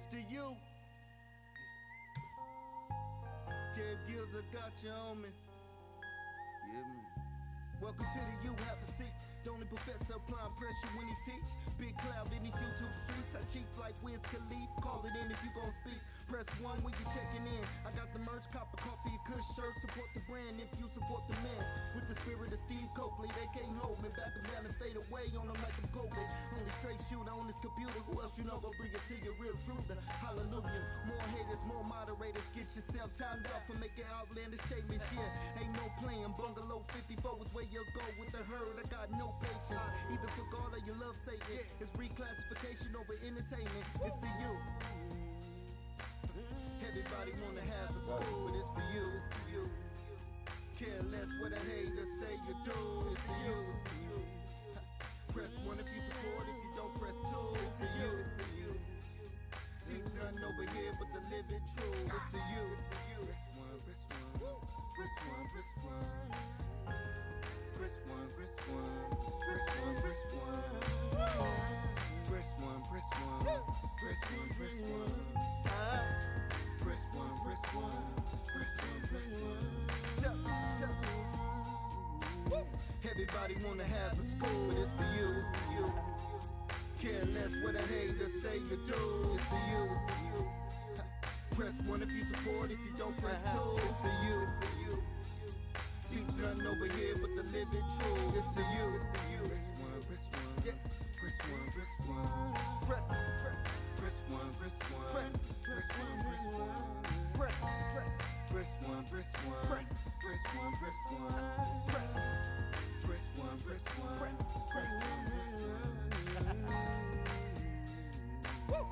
It's the you. Kev Gills, I got you on me. Yeah, man. Welcome to the you, have a seat. The only professor applying pressure when he teach. Big cloud in these YouTube streets. I cheat like Wiz Khalif. Call it in if you gon' speak. Press 1 when you checking in. I got the merch, cop a coffee, a kush shirt. Support the brand if you support the man. With the spirit of Steve Coakley, they can't hold me. Back them down and fade away on them like I'm COVID. Only straight shooter on this computer. Who else you know gon' bring it to your real truther? Hallelujah. More haters, more moderators. Get yourself timed out for making outlandish statements. Yeah, ain't no playing. Bungalow 54 is where you go with the herd. I got no patience. Either for God or you love Satan. It's reclassification over entertainment. It's the you. Everybody wanna have a school, but it's for you. Care less what a hater say you do. It's for you. Press 1 if you support, if you don't press 2. It's for you. Teach nothing over here but to live it true. It's for you. Press 1, press 1, press 1, press 1. Press 1, press 1, press 1, press 1. Press 1, press 1, press 1, press 1. Press 1, press 1, press 1, press 1. Everybody wanna have a school, but it's for you. Care less what a hater say you do. It's for you. Press 1 if you support, if you don't press 2. It's for you. Teach nothing over here but to live it true. It's for you. Press 1, press 1, press 1, press 1. Press 1, press 1, press 1, press 1. Press 1, press 1, press 1, press 1. Press 1, press 1, press 1, press 1. Woo!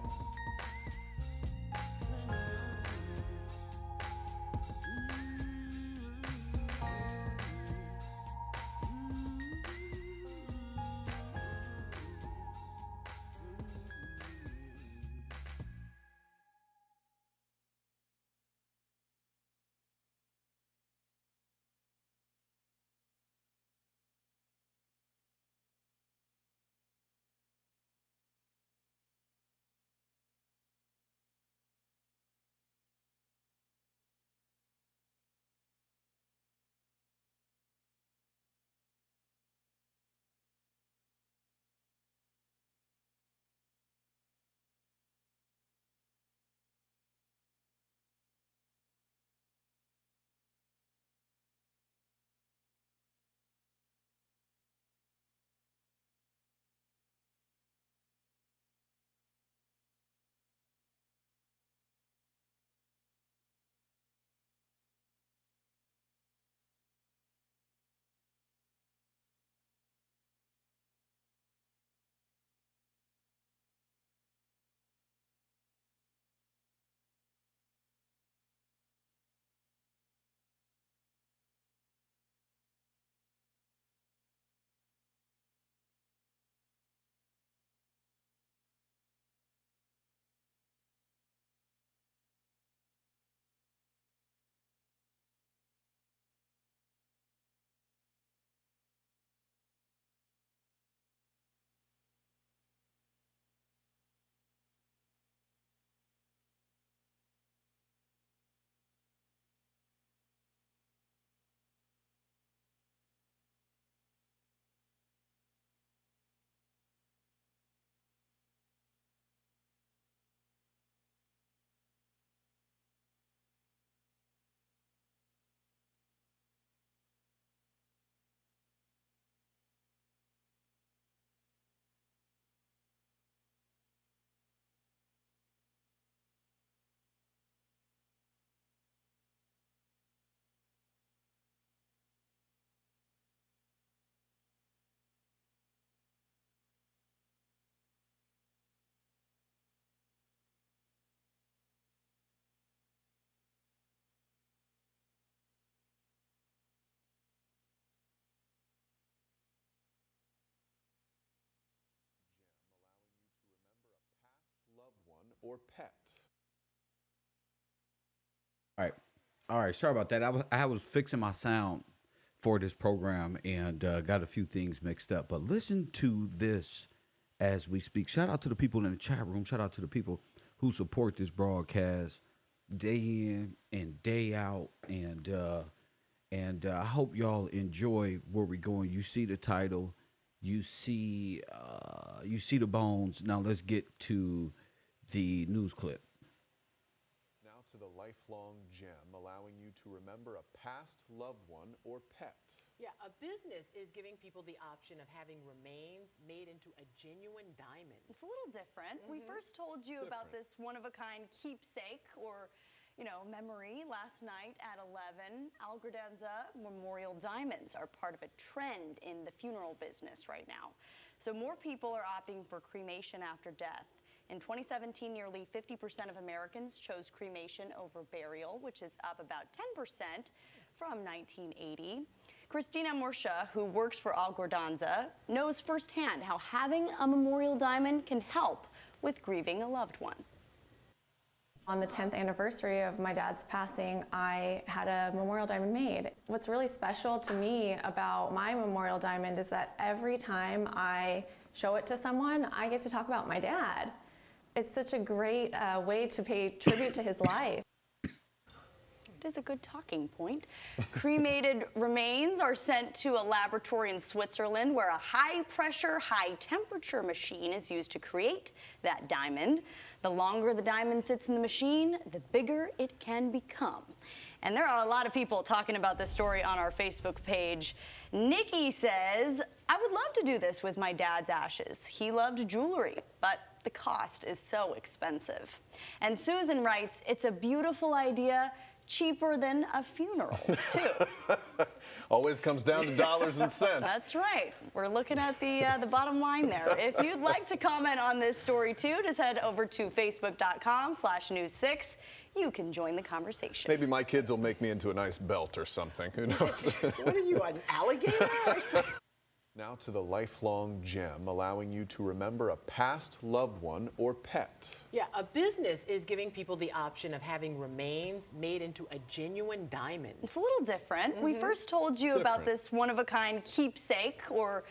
Loved one or pet. All right. All right. Sorry about that. I was fixing my sound for this program and got a few things mixed up. But listen to this as we speak. Shout out to the people in the chat room. Shout out to the people who support this broadcast day in and day out, and I hope y'all enjoy where we're going. You see the title, you see the bones. Now let's get to the news clip. Now to the lifelong gem, allowing you to remember a past loved one or pet. Yeah, a business is giving people the option of having remains made into a genuine diamond. It's a little different. We first told you about this one-of-a-kind keepsake or, memory last night at 11. Algordanza Memorial Diamonds are part of a trend in the funeral business right now. So more people are opting for cremation after death. In 2017, nearly 50% of Americans chose cremation over burial, which is up about 10% from 1980. Christina Morsha, who works for Algordanza, knows firsthand how having a memorial diamond can help with grieving a loved one. On the 10th anniversary of my dad's passing, I had a memorial diamond made. What's really special to me about my memorial diamond is that every time I show it to someone, I get to talk about my dad. It's such a great way to pay tribute to his life. It is a good talking point. Cremated remains are sent to a laboratory in Switzerland where a high-pressure, high-temperature machine is used to create that diamond. The longer the diamond sits in the machine, the bigger it can become. And there are a lot of people talking about this story on our Facebook page. Nikki says, I would love to do this with my dad's ashes. He loved jewelry, but the cost is so expensive. And Susan writes, it's a beautiful idea, cheaper than a funeral, too. Always comes down to dollars and cents. That's right. We're looking at the bottom line there. If you'd like to comment on this story, too, just head over to facebook.com/news6. You can join the conversation. Maybe my kids will make me into a nice belt or something. Who knows? What are you, an alligator? Now to the lifelong gem, allowing you to remember a past loved one or pet. Yeah, a business is giving people the option of having remains made into a genuine diamond. It's a little different. We first told you about this one-of-a-kind keepsake or,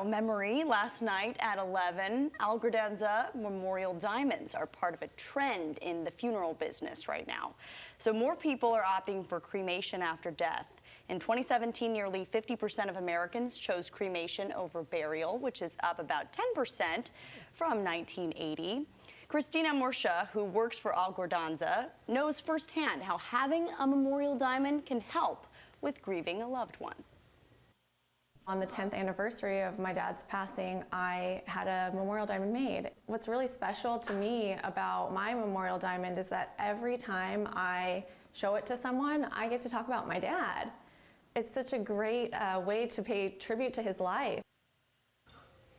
memory last night at 11. Algordanza Memorial Diamonds are part of a trend in the funeral business right now. So more people are opting for cremation after death. In 2017, nearly 50% of Americans chose cremation over burial, which is up about 10% from 1980. Christina Morsha, who works for Algordanza, knows firsthand how having a memorial diamond can help with grieving a loved one. On the 10th anniversary of my dad's passing, I had a memorial diamond made. What's really special to me about my memorial diamond is that every time I show it to someone, I get to talk about my dad. It's such a great way to pay tribute to his life.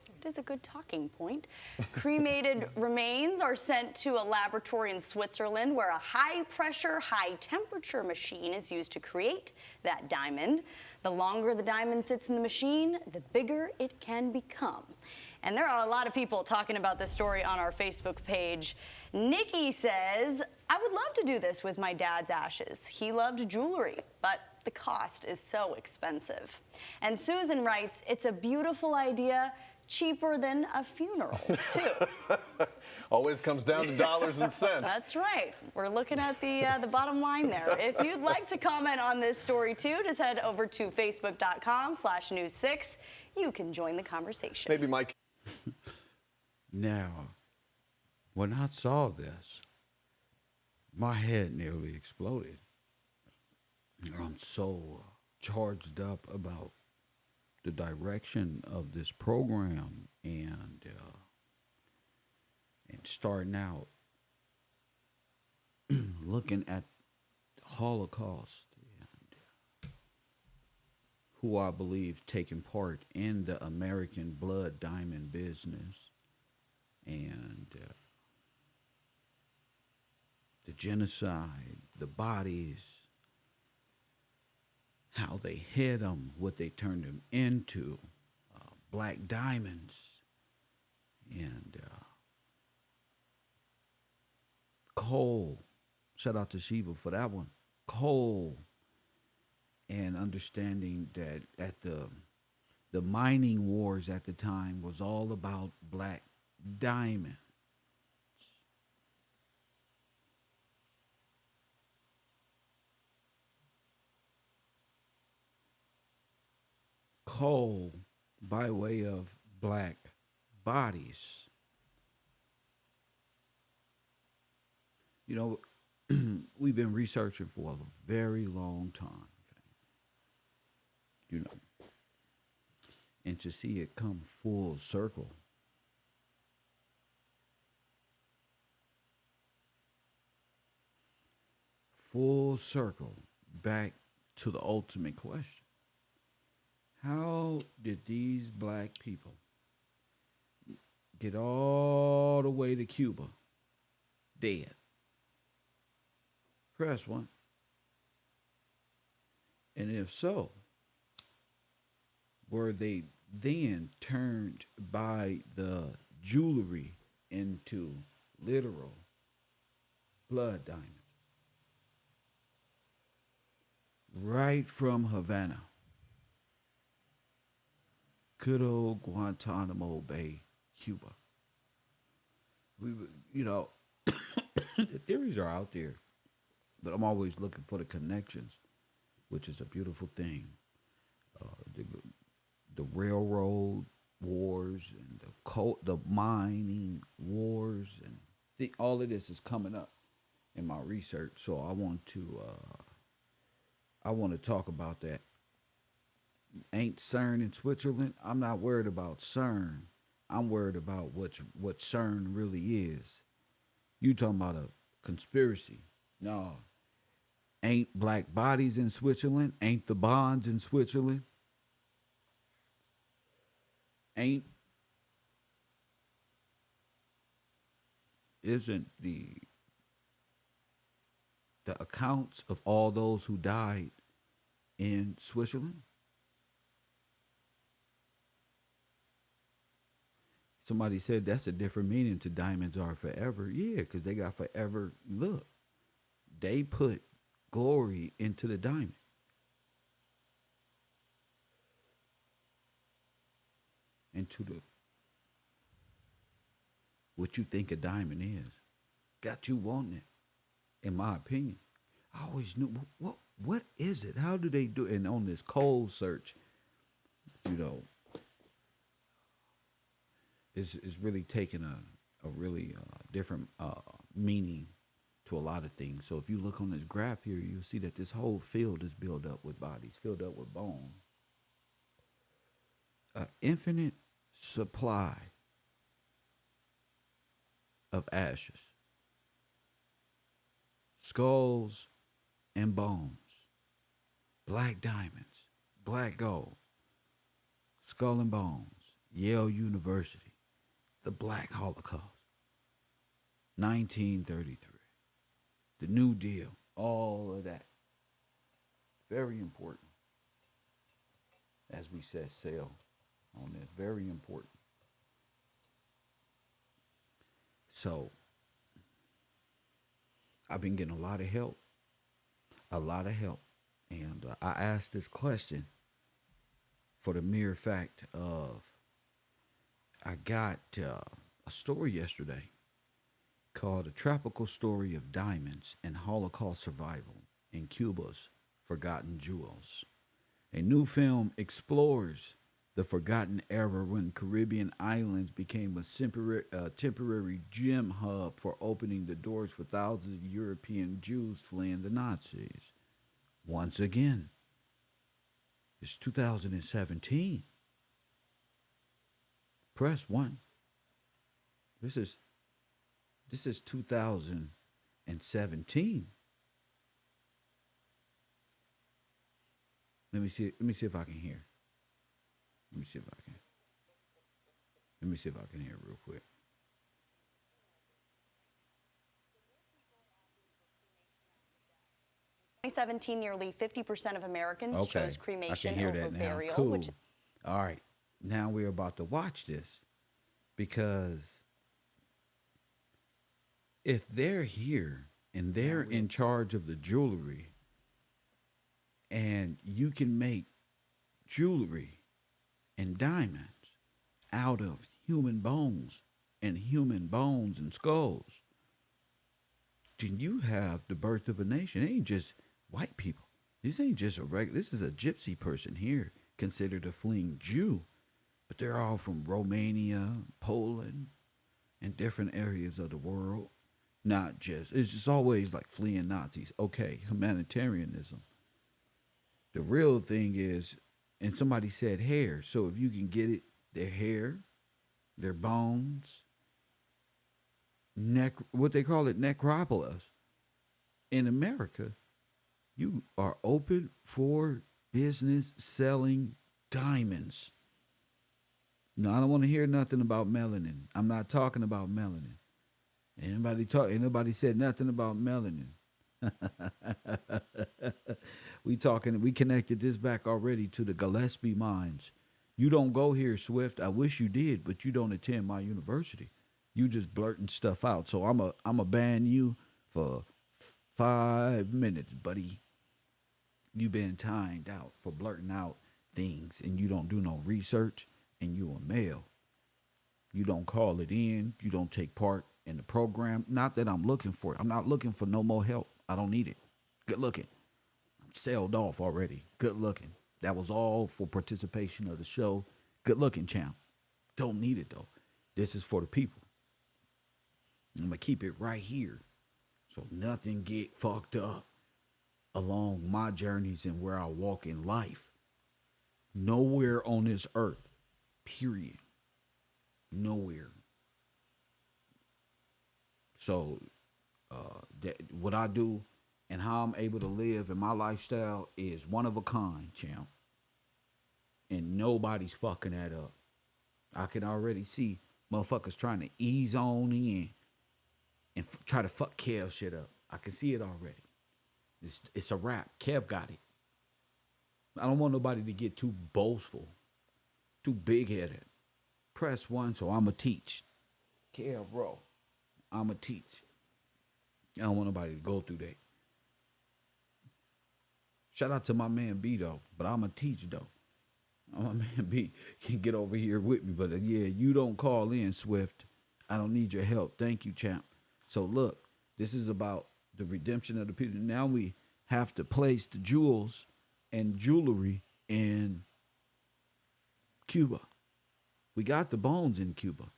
It is a good talking point. Cremated remains are sent to a laboratory in Switzerland where a high-pressure, high-temperature machine is used to create that diamond. The longer the diamond sits in the machine, the bigger it can become. And there are a lot of people talking about this story on our Facebook page. Nikki says, I would love to do this with my dad's ashes. He loved jewelry, but the cost is so expensive. And Susan writes, it's a beautiful idea, cheaper than a funeral, too. Always comes down to dollars and cents. That's right. We're looking at the bottom line there. If you'd like to comment on this story, too, just head over to facebook.com/news6. You can join the conversation. Maybe my Now, when I saw this, my head nearly exploded. I'm so charged up about the direction of this program and starting out looking at the Holocaust and who I believe taking part in the American blood diamond business and the genocide, the bodies, how they hid them, what they turned them into, black diamonds, and coal. Shout out to Sheba for that one. Coal, and understanding that at the mining wars at the time was all about black diamonds. coal by way of black bodies. You know, we've been researching for a very long time, you know, and to see it come full circle. Full circle back to the ultimate question. How did these black people get all the way to Cuba dead? Press one. And if so, were they then turned by the jewelry into literal blood diamonds? Right from Havana. Good old Guantanamo Bay, Cuba. You know, the theories are out there, but I'm always looking for the connections, which is a beautiful thing. The railroad wars and the mining wars, and all of this is coming up in my research. So I want to talk about that. Ain't CERN in Switzerland? I'm not worried about CERN. I'm worried about what CERN really is. You talking about a conspiracy? No. Ain't black bodies in Switzerland? Ain't the bonds in Switzerland? Isn't the accounts of all those who died in Switzerland? Somebody said that's a different meaning to diamonds are forever. Yeah, because they got forever. Look, they put glory into the diamond. Into the what you think a diamond is. Got you wanting it, in my opinion. I always knew what is it? How do they do it? And on this cold search, you know, is really taking a really different meaning to a lot of things. So if you look on this graph here, you'll see that this whole field is filled up with bodies, filled up with bone. An infinite supply of ashes, skulls and bones, black diamonds, black gold, skull and bones, Yale University, the Black Holocaust, 1933, the New Deal, all of that. Very important. As we set sail on this, very important. So, I've been getting a lot of help. And I asked this question for the mere fact of I got a story yesterday called A Tropical Story of Diamonds and Holocaust Survival in Cuba's Forgotten Jewels. A new film explores the forgotten era when Caribbean islands became a temporary gem hub for opening the doors for thousands of European Jews fleeing the Nazis. Once again, it's 2017. Press 1. This is 2017. Let me see if I can hear. Let me see if I can hear real quick. In 2017, nearly 50% of Americans chose cremation I can hear over that now. burial. Cool. All right. Now we're about to watch this because if they're here and they're in charge of the jewelry and you can make jewelry and diamonds out of human bones and skulls, then you have the birth of a nation. It ain't just white people. This ain't just this is a gypsy person here considered a fleeing Jew, but they're all from Romania, Poland, and different areas of the world. Not just, it's just always like fleeing Nazis. Okay, humanitarianism. The real thing is, and somebody said hair, so if you can get it, their hair, their bones, what they call it, necropolis. In America, you are open for business selling diamonds. No, I don't want to hear nothing about melanin. I'm not talking about melanin. Anybody said nothing about melanin. We connected this back already to the Gillespie mines. You don't go here, Swift. I wish you did, but you don't attend my university. You just blurting stuff out. So I'm a ban you for 5 minutes, buddy. You been timed out for blurting out things, and you don't do no research, and you a male. You don't call it in. You don't take part in the program. Not that I'm looking for it. I'm not looking for no more help. I don't need it. Good looking. I'm sailed off already. Good looking. That was all for participation of the show. Good looking, champ. Don't need it though. This is for the people. I'm gonna keep it right here, so nothing get fucked up along my journeys and where I walk in life. Nowhere on this earth, period. Nowhere. So what I do and how I'm able to live and my lifestyle is one of a kind, champ. And nobody's fucking that up. I can already see motherfuckers trying to ease on in and try to fuck Kev shit up. I can see it already. It's a wrap. Kev got it. I don't want nobody to get too boastful, too big-headed. Press 1, so I'ma teach. Kev, bro, I'ma teach. I don't want nobody to go through that. Shout out to my man B though, but I'ma teach though. My man B can get over here with me, but yeah, you don't call in, Swift. I don't need your help. Thank you, champ. So look, this is about the redemption of the people. Now we have to place the jewels and jewelry in Cuba. We got the bones in Cuba.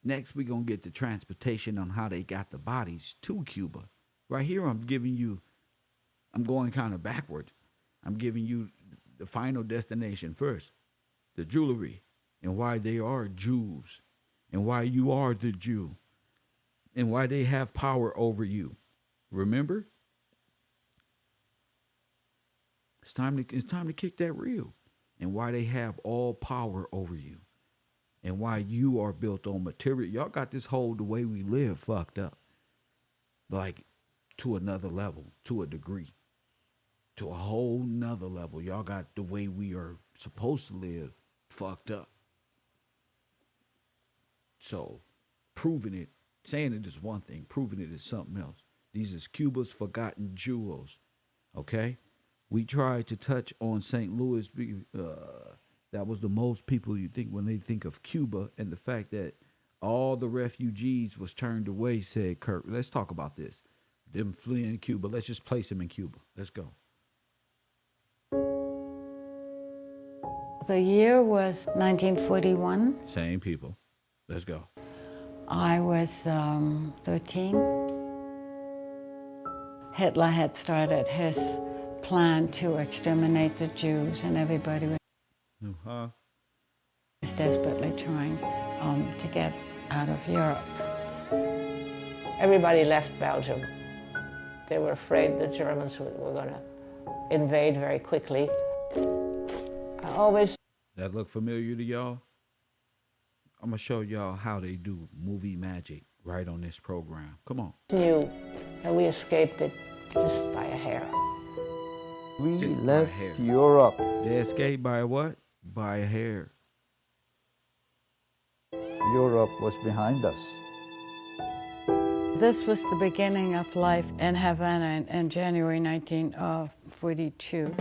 Next, we're going to get the transportation on how they got the bodies to Cuba. Right here, I'm going kind of backwards. I'm giving you the final destination first. The jewelry and why they are Jews and why you are the Jew and why they have power over you. Remember? It's time to kick that reel. And why they have all power over you. And why you are built on material. Y'all got this whole the way we live fucked up. Like to another level, to a degree. To a whole nother level. Y'all got the way we are supposed to live fucked up. So proving it, saying it is one thing, proving it is something else. These is Cuba's forgotten jewels. Okay? We tried to touch on St. Louis. That was the most people you think when they think of Cuba, and the fact that all the refugees was turned away, said Kirk. Let's talk about this. Them fleeing Cuba. Let's just place them in Cuba. Let's go. The year was 1941. Same people. Let's go. I was 13. Hitler had started his plan to exterminate the Jews, and everybody was desperately trying to get out of Europe. Everybody left Belgium. They were afraid the Germans were going to invade very quickly. I always... That look familiar to y'all? I'm going to show y'all how they do movie magic right on this program. Come on. Knew, and we escaped it just by a hair. We left Europe. They escaped by what? By a hair. Europe was behind us. This was the beginning of life in Havana in January 1942.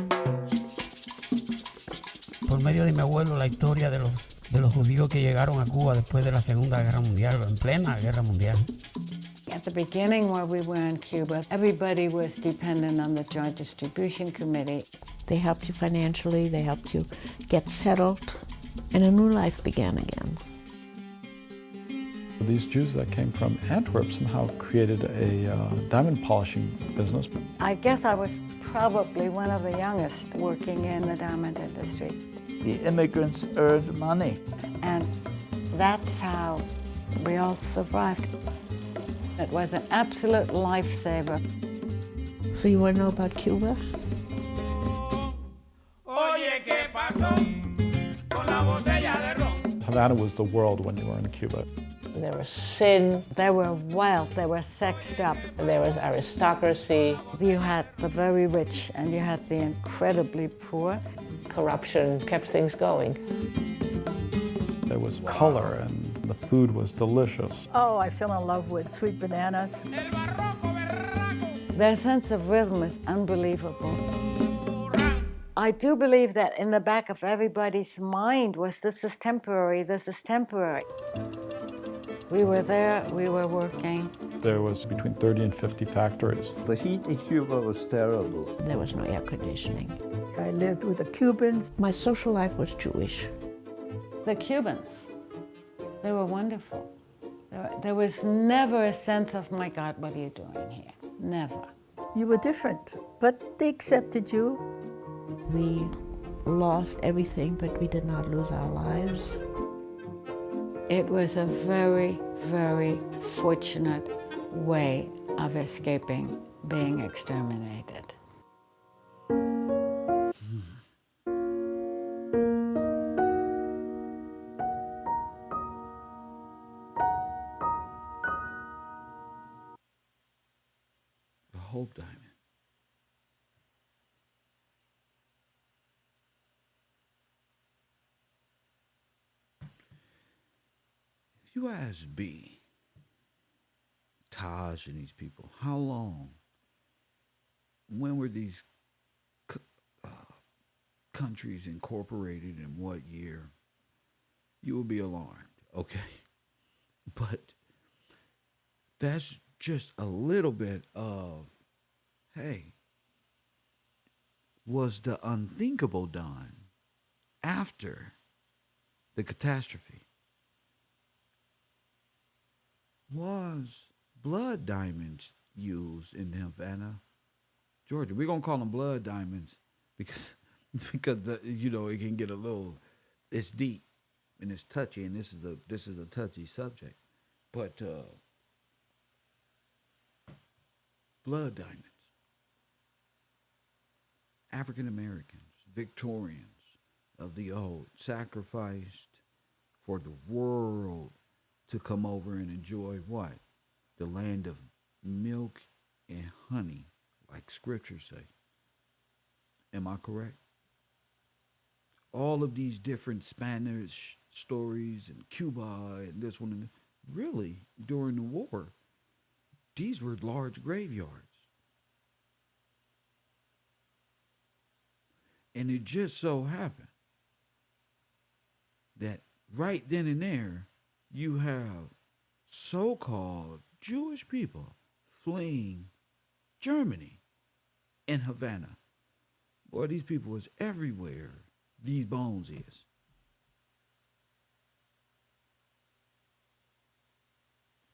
Por medio de mi abuelo, la historia de los judíos que llegaron a Cuba después de la Segunda Guerra Mundial, en plena Guerra Mundial. At the beginning, while we were in Cuba, everybody was dependent on the Joint Distribution Committee. They helped you financially, they helped you get settled, and a new life began again. These Jews that came from Antwerp somehow created a diamond polishing business. I guess I was probably one of the youngest working in the diamond industry. The immigrants earned money. And that's how we all survived. It was an absolute lifesaver. So you want to know about Cuba? Havana was the world when you were in Cuba. There was sin. They were wild, they were sexed up. There was aristocracy. You had the very rich and you had the incredibly poor. Corruption kept things going. There was color and the food was delicious. Oh, I fell in love with sweet bananas. Their sense of rhythm is unbelievable. I do believe that in the back of everybody's mind was, this is temporary, this is temporary. We were there, we were working. There was between 30 and 50 factories. The heat in Cuba was terrible. There was no air conditioning. I lived with the Cubans. My social life was Jewish. The Cubans, they were wonderful. There was never a sense of, my God, what are you doing here? Never. You were different, but they accepted you. We lost everything, but we did not lose our lives. It was a very, very fortunate way of escaping being exterminated. The Hope Diamond. If you ask B, Taj and these people, how long, when were these countries incorporated in what year, you will be alarmed, okay? But that's just a little bit of, hey, was the unthinkable done after the catastrophe? Was blood diamonds used in Havana, Georgia? We're gonna call them blood diamonds because it can get a little, it's deep and it's touchy, and this is a touchy subject, but blood diamonds, African Americans, Victorians of the old, sacrificed for the world to come over and enjoy what? The land of milk and honey, like scriptures say. Am I correct? All of these different Spanish stories and Cuba and this one, and really, during the war, these were large graveyards. And it just so happened that right then and there, you have so-called Jewish people fleeing Germany in Havana. Boy, these people was everywhere these bones is.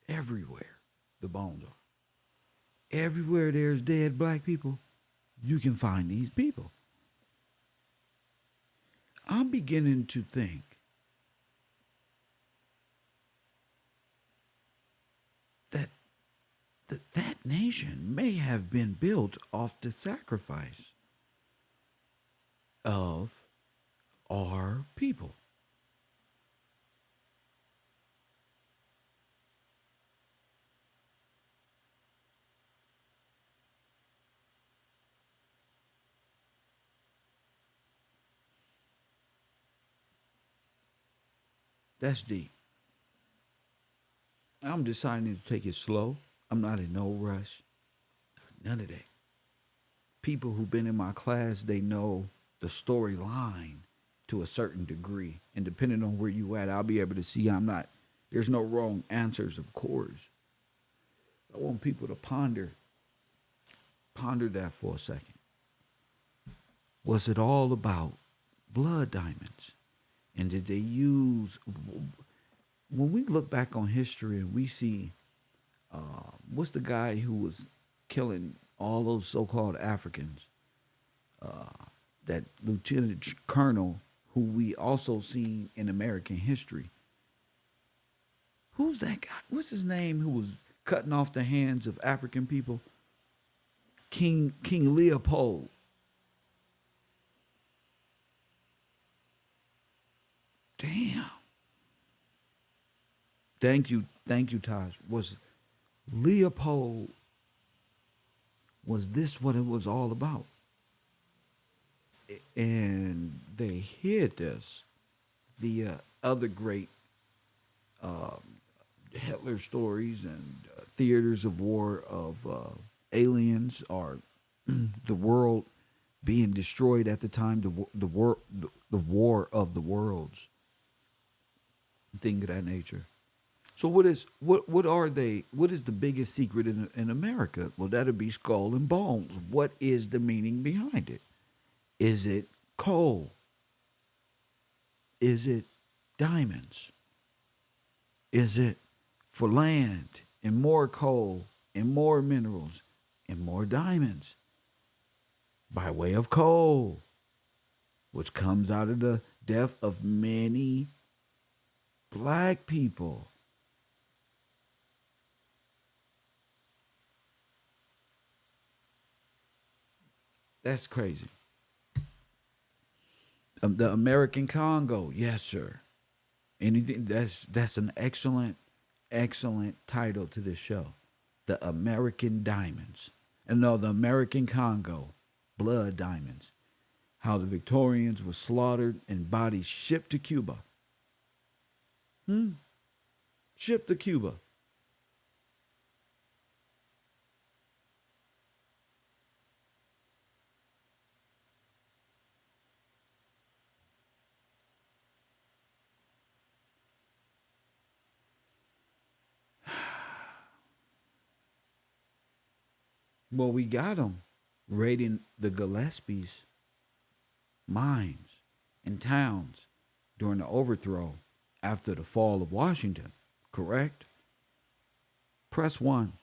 Everywhere the bones are. Everywhere there's dead black people, you can find these people. I'm beginning to think that nation may have been built off the sacrifice of our people. That's deep. I'm deciding to take it slow. I'm not in no rush. None of that. People who've been in my class, they know the storyline to a certain degree. And depending on where you at, I'll be able to see there's no wrong answers, of course. I want people to ponder that for a second. Was it all about blood diamonds? And did they use, when we look back on history and we see, what's the guy who was killing all those so-called Africans? That lieutenant colonel who we also seen in American history. Who's that guy? What's his name who was cutting off the hands of African people? King Leopold. Damn. Thank you, Taj. Was Leopold, was this what it was all about? And they hid this via other great Hitler stories and theaters of war of aliens or the world being destroyed at the time, the war of the worlds, thing of that nature. So what is the biggest secret in America? Well, that'd be skull and bones. What is the meaning behind it? Is it coal? Is it diamonds? Is it for land and more coal and more minerals and more diamonds by way of coal, which comes out of the death of many black people? That's crazy. The American Congo, yes, sir. Anything that's an excellent title to this show. The American Diamonds. And no, the American Congo, blood diamonds. How the Victorians were slaughtered and bodies shipped to Cuba. Shipped to Cuba. Well, we got them raiding the Gillespie's mines and towns during the overthrow after the fall of Washington, correct? Press 1.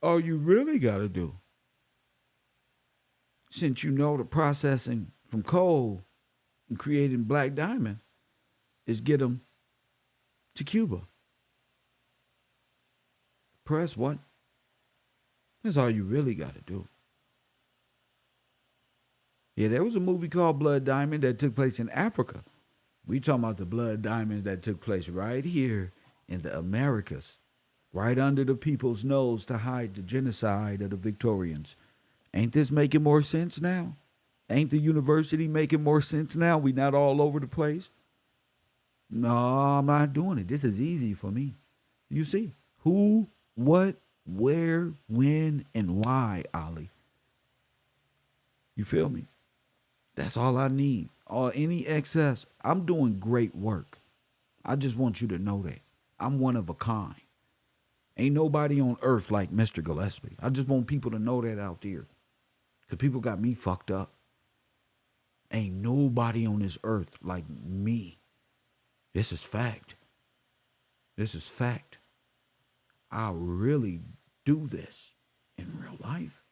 All you really got to do, since you know the processing from coal and creating black diamond, is get them to Cuba. Press 1. That's all you really got to do. Yeah, there was a movie called Blood Diamond that took place in Africa. We talking about the blood diamonds that took place right here in the Americas, right under the people's nose to hide the genocide of the Victorians. Ain't this making more sense now? Ain't the university making more sense now? We not all over the place? No, I'm not doing it. This is easy for me. You see, who, what, where, when, and why, Ollie. You feel me? That's all I need. Any excess, I'm doing great work. I just want you to know that. I'm one of a kind. Ain't nobody on earth like Mr. Gillespie. I just want people to know that out there. Because people got me fucked up. Ain't nobody on this earth like me. This is fact. This is fact. I really do this in real life.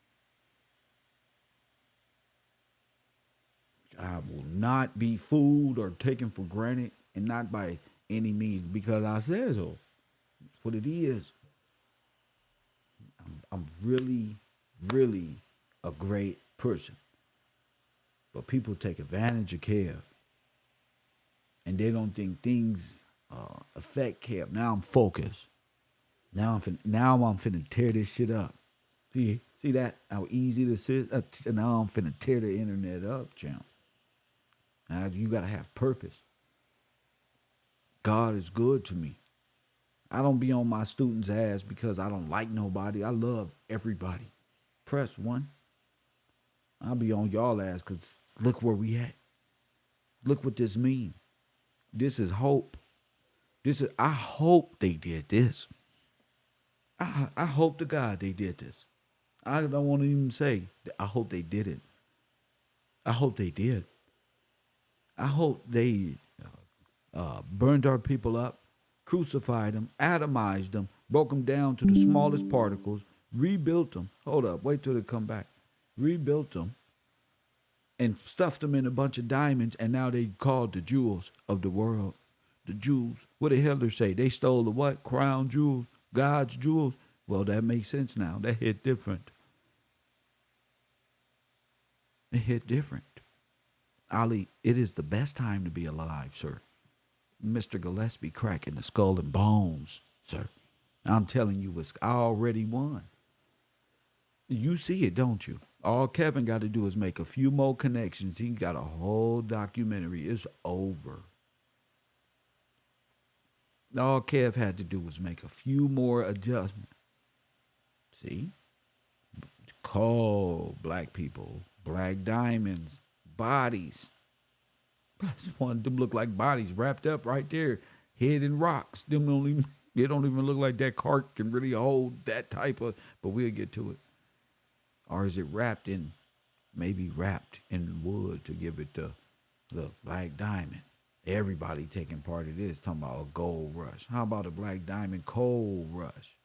I will not be fooled or taken for granted, and not by any means because I said so. It's what it is. I'm really, really a great person. But people take advantage of care. And they don't think things affect care. Now I'm focused. Now I'm finna tear this shit up. See that? How easy this is? Now I'm finna tear the internet up, champ. Now you gotta have purpose. God is good to me. I don't be on my students' ass because I don't like nobody. I love everybody. Press 1. I'll be on y'all ass because look where we at. Look what this means. This is hope. I hope they did this. I hope to God they did this. I don't want to even say, I hope they did it. I hope they did. I hope they burned our people up, crucified them, atomized them, broke them down to the smallest particles, rebuilt them. Hold up, wait till they come back. Rebuilt them and stuffed them in a bunch of diamonds, and now they called the jewels of the world. The jewels. What did Hitler say? They stole the what? Crown jewels, God's jewels. Well, that makes sense now. That hit different. It hit different. Ali, it is the best time to be alive, sir. Mr. Gillespie cracking the skull and bones, sir. I'm telling you, I already won. You see it, don't you? All Kevin got to do is make a few more connections. He got a whole documentary. It's over. All Kev had to do was make a few more adjustments. See? Coal, black people, black diamonds, bodies. One of them look like bodies wrapped up right there, head in rocks. They don't even look like that cart can really hold that type of, but we'll get to it. Or is it maybe wrapped in wood to give it the black diamond? Everybody taking part of this, talking about a gold rush. How about a black diamond coal rush?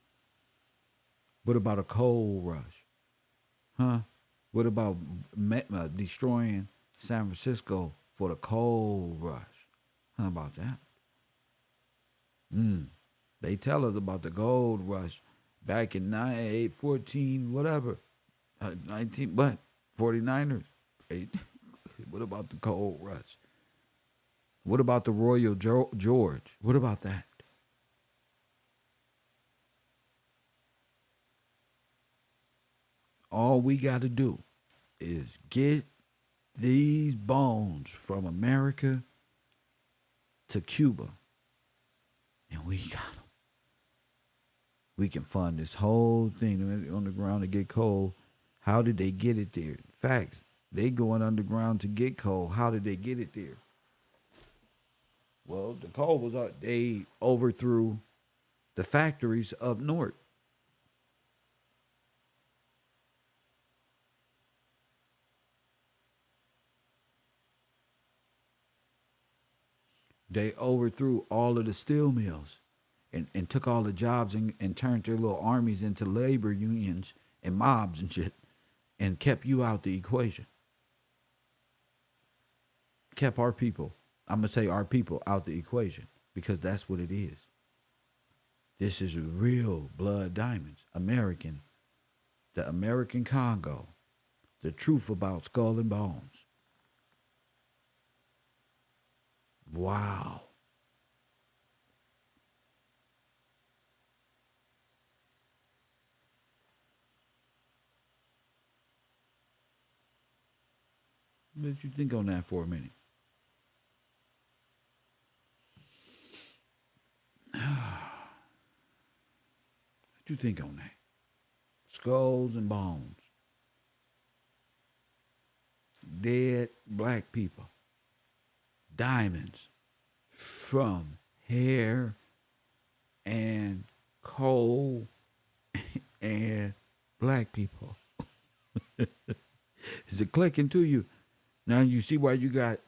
What about a coal rush? Huh? What about destroying San Francisco for the coal rush? How about that? They tell us about the gold rush back in 14, whatever. 49ers. What about the coal rush? What about the Royal George? What about that? All we got to do is get these bones from America to Cuba, and we got them. We can fund this whole thing on the ground to get coal. How did they get it there? Facts. They going underground to get coal. How did they get it there? Well, the coal was they overthrew the factories up north. They overthrew all of the steel mills and took all the jobs and turned their little armies into labor unions and mobs and shit and kept you out the equation. Kept our people, I'm going to say our people out the equation because that's what it is. This is real blood diamonds. American, the American Congo, the truth about skull and bones. Wow. Let you think on that for a minute. What you think on that? Skulls and bones. Dead black people. Diamonds from hair and coal and black people. Is it clicking to you? Now you see why you got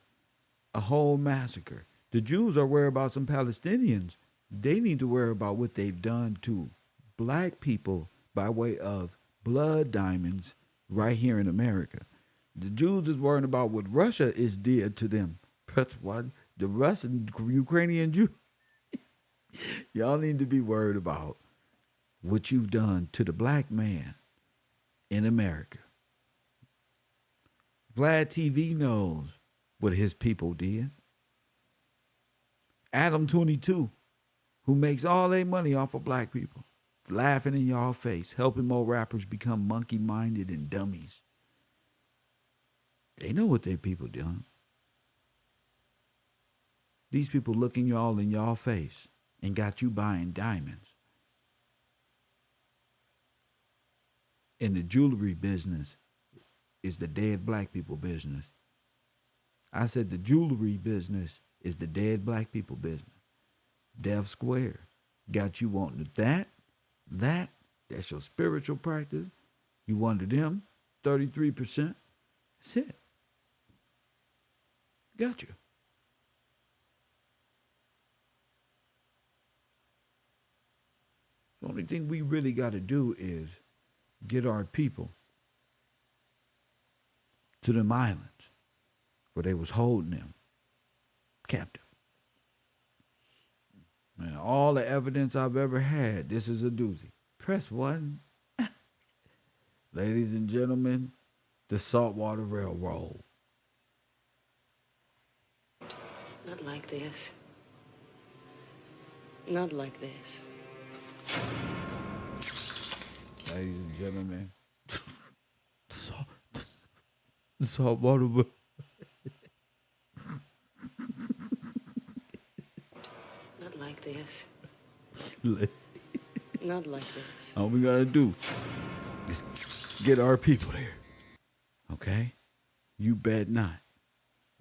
a whole massacre. The Jews are worried about some Palestinians. They need to worry about what they've done to black people by way of blood diamonds right here in America. The Jews is worried about what Russia is did to them. That's why the Russian, Ukrainian Jews, y'all need to be worried about what you've done to the black man in America. Vlad TV knows what his people did. Adam 22, who makes all their money off of black people, laughing in y'all face, helping more rappers become monkey-minded and dummies. They know what their people done. These people looking y'all in y'all face and got you buying diamonds. In the jewelry business is the dead black people business. I said the jewelry business is the dead black people business. Deaf Square got you wanting that's your spiritual practice. You wanted them 33%. That's it. Got you. The only thing we really got to do is get our people to them islands where they was holding them captive. Man, all the evidence I've ever had, this is a doozy. Press 1. Ladies and gentlemen, the Saltwater Railroad. Not like this. Not like this. Ladies and gentlemen, the Saltwater Railroad. Not like this. Like, Not like this. all we gotta do is get our people there. Okay? You bet not.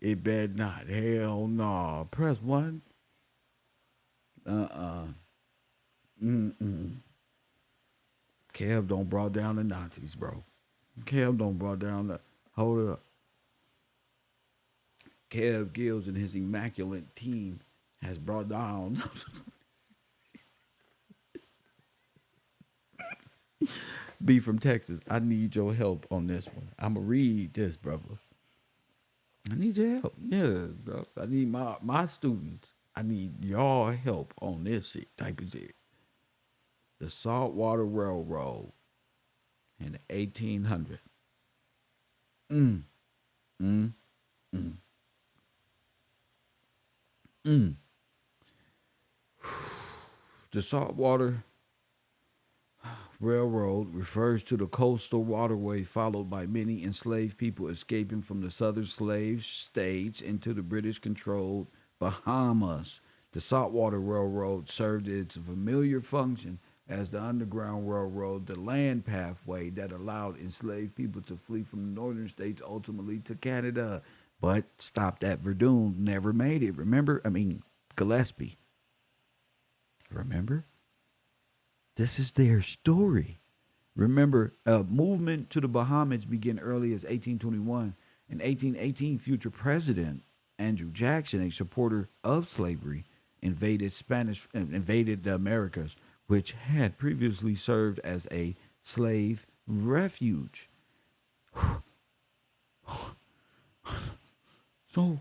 It bet not. Hell no. Press 1. Kev don't brought down the Nazis, bro. Kev don't brought down the... Hold up. Kev Gills and his immaculate team has brought down... B from Texas, I need your help on this one. I'm going to read this, brother. I need your help. Yeah, bro. I need my students. I need your help on this shit, type of shit. The Saltwater Railroad in the 1800s. The Saltwater Railroad refers to the coastal waterway followed by many enslaved people escaping from the southern slave states into the British-controlled Bahamas. The Saltwater Railroad served its familiar function as the Underground Railroad, the land pathway that allowed enslaved people to flee from the northern states ultimately to Canada, but stopped at Verdun, never made it. Remember? Gillespie. Remember? This is their story. Remember, a movement to the Bahamas began early as 1821. In 1818, future President Andrew Jackson, a supporter of slavery, invaded the Americas, which had previously served as a slave refuge. So,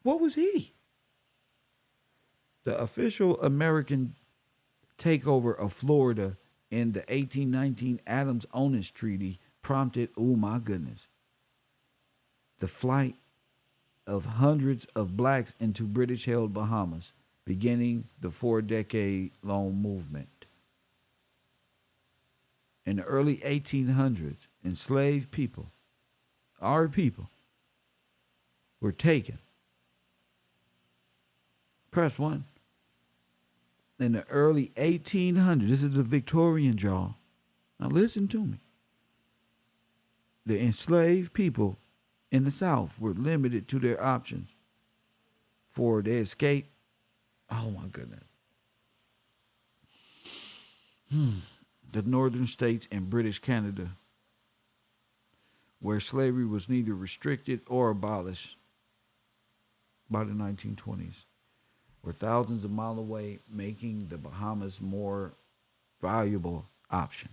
what was he? The official American takeover of Florida in the 1819 Adams-Onis Treaty prompted, oh my goodness, the flight of hundreds of blacks into British-held Bahamas, beginning the 4-decade-long movement. In the early 1800s, enslaved people, our people, were taken. Press 1. In the early 1800s, this is the Victorian, y'all. Now listen to me. The enslaved people in the South were limited to their options for their escape. Oh my goodness. The northern states and British Canada, where slavery was neither restricted or abolished by the 1920s, were thousands of miles away, making the Bahamas more valuable option.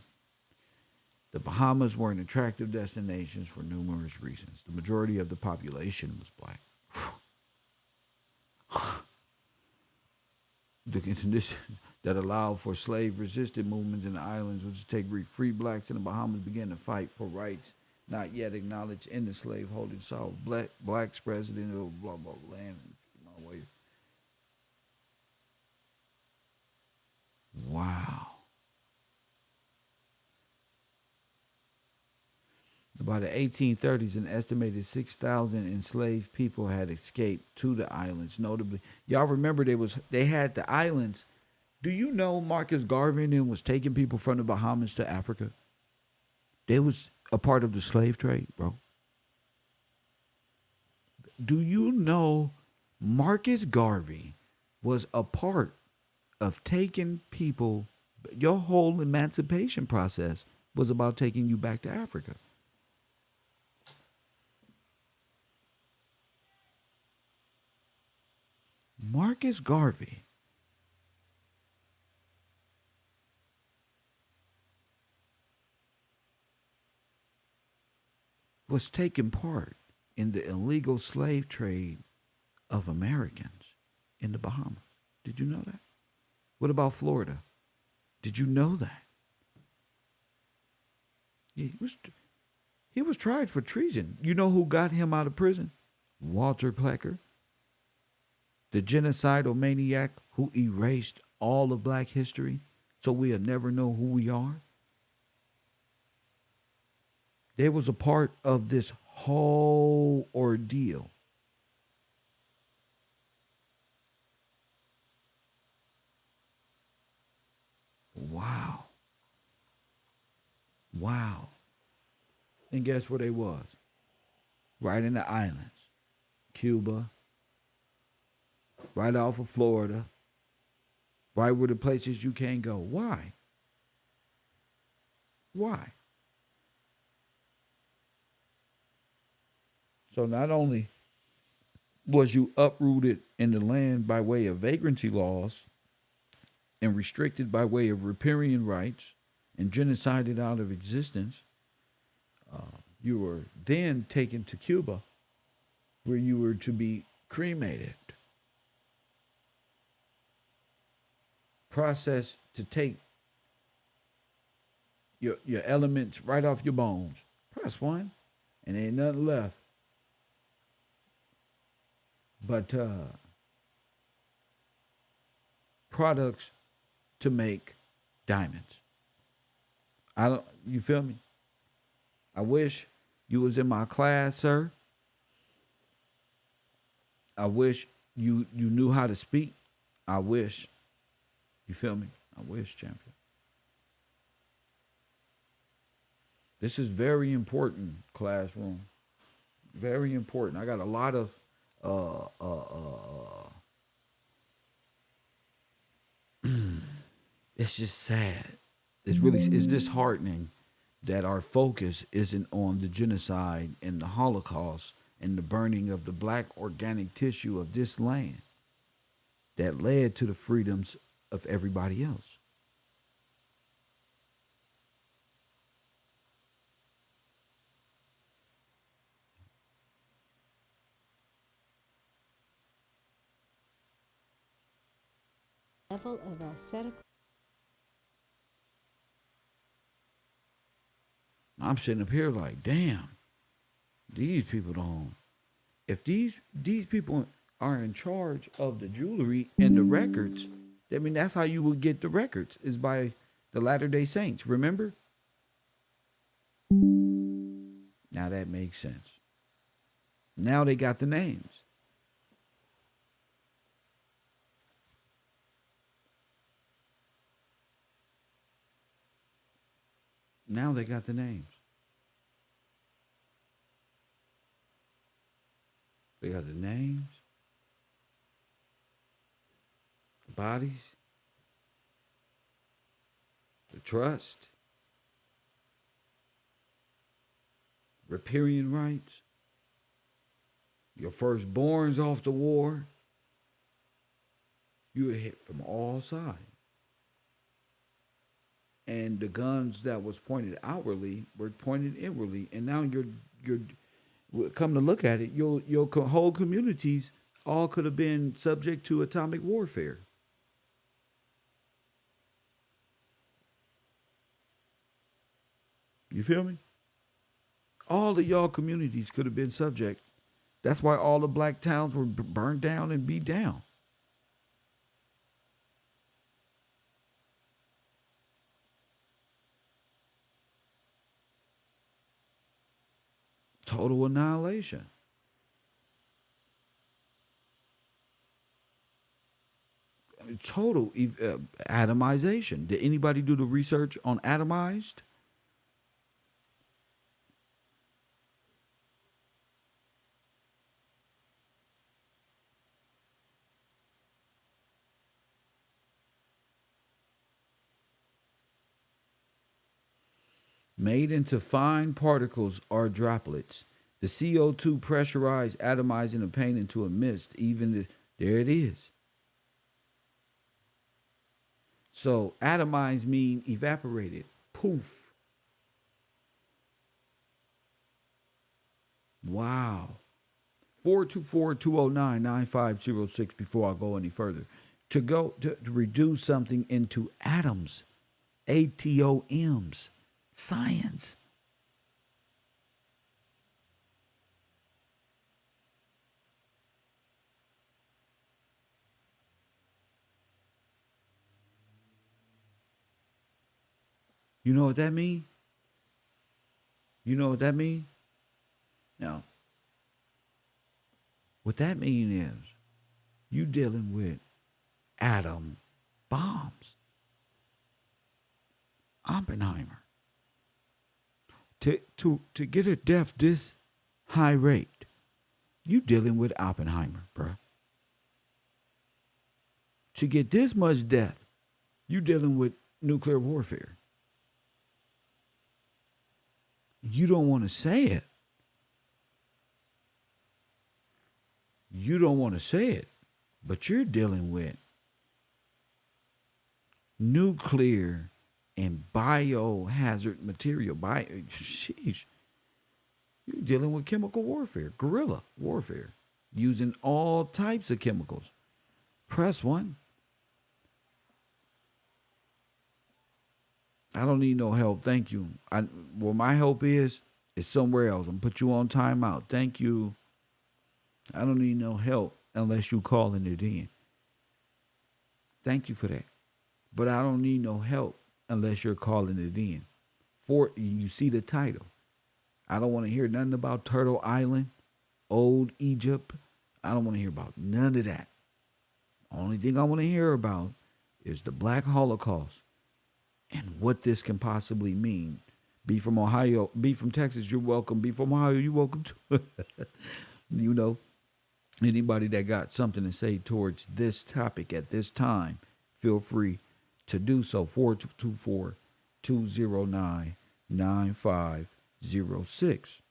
The Bahamas were an attractive destination for numerous reasons. The majority of the population was black. The conditions that allowed for slave-resistant movements in the islands, which take free blacks in the Bahamas, began to fight for rights not yet acknowledged in the slave-holding South. Blacks president of blah, blah, blah, land. Wow. By the 1830s, an estimated 6,000 enslaved people had escaped to the islands. Notably, y'all remember they had the islands. Do you know Marcus Garvey and them was taking people from the Bahamas to Africa? They was a part of the slave trade, bro. Do you know Marcus Garvey was a part of taking people? Your whole emancipation process was about taking you back to Africa. Marcus Garvey was taking part in the illegal slave trade of Americans in the Bahamas. Did you know that? What about Florida? Did you know that? Yeah, he was tried for treason. You know who got him out of prison? Walter Plecker, the genocidal maniac who erased all of black history so we'll never know who we are. They was a part of this whole ordeal. Wow. Wow. And guess where they was? Right in the islands. Cuba. Right off of Florida. Right where the places you can't go. Why? Why? So not only was you uprooted in the land by way of vagrancy laws and restricted by way of riparian rights and genocided out of existence, you were then taken to Cuba where you were to be cremated, processed to take your elements right off your bones. Press one, and ain't nothing left but products to make diamonds. You feel me? I wish you was in my class, sir. I wish you knew how to speak. I wish. You feel me? I wish, champion. This is very important, classroom. Very important. I got a lot of it's just sad. It's disheartening that our focus isn't on the genocide and the Holocaust and the burning of the black organic tissue of this land that led to the freedoms of everybody else. Level of aesthetic. I'm sitting up here like, damn, these people don't. If these people are in charge of the jewelry and the records, I mean, that's how you would get the records, is by the Latter-day Saints, remember? Now that makes sense. Now they got the names. Now they got the names. They got the names, the bodies, the trust, riparian rights, your firstborns off the war. You were hit from all sides. And the guns that was pointed outwardly were pointed inwardly. And now you're come to look at it, your whole communities all could have been subject to atomic warfare. You feel me? All of y'all communities could have been subject. That's why all the black towns were burned down and beat down. Total annihilation. Total atomization. Did anybody do the research on atomized? Made into fine particles or droplets. The CO2 pressurized, atomizing the paint into a mist. There it is. So atomized mean evaporated. Poof. Wow. 424-209-9506 before I go any further. To reduce something into atoms. ATOMs. Science. You know what that mean? You know what that mean? Now, what that mean is you dealing with atom bombs. Oppenheimer. To get a death this high rate, you dealing with Oppenheimer, bruh. To get this much death, you dealing with nuclear warfare. You don't want to say it. You don't want to say it, but you're dealing with nuclear and biohazard material. Sheesh. You're dealing with chemical warfare, guerrilla warfare, using all types of chemicals. Press 1. I don't need no help. Thank you. Where my help is somewhere else. I'm put you on timeout. Thank you. I don't need no help unless you calling it in. Thank you for that. But I don't need no help unless you're calling it in. You see the title. I don't want to hear nothing about Turtle Island, old Egypt. I don't want to hear about none of that. Only thing I want to hear about is the Black Holocaust and what this can possibly mean. Be from Ohio, be from Texas, you're welcome. Be from Ohio, you're welcome too. You know, anybody that got something to say towards this topic at this time, feel free to do so. 424-209-9506.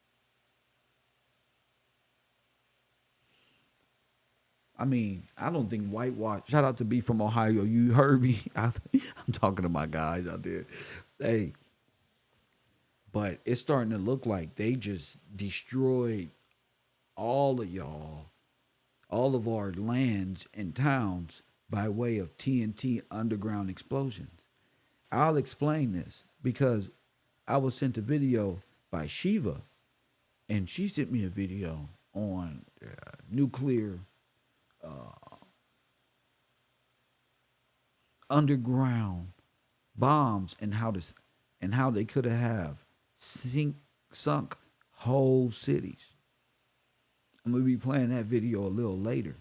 I mean, I don't think whitewash. Shout out to B from Ohio. You heard me. I'm talking to my guys out there. Hey, but it's starting to look like they just destroyed all of y'all, all of our lands and towns by way of TNT underground explosions. I'll explain this because I was sent a video by Shiva, and she sent me a video on nuclear underground bombs and how they could have sunk whole cities. I'm gonna be playing that video a little later.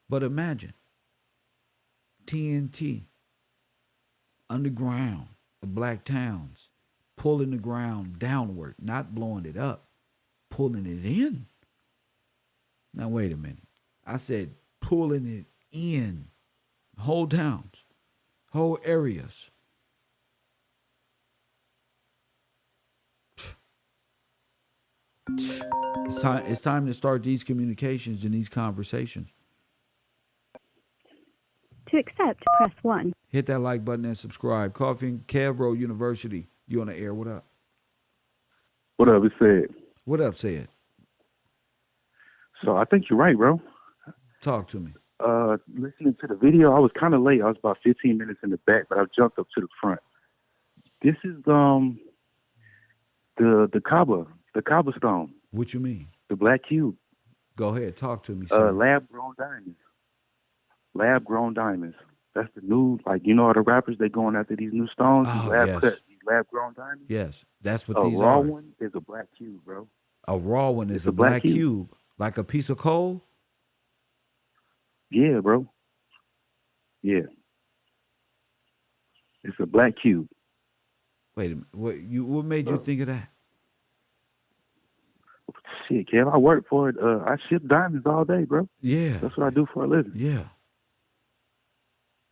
But imagine TNT underground, the black towns, pulling the ground downward, not blowing it up, pulling it in. Now wait a minute. I said pulling it in. Whole towns, whole areas. It's time to start these communications and these conversations. To accept, press 1. Hit that like button and subscribe. Coffee and Cavro University. You on the air? What up? What up? It's Ed. What up, Ed? So I think you're right, bro. Talk to me. Listening to the video, I was kind of late. I was about 15 minutes in the back, but I jumped up to the front. This is the cobblestone. What you mean? The black cube. Go ahead, talk to me, sir. Lab grown diamonds. Lab grown diamonds. That's the new, like, you know, all the rappers, they going after these new stones. Oh, lab cut, these lab grown diamonds. Yes, that's what these are. A raw are. one is a black cube, bro. A raw one is a black cube. Like a piece of coal? Yeah, bro. Yeah. It's a black cube. Wait a minute. What made you think of that? Shit, Kev, I work for it. I ship diamonds all day, bro. Yeah. That's what I do for a living. Yeah.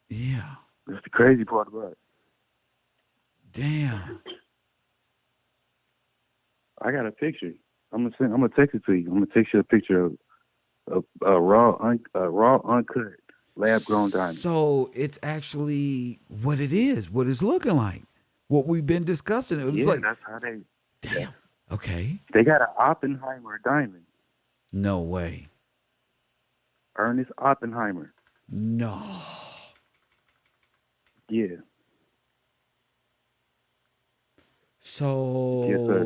Yeah. That's the crazy part about it. Damn. I got a picture. I'm gonna text it to you. I'm gonna text you a picture of raw uncut lab grown diamond. So it's actually what it is, what it's looking like, what we've been discussing. It was Yeah, like, that's how they. damn. Okay. They got an Oppenheimer diamond. No way. Ernest Oppenheimer. No. Yeah. So Yes, sir.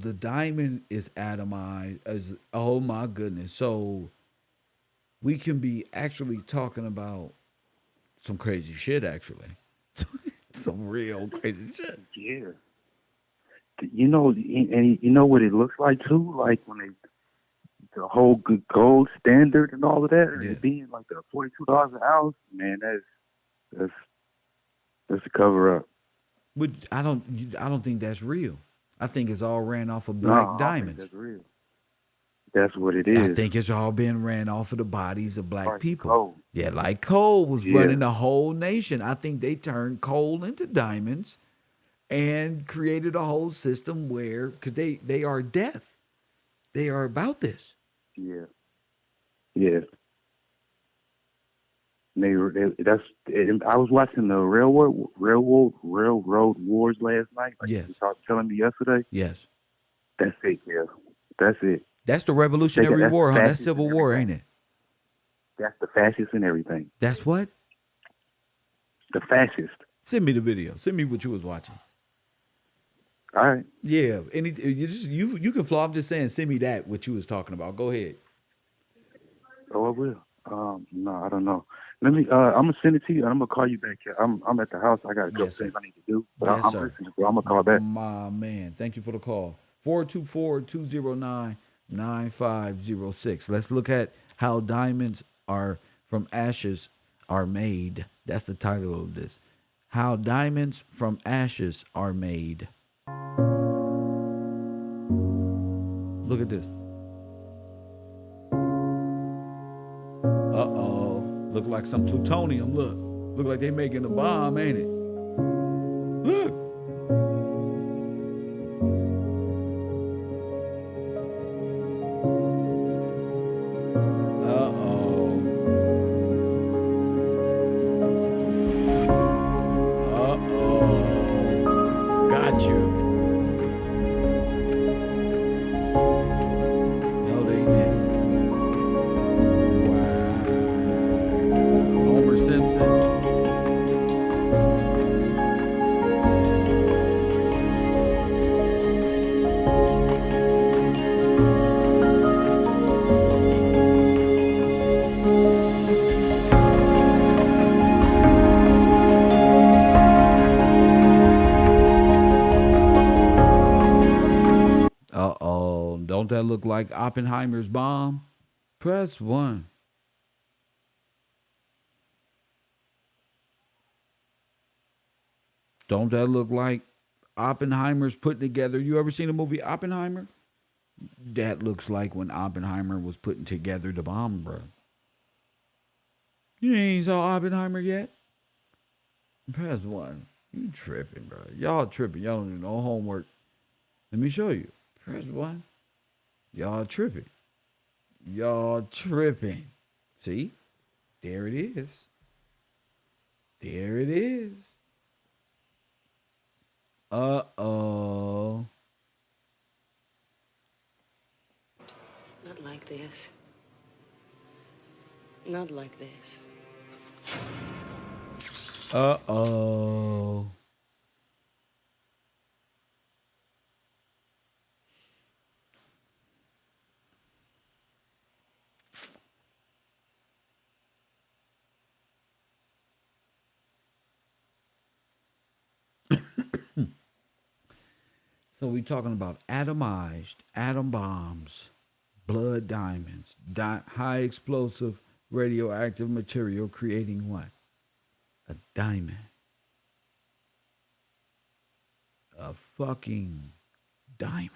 the diamond is atomized as, oh my goodness. So we can be actually talking about some crazy shit, actually. Some real crazy shit. Yeah. You know, and you know what it looks like too? Like when they, the whole good gold standard and all of that, and Yeah. it being like the $42 an ounce, man, that's a cover up. But I don't think that's real. I think it's all ran off of No, black I don't think diamonds. that's real. That's what it I is. think it's all been ran off of the bodies of black Like people. coal. Yeah, like coal was Yeah. running the whole nation. I think they turned coal into diamonds and created a whole system where, because they are death. They are about this. Yeah. Yeah. That's. And I was watching the railroad wars last night. Like Yes. you were telling me yesterday. Yes. That's it. Yeah. That's it. That's the Revolutionary That's War, huh? That's fascist Civil and War, everything. ain't it? That's the fascist and everything. That's what? The fascist. Send me the video. Send me what you was watching. All right. Yeah. You can flaw. I'm just saying, send me that what you was talking about. Go ahead. Oh, I will. No, I don't know. Let me. I'm gonna send it to you, and I'm gonna call you back. I'm at the house. I got a couple Yes, sir. things I need to do, but Yes, I'm sir. listening. So I'm gonna call back. My man. Thank you for the call. 424-209-9506. Let's look at how diamonds are from ashes are made. That's the title of this. How diamonds from ashes are made. Look at this. Uh-oh. Look like some plutonium. Look like they making a bomb, ain't it? Look. Uh-oh. Got you. No, they didn't. Wow. Homer Simpson. Uh-oh. Don't that look like Oppenheimer's bomb? Press 1. Don't that look like Oppenheimer's putting together? You ever seen the movie Oppenheimer? That looks like when Oppenheimer was putting together the bomb, bro. You ain't saw Oppenheimer yet? Press 1. You tripping, bro. Y'all tripping. Y'all don't do no homework. Let me show you. Press 1. Y'all tripping. Y'all tripping. See? There it is. There it is. Uh-oh. Not like this. Not like this. Uh-oh. So we talking about atomized, atom bombs, blood diamonds, high explosive radioactive material creating what? A diamond. A fucking diamond.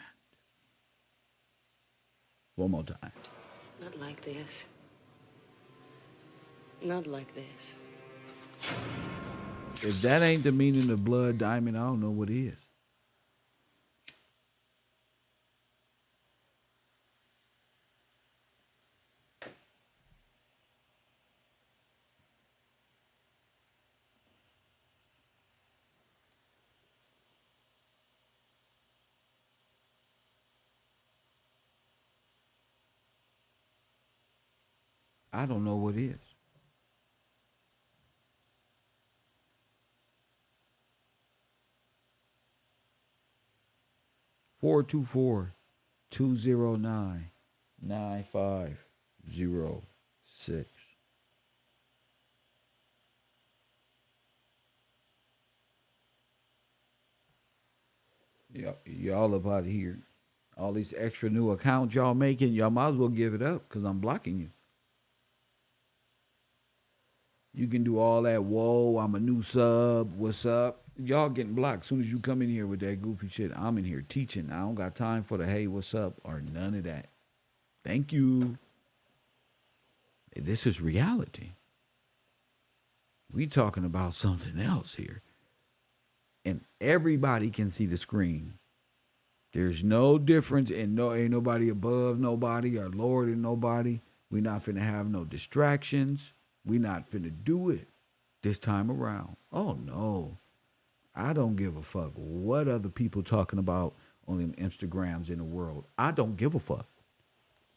One more time. Not like this. Not like this. If that ain't the meaning of blood diamond, I don't know what is. I don't know what is. 424-209-9506. Y'all about here. All these extra new accounts y'all making, y'all might as well give it up because I'm blocking you. You can do all that, whoa, I'm a new sub, what's up? Y'all getting blocked as soon as you come in here with that goofy shit. I'm in here teaching. I don't got time for the hey, what's up, or none of that. Thank you. This is reality. We talking about something else here. And everybody can see the screen. There's no difference, and ain't nobody above nobody or lower than nobody. We not finna have no distractions. We not finna do it this time around. Oh no. I don't give a fuck what other people talking about on them Instagrams in the world. I don't give a fuck.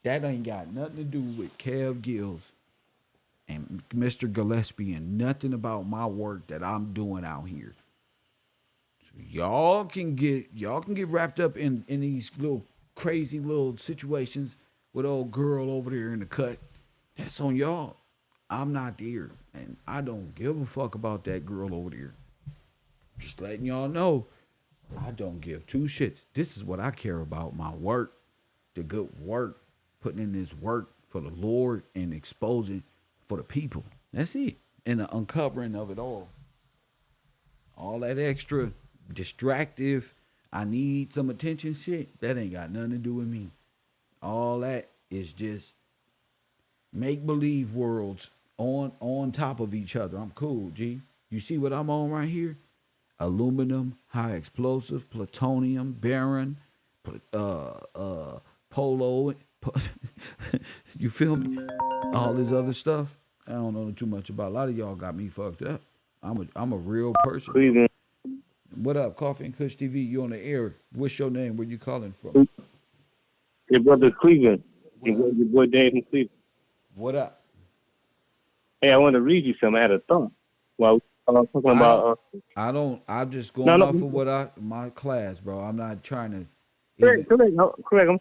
That ain't got nothing to do with Kev Gills and Mr. Gillespie and nothing about my work that I'm doing out here. So y'all can get wrapped up in these little crazy little situations with old girl over there in the cut. That's on y'all. I'm not there, and I don't give a fuck about that girl over there. Just letting y'all know, I don't give two shits. This is what I care about, my work, the good work, putting in this work for the Lord and exposing for the people. That's it. And the uncovering of it all. All that extra distractive, I need some attention shit, that ain't got nothing to do with me. All that is just make-believe worlds on top of each other. I'm cool, G. You see what I'm on right here? Aluminum, high explosive, plutonium, barium, polo. You feel me? All this other stuff. I don't know too much about. A lot of y'all got me fucked up. I'm a real person. Cleveland. What up, Coffee and Kush TV? You on the air? What's your name? Where you calling from? Your brother Cleveland. Your boy Dave from Cleveland. What up? Hey, I want to read you something. I had a thought. Well, I was talking about. I'm just going off of what my class, bro. I'm not trying to. Correct. I'm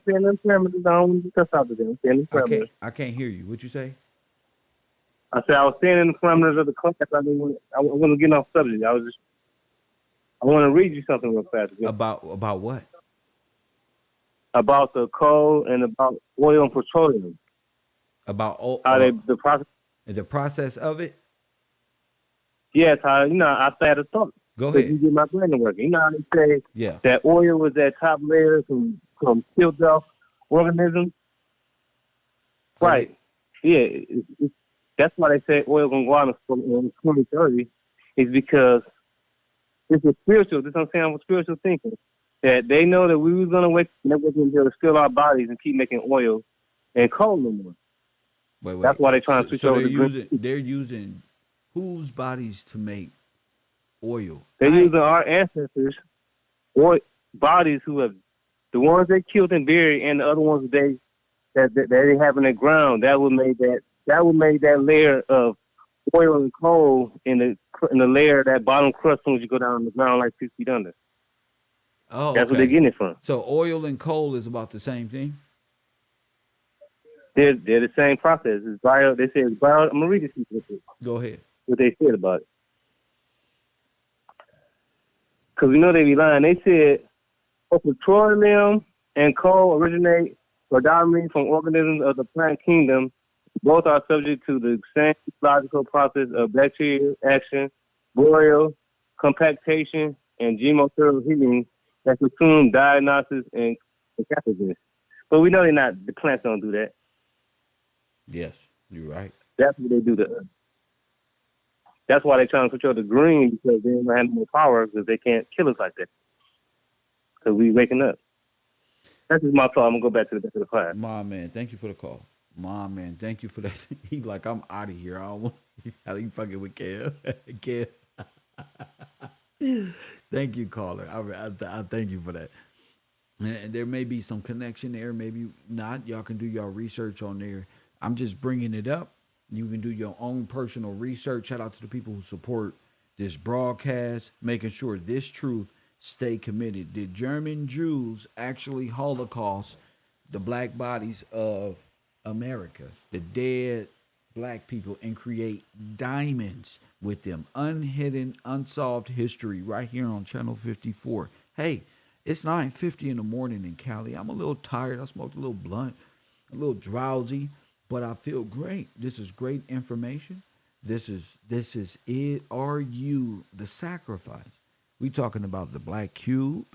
saying them parameters. I don't want to cuss out today. I'm saying them parameters. I can't hear you. What you say? I said I was saying in the parameters of the class. I wasn't getting off subject. I want to read you something real fast. About what? About the coal and about oil and petroleum. About the process. The process of it. Yes, I had a thought. Go ahead. You get my brain working. You know how they say that oil was that top layer from killed off organisms? Right. Yeah. That's why they say oil gonna go out in 2030 is because it's a spiritual. This is what I'm saying. I'm a spiritual thinker. That they know that we was gonna wake and they wasn't gonna be able to steal our bodies and keep making oil and coal no more. Wait. That's why they're trying to switch over. They're using whose bodies to make oil? They're using our ancestors, or bodies who have the ones they killed and buried, and the other ones that they have in the ground. That would make that layer of oil and coal in the layer, that bottom crust, when you go down the ground like 6 feet under. Oh, that's where they're getting it from. So oil and coal is about the same thing. They're the same process. It's bio. They say it's bio. I'm gonna read this to you. Go ahead. What they said about it. Because we know they be lying. They said petroleum and coal originate predominantly from organisms of the plant kingdom. Both are subject to the same physiological process of bacterial action, boreal compactation, and geothermal heating that consume diagnosis and pathogens. But we know the plants don't do that. Yes, you're right. That's what they do to us. That's why they're trying to control the green, because they don't have no more power, because they can't kill us like that. Because we waking up. That's just my thought. I'm going to go back to the back of the class. My man, thank you for the call. My man, thank you for that. He like, I'm out of here. I don't want how you fucking with Kev. Kev. Thank you, caller. I thank you for that. And there may be some connection there, maybe not. Y'all can do y'all research on there. I'm just bringing it up You can do your own personal research. Shout out to the people who support this broadcast, making sure this truth stay committed. Did German Jews actually Holocaust the black bodies of America, the dead black people, and create diamonds with them? Unhidden, unsolved history right here on Channel 54. Hey, it's 9:50 in the morning in Cali. I'm a little tired. I smoked a little blunt, a little drowsy, but I feel great. This is great information. This is it. Are you the sacrifice? We talking about the black cube.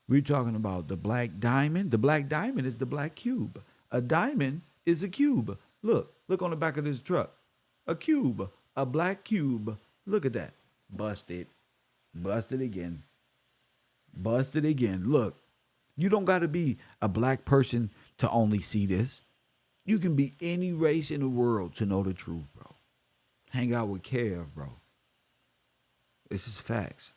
We talking about the black diamond. The black diamond is the black cube. A diamond is a cube. Look on the back of this truck. A cube, a black cube. Look at that. Busted. Busted again. Busted again. Look, you don't got to be a black person to only see this. You can be any race in the world to know the truth, bro. Hang out with Kev, bro. This is facts.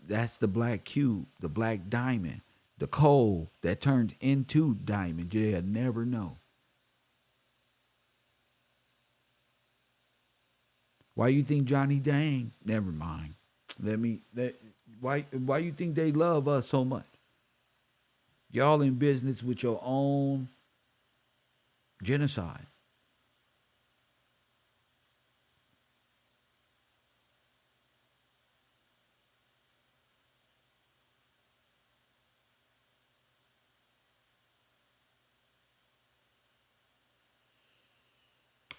That's the black cube, the black diamond, the coal that turns into diamond. You'll never know. Why you think Johnny Dang? Never mind. Why you think they love us so much? Y'all in business with your own genocide.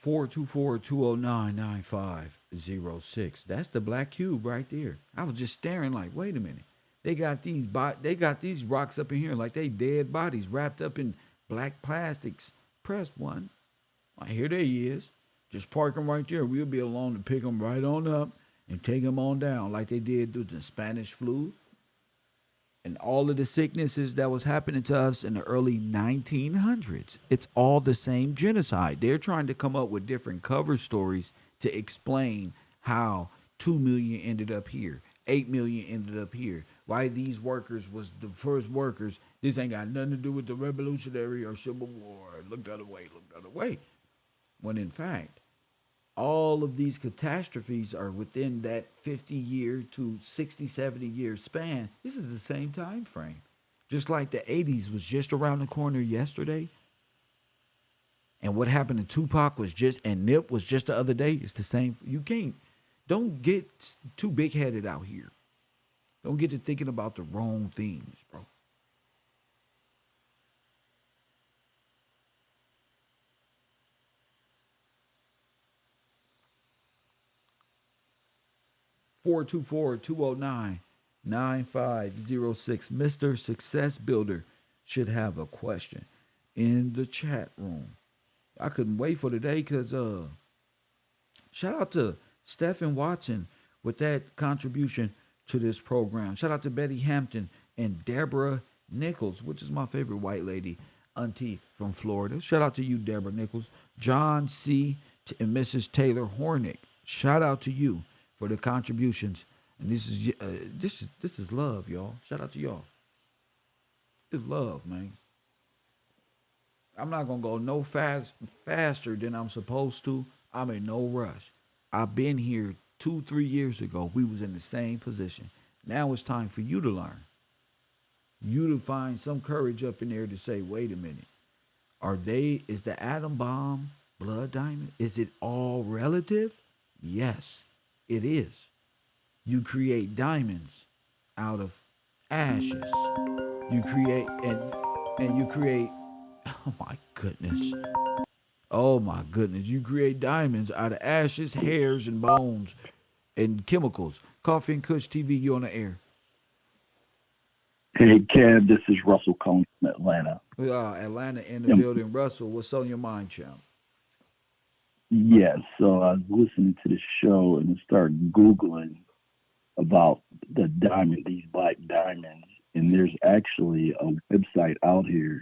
(424-209-9506). That's the black cube right there. I was just staring like, wait a minute. They got these rocks up in here like they dead bodies wrapped up in black plastics. Press one. Here they is. Just park them right there. We'll be along to pick them right on up and take them on down like they did with the Spanish flu and all of the sicknesses that was happening to us in the early 1900s. It's all the same genocide. They're trying to come up with different cover stories to explain how 2 million ended up here, 8 million ended up here, why these workers was the first workers. This ain't got nothing to do with the Revolutionary or Civil War. Look the other way, look the other way. When in fact, all of these catastrophes are within that 50-year to 60, 70-year span. This is the same time frame. Just like the 80s was just around the corner yesterday. And what happened to Tupac was just, and Nip was just the other day. It's the same. Don't get too big-headed out here. Don't get to thinking about the wrong things, bro. (424-209-9506). Mr. Success Builder should have a question in the chat room. I couldn't wait for today because shout out to Stephen Watson with that contribution to this program. Shout out to Betty Hampton and Deborah Nichols, which is my favorite white lady auntie from Florida. Shout out to you, Deborah Nichols. John C. and Mrs. Taylor Hornick. Shout out to you for the contributions. And this is love, y'all. Shout out to y'all. It's love, man. I'm not gonna go no faster than I'm supposed to. I'm in no rush. I've been here 2-3 years ago. We was in the same position. Now it's time for you to learn. You to find some courage up in there to say, wait a minute. Is the atom bomb blood diamond? Is it all relative? Yes, it is. You create diamonds out of ashes. You create and you create, oh my goodness. Oh my goodness. You create diamonds out of ashes, hairs, and bones and chemicals. Coffee and Kush TV, you on the air. Hey, Kev, this is Russell Combs from Atlanta. Atlanta in the building. Russell, what's on your mind, champ? Yes, so I was listening to the show and started Googling about the diamond, these black diamonds. And there's actually a website out here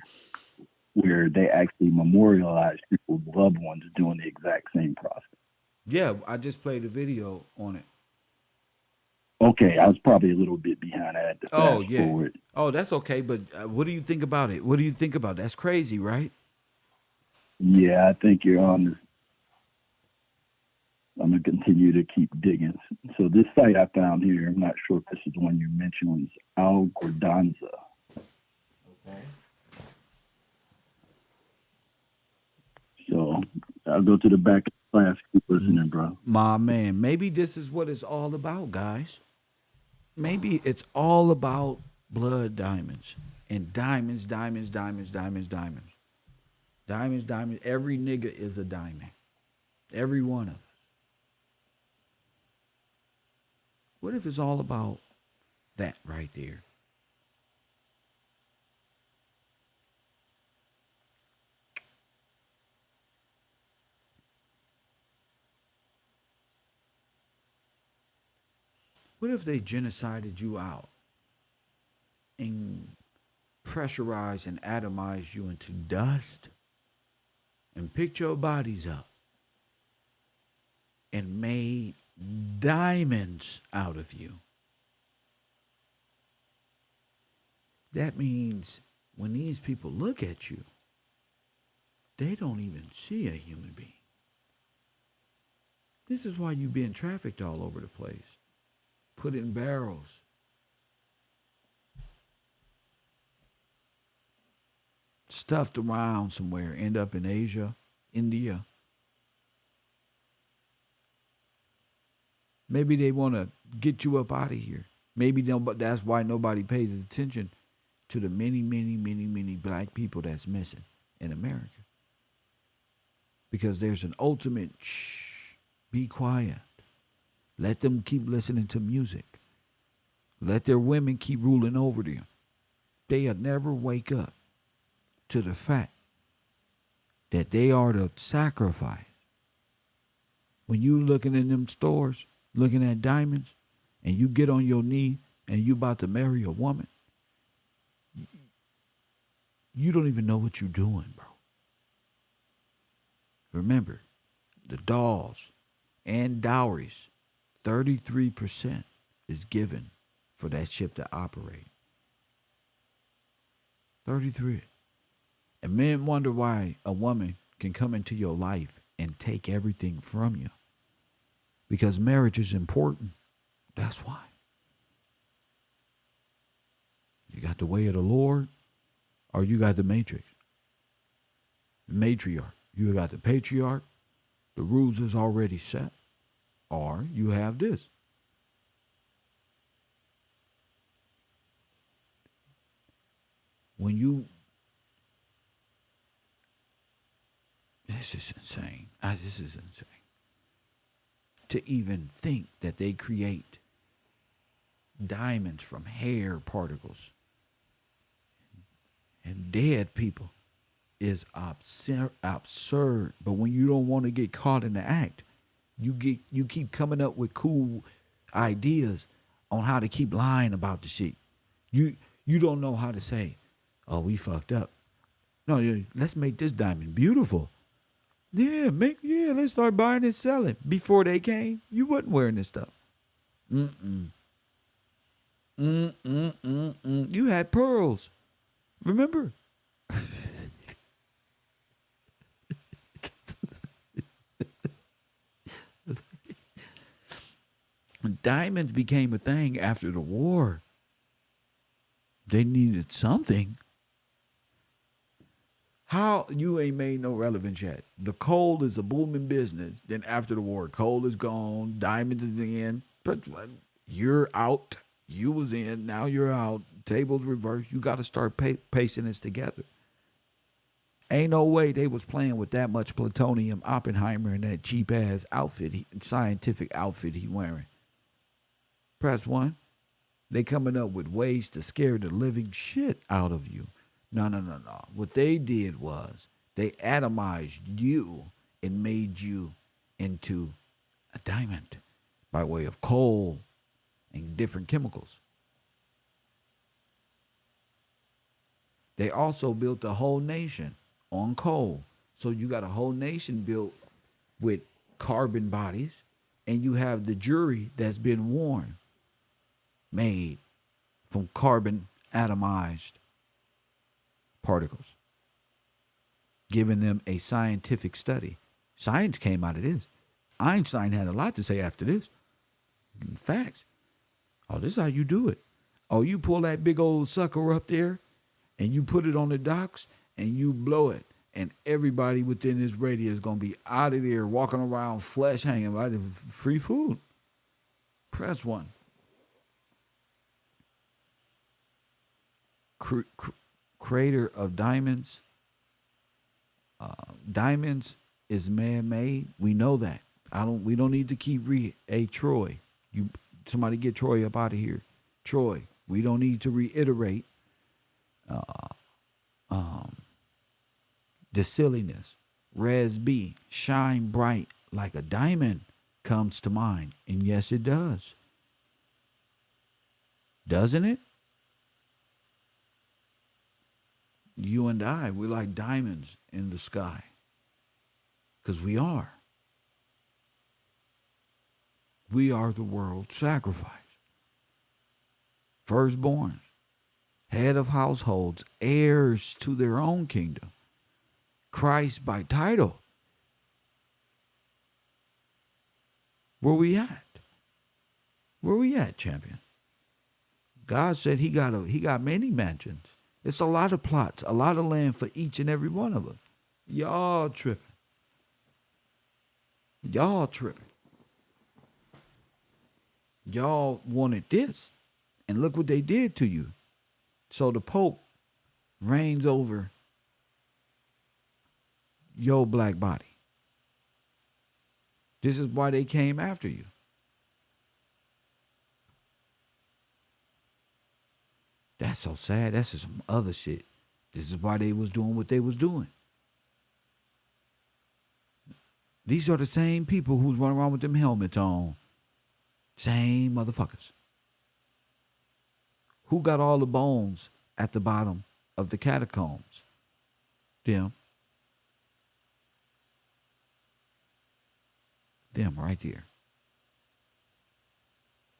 where they actually memorialize people's loved ones doing the exact same process. Yeah, I just played a video on it. Okay, I was probably a little bit behind. I had to fast forward. Oh, that's okay. But what do you think about it? What do you think about it? That's crazy, right? Yeah, I think you're on I'm going to continue to keep digging. So this site I found here, I'm not sure if this is the one you mentioned, was Algordanza. Okay. So I'll go to the back of the class. Keep listening, bro. My man, maybe this is what it's all about, guys. Maybe it's all about blood diamonds and diamonds, diamonds, diamonds, diamonds, diamonds. Diamonds, diamonds. Every nigga is a diamond. Every one of us. What if it's all about that right there? What if they genocided you out and pressurized and atomized you into dust and picked your bodies up and made diamonds out of you? That means when these people look at you, they don't even see a human being. This is why you're being trafficked all over the place. Put in barrels. Stuffed around somewhere. End up in Asia, India. Maybe they want to get you up out of here. Maybe that's why nobody pays attention to the many, many, many, many black people that's missing in America. Because there's an ultimate shh, be quiet. Let them keep listening to music. Let their women keep ruling over them. They'll never wake up to the fact that they are the sacrifice. When you looking in them stores, looking at diamonds, and you get on your knee and you about to marry a woman, you don't even know what you're doing, bro. Remember, the dolls and dowries, 33% is given for that ship to operate. 33. And men wonder why a woman can come into your life and take everything from you. Because marriage is important. That's why. You got the way of the Lord, or you got the matrix. The matriarch. You got the patriarch. The rules is already set. Or you have this. This is insane. This is insane. To even think that they create diamonds from hair particles and dead people is absurd. But when you don't want to get caught in the act, you keep coming up with cool ideas on how to keep lying about the shit. You don't know how to say, "Oh, we fucked up." No, let's make this diamond beautiful. Let's start buying and selling. Before they came, you wasn't wearing this stuff. You had pearls. Remember? Diamonds became a thing after the war. They needed something. How you ain't made no relevance yet? The coal is a booming business. Then after the war, coal is gone, diamonds is in. But you're out. You was in. Now you're out. Tables reversed. You got to start pacing this together. Ain't no way they was playing with that much plutonium Oppenheimer in that cheap ass outfit, scientific outfit he wearing. Press 1. They coming up with ways to scare the living shit out of you. No. What they did was they atomized you and made you into a diamond by way of coal and different chemicals. They also built a whole nation on coal. So you got a whole nation built with carbon bodies, and you have the jewelry that's been worn, made from carbon atomized particles, giving them a scientific study. Science came out of this. Einstein had a lot to say after this. Facts. Oh, this is how you do it. Oh, you pull that big old sucker up there and you put it on the docks and you blow it. And everybody within this radius is going to be out of there walking around, flesh hanging, right? Free food. Press 1. Crater of diamonds. Diamonds is man-made. We know that. We don't need to keep Troy. Somebody get Troy up out of here. Troy. We don't need to reiterate the silliness. Res B, shine bright like a diamond comes to mind. And yes, it does. Doesn't it? You and I, we're like diamonds in the sky. Because we are. We are the world's sacrifice. Firstborns, head of households, heirs to their own kingdom. Christ by title. Where we at? Where we at, champion? God said he got many mansions. It's a lot of plots, a lot of land for each and every one of us. Y'all tripping. Y'all tripping. Y'all wanted this, and look what they did to you. So the Pope reigns over your black body. This is why they came after you. That's so sad. That's just some other shit. This is why they was doing what they was doing. These are the same people who's running around with them helmets on. Same motherfuckers. Who got all the bones at the bottom of the catacombs? Them. Them right there.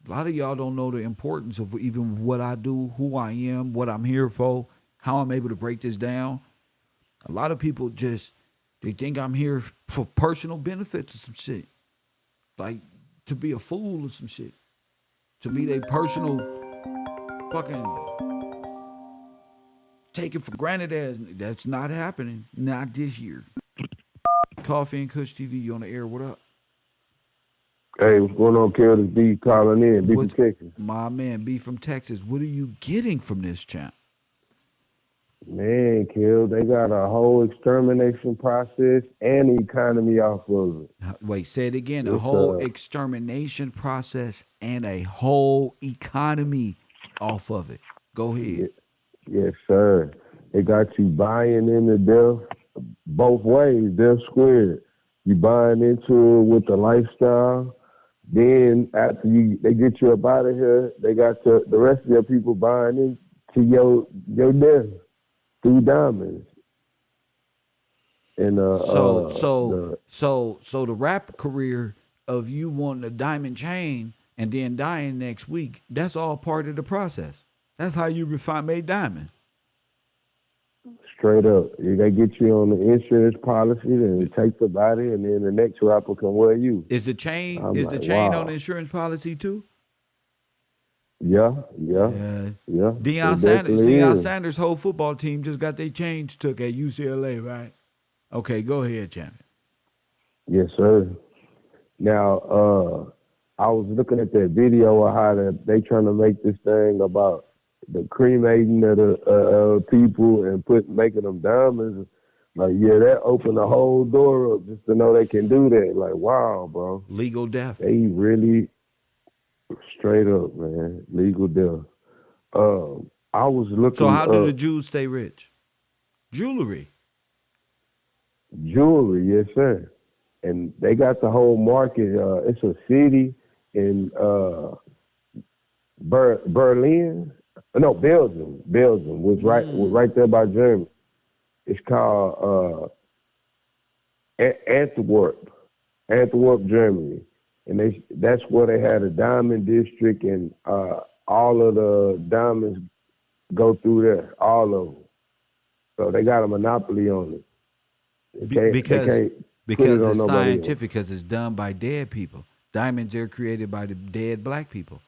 A lot of y'all don't know the importance of even what I do, who I am, what I'm here for, how I'm able to break this down. A lot of people they think I'm here for personal benefits or some shit. Like to be a fool or some shit. To be their personal fucking taken for granted as that's not happening. Not this year. Coffee and Kush TV, you on the air, what up? Hey, what's going on, Kel? This B calling in. B from Texas. My man, B from Texas. What are you getting from this, champ? Man, Kel, they got a whole extermination process and economy off of it. Wait, say it again. A whole extermination process and a whole economy off of it. Go ahead. Yes, sir. They got you buying into death both ways, death squared. You buying into it with the lifestyle. Then after they get you up out of here, they got the rest of your people buying into your death through diamonds. And so the rap career of you wanting a diamond chain and then dying next week, that's all part of the process. That's how you made diamond. Straight up. They get you on the insurance policy, then take the body, and then the next rapper can wear you. Is the chain wow. On the insurance policy too? Yeah. Deion Sanders' whole football team just got their chains took at UCLA, right? Okay, go ahead, champion. Yes, sir. Now, I was looking at that video of how they trying to make this thing about the cremating of the people and making them diamonds. Like, yeah, that opened the whole door up just to know they can do that. Like, wow, bro. Legal death. They really straight up, man. Legal death. I was looking. So how do the Jews stay rich? Jewelry, yes, sir. And they got the whole market. It's a city in Berlin. No, Belgium. Belgium was right there by Germany. It's called Antwerp, Germany, and that's where they had a diamond district, and all of the diamonds go through there, all of them. So they got a monopoly on it. Because on it's nobody else. scientific, because it's done by dead people. Diamonds are created by the dead black people.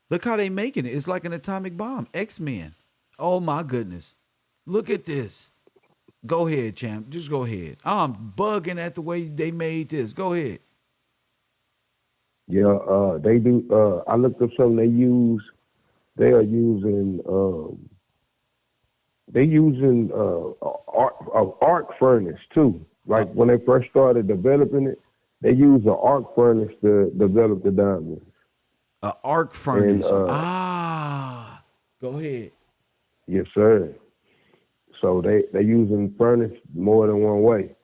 Look how they making it. It's like an atomic bomb. X-Men. Oh my goodness. Look at this. Go ahead, champ. Just go ahead. I'm bugging at the way they made this. Go ahead. Yeah, they do. I looked up something they use. They are using. They using arc furnace too. Like when they first started developing it, they used an arc furnace to develop the diamond. An arc furnace. And, Go ahead. Yes, sir. So they using furnace more than one way.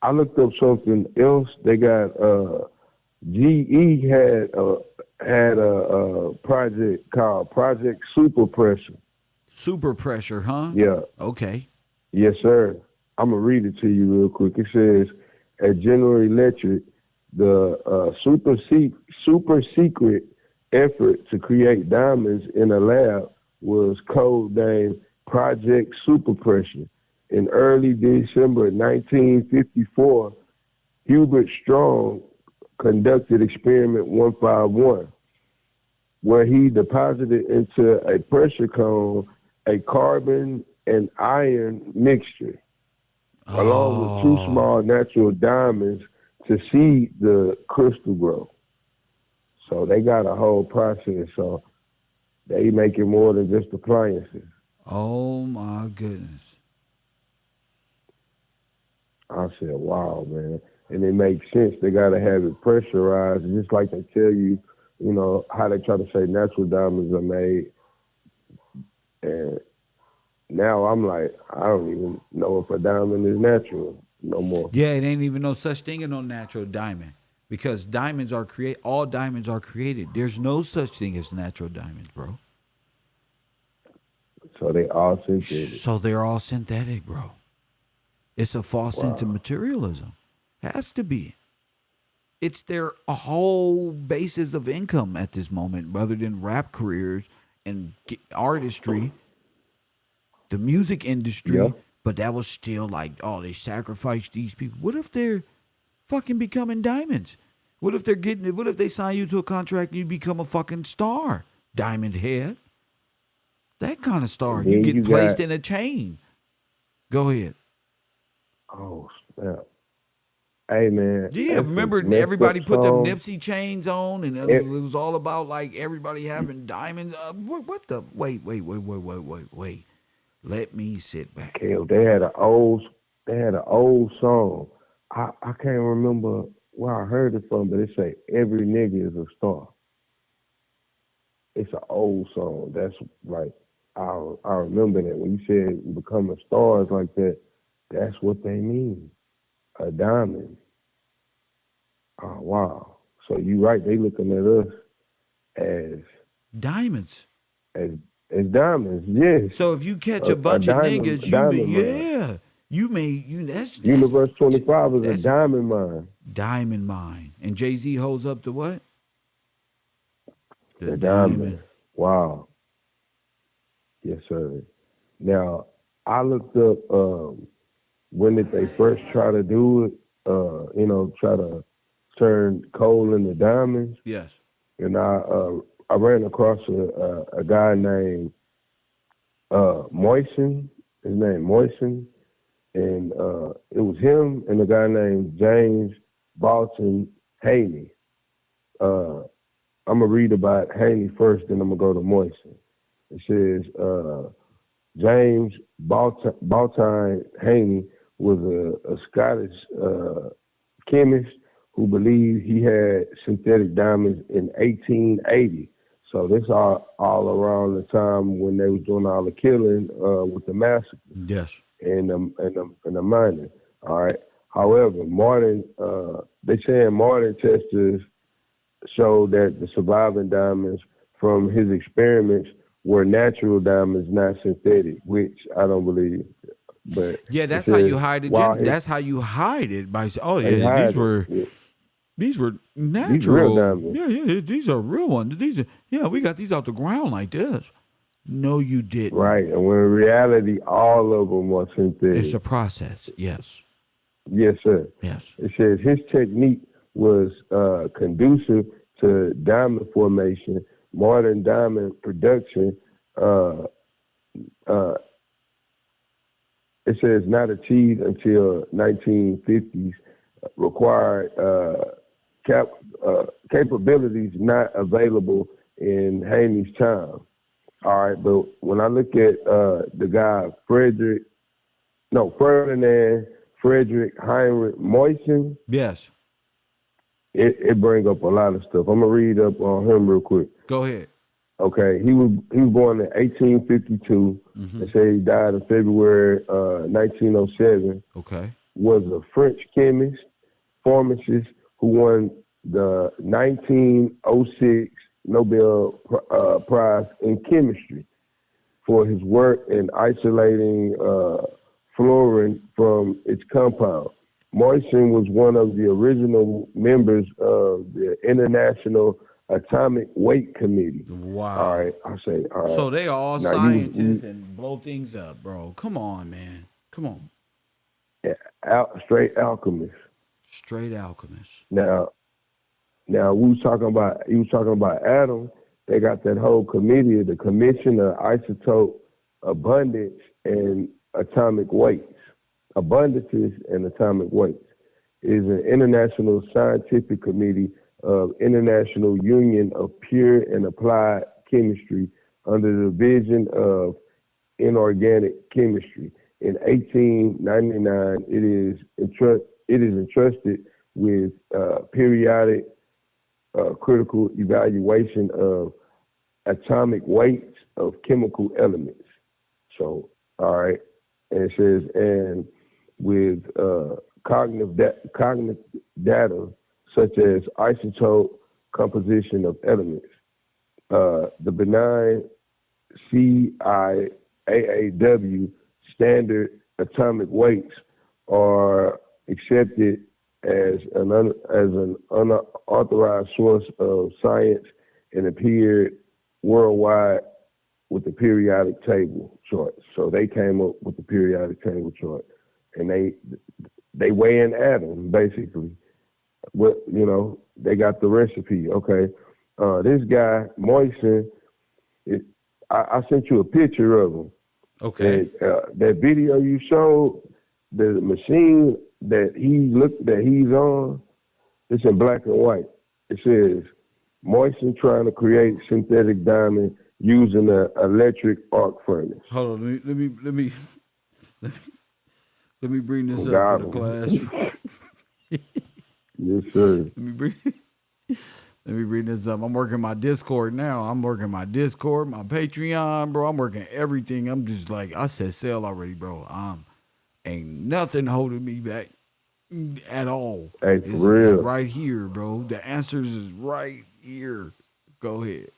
I looked up something else. They got GE had a project called Project Super Pressure. Super pressure, huh? Yeah. Okay. Yes, sir. I'm gonna read it to you real quick. It says, at General Electric, the super secret effort to create diamonds in a lab was codenamed Project Super Pressure. In early December 1954, Hubert Strong conducted experiment 151, where he deposited into a pressure cone a carbon and iron mixture, along with 2 small natural diamonds to see the crystal grow. So they got a whole process. So they make it more than just appliances. Oh my goodness. I said, wow, man. And it makes sense. They got to have it pressurized. Just like they tell you, you know, how they try to say natural diamonds are made. And now I'm like, I don't even know if a diamond is natural no more. Yeah, it ain't even no such thing as no natural diamond. Because diamonds are all diamonds are created. There's no such thing as natural diamonds, bro. So they all synthetic. So they're all synthetic, bro. It's a false sense of materialism. Has to be. It's their whole basis of income at this moment, rather than rap careers and artistry, the music industry. Yeah. But that was still like, oh, they sacrificed these people. What if they're fucking becoming diamonds? What if they sign you to a contract and you become a fucking star? Diamond head. That kind of star. You get placed in a chain. Go ahead. Oh, snap. Hey, man. Yeah, remember everybody put them Nipsey chains on, and it was all about like everybody having diamonds. What the? Wait. Let me sit back. Okay, they had an old song. I can't remember where I heard it from, but it say every nigga is a star. It's an old song. That's like I remember that when you said becoming stars like that. That's what they mean. A diamond. Oh, wow. So you right, they looking at us as diamonds. As diamonds, yes. So if you catch a bunch of niggas, that's Universe 25 is a diamond mine. Diamond mine. And Jay-Z holds up to what? The diamond. Wow. Yes, sir. Now, I looked up when did they first try to do it, try to turn coal into diamonds. Yes. And I ran across a guy named Moisen. His name Moisen. And it was him and a guy named James Bolton Haney. I'm going to read about Haney first, then I'm going to go to Moisen. It says, James Baltine Haney was a Scottish chemist who believed he had synthetic diamonds in 1880. So this all around the time when they was doing all the killing with the massacre. Yes. And the mining. All right. However, they saying modern testers showed that the surviving diamonds from his experiments were natural diamonds, not synthetic, which I don't believe. But yeah, that's how you hide it. That's how you hide it by these were natural. These real diamonds. Yeah, these are real ones. We got these out the ground like this. No, you didn't. Right, and when in reality, all of them are synthetic. It's a process. Yes. Yes, sir. Yes. It says his technique was conducive to diamond formation, modern diamond production. It says not achieved until 1950s, required capabilities not available in Haney's time. All right, but when I look at the guy Ferdinand Frederick Heinrich Moisen, yes, it brings up a lot of stuff. I'm gonna read up on him real quick. Go ahead. Okay, he was born in 1852. They say he died in February 1907. Okay. Was a French chemist, pharmacist who won the 1906 Nobel Prize in Chemistry for his work in isolating fluorine from its compound. Moisen was one of the original members of the International Atomic Weight Committee. Wow. All right, I say, all right. So they are all Now, scientists and blow things up, bro. Come on, man. Come on. Straight alchemist. Straight alchemist. Now he was talking about Adam. They got that whole committee, the Commission of Isotope Abundance and Atomic Weights. Abundances and atomic weights is an international scientific committee of International Union of Pure and Applied Chemistry under the division of Inorganic Chemistry. In 1899, it is entrusted with periodic critical evaluation of atomic weights of chemical elements. So, all right, and it says, and with cognitive data such as isotope composition of elements, the benign CIAAW standard atomic weights are accepted as an unauthorized source of science and appeared worldwide with the periodic table chart. So they came up with the periodic table chart, and they weigh in atoms basically. What they got the recipe. Okay, this guy Moisen, I sent you a picture of him. Okay. That video you showed, the machine that he's on, it's in black and white. It says Moisen trying to create synthetic diamond using an electric arc furnace. Hold on, let me bring this up for the class. Yes, sir. Let me bring this up. I'm working my Discord now. I'm working my Discord, my Patreon, bro. I'm working everything. I'm just like, I said sell already, bro. Ain't nothing holding me back at all. Hey, It's real. right here, bro. The answers is right here. Go ahead.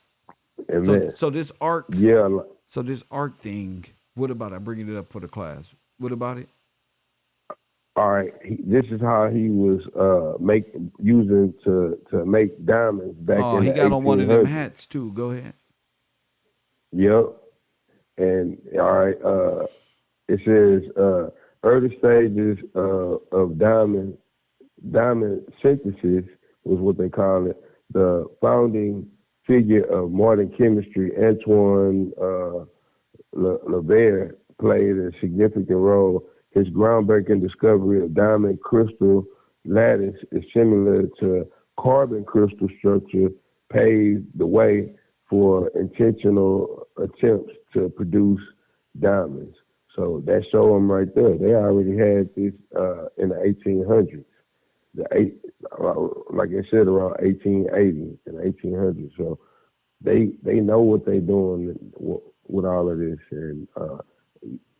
And So this arc, yeah. So this arc thing, what about it? I'm bringing it up for the class. What about it? All right, this is how he was using to make diamonds back in the 1800s. Oh, he got on one of them hats too. Go ahead. Yep. And all right, it says early stages of diamond synthesis was what they call it. The founding figure of modern chemistry, Antoine Lemaire, played a significant role. His groundbreaking discovery of diamond crystal lattice is similar to carbon crystal structure, paved the way for intentional attempts to produce diamonds. So that show them right there. They already had this in the 1800s. Like I said, around 1880 and 1800s. So they know what they're doing with all of this. And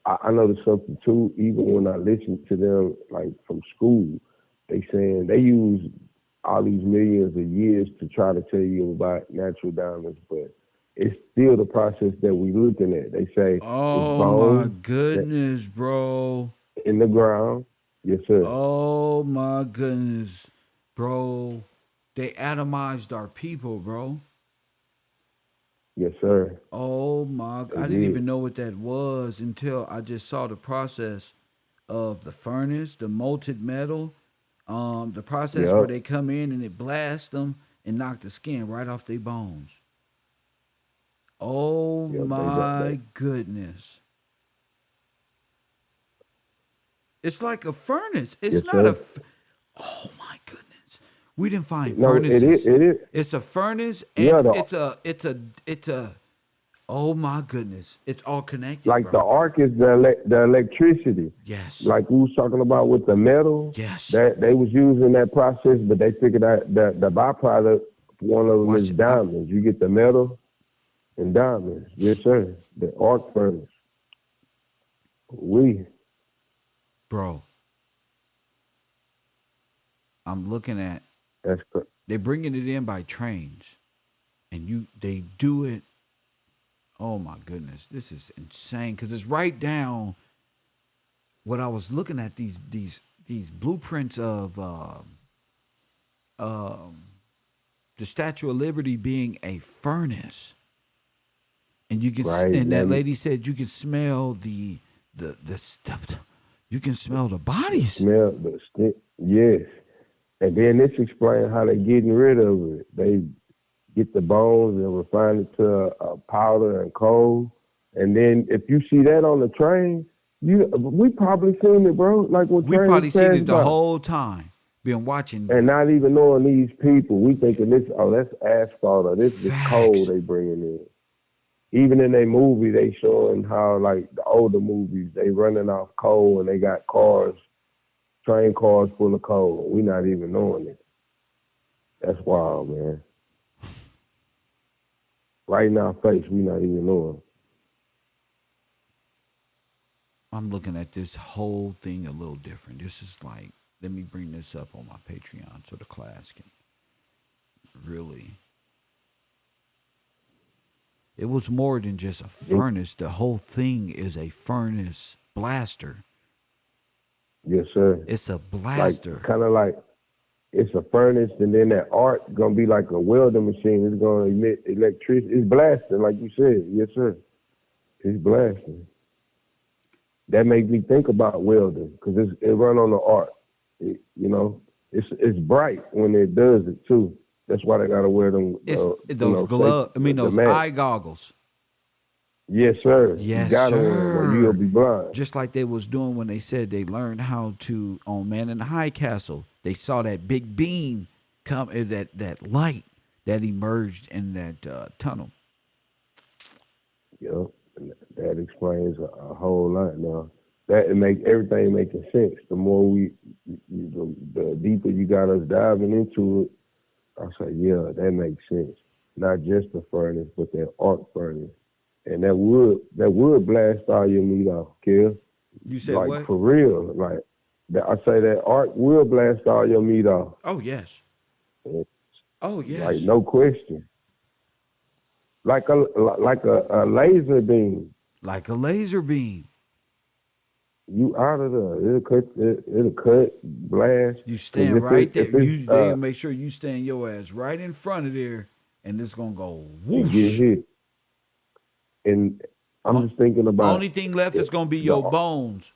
I noticed something too, even when I listen to them, like from school, they saying they use all these millions of years to try to tell you about natural diamonds, but it's still the process that we're looking at. They say, oh my goodness, bro. In the ground. Yes, sir. Oh my goodness, bro. They atomized our people, bro. Yes, sir. Oh my! I didn't even know what that was until I just saw the process of the furnace, the molten metal, the process where they come in and it blasts them and knock the skin right off their bones. Oh my goodness. It's like a furnace. It's not a. Oh my goodness. We didn't find furnaces. It is. It's a furnace, and it's a. Oh my goodness! It's all connected. Like bro. the arc is the electricity. Yes. Like we was talking about with the metal. Yes. That they was using that process, but they figured out that the byproduct, one of them is diamonds. You get the metal and diamonds. Yes, sir. The arc furnace. Bro. I'm looking at. That's correct. They're bringing it in by trains, and they do it. Oh my goodness, this is insane because it's right down what I was looking at these blueprints of the Statue of Liberty being a furnace, and you can and that lady said you can smell the stuff. You can smell the bodies. Smell the stick. Yes. And then this explains how they're getting rid of it. They get the bones and refine it to a powder and coal. And then if you see that on the train, we probably seen it, bro. Like when we probably seen it the whole time. Been watching. And not even knowing these people. We thinking this, that's asphalt or this is coal they bringing in. Even in their movie, they showing how, like, the older movies, they running off coal and they got cars, train cars full of coal. We not even knowing it. That's wild, man. Right in our face, we not even knowing. I'm looking at this whole thing a little different. This is like, let me bring this up on my Patreon so the class can really. It was more than just a furnace. The whole thing is a furnace blaster. Yes, sir. It's a blaster. Like, kind of like it's a furnace, and then that arc gonna be like a welding machine. It's gonna emit electricity. It's blasting, like you said. Yes, sir. It's blasting. That makes me think about welding because it run on the arc. It's bright when it does it too. That's why they gotta wear them. Those gloves. Those eye goggles. Yes, sir. Yes, you gotta sir. wear them or you'll be blind. Just like they was doing when they said they learned how to on Man in the High Castle. They saw that big beam come, that light that emerged in that tunnel. Yep, that explains a whole lot now. That it make everything making sense. The more the deeper you got us diving into it, I say, yeah, that makes sense. Not just the furnace, but that arc furnace. And that would blast all your meat off, Kel. You said like, what? For real. Like, I say that arc will blast all your meat off. Oh, yes. Oh, yes. Like, no question. Like a laser beam. Like a laser beam. You out of there. It'll cut, blast. You stand right there. They make sure you stand your ass right in front of there, and it's going to go whoosh. Get hit. And I'm just thinking about... Only thing left is going to be your bones.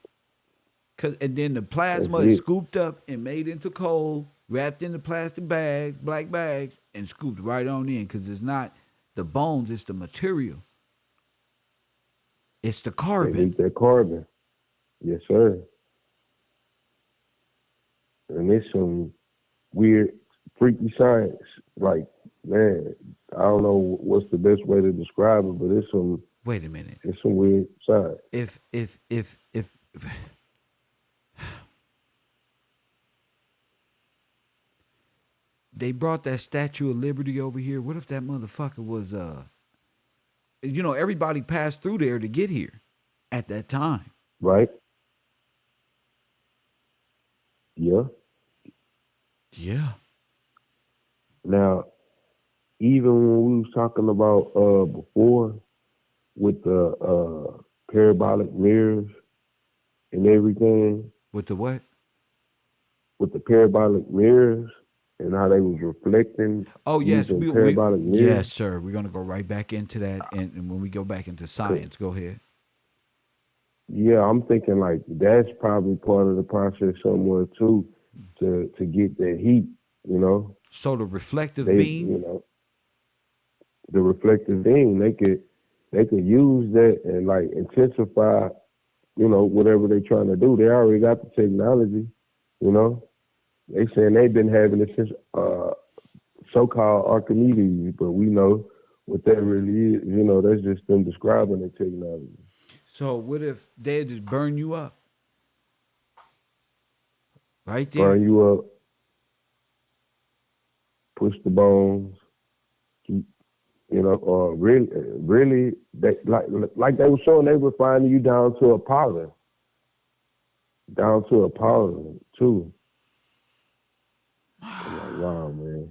And then the plasma is scooped up and made into coal, wrapped in the plastic bag, black bags, and scooped right on in because it's not the bones, it's the material. It's the carbon. They need that carbon. Yes, sir. And it's some weird, freaky science. Like, man, I don't know what's the best way to describe it, but it's some... Wait a minute. It's some weird science. If they brought that Statue of Liberty over here, what if that motherfucker was, everybody passed through there to get here at that time. Right. Yeah. Yeah. Now, even when we was talking about before with the parabolic mirrors and everything. With the what? With the parabolic mirrors and how they was reflecting. Oh, yes. Parabolic mirrors. Yes, sir. We're going to go right back into that. And when we go back into science, go ahead. yeah, I'm thinking like that's probably part of the process somewhere too, to get that heat. You know, So the reflective they beam. you know the reflective beam, they could use that and like intensify, whatever they're trying to do. They already got the technology, you know. They saying they've been having it since so-called Archimedes, but we know what that really is. That's just them describing the technology. So what if they just burn you up right there? Burn you up, push the bones, really, they like they were showing, they were refining you down to a powder too. I'm like, wow, man.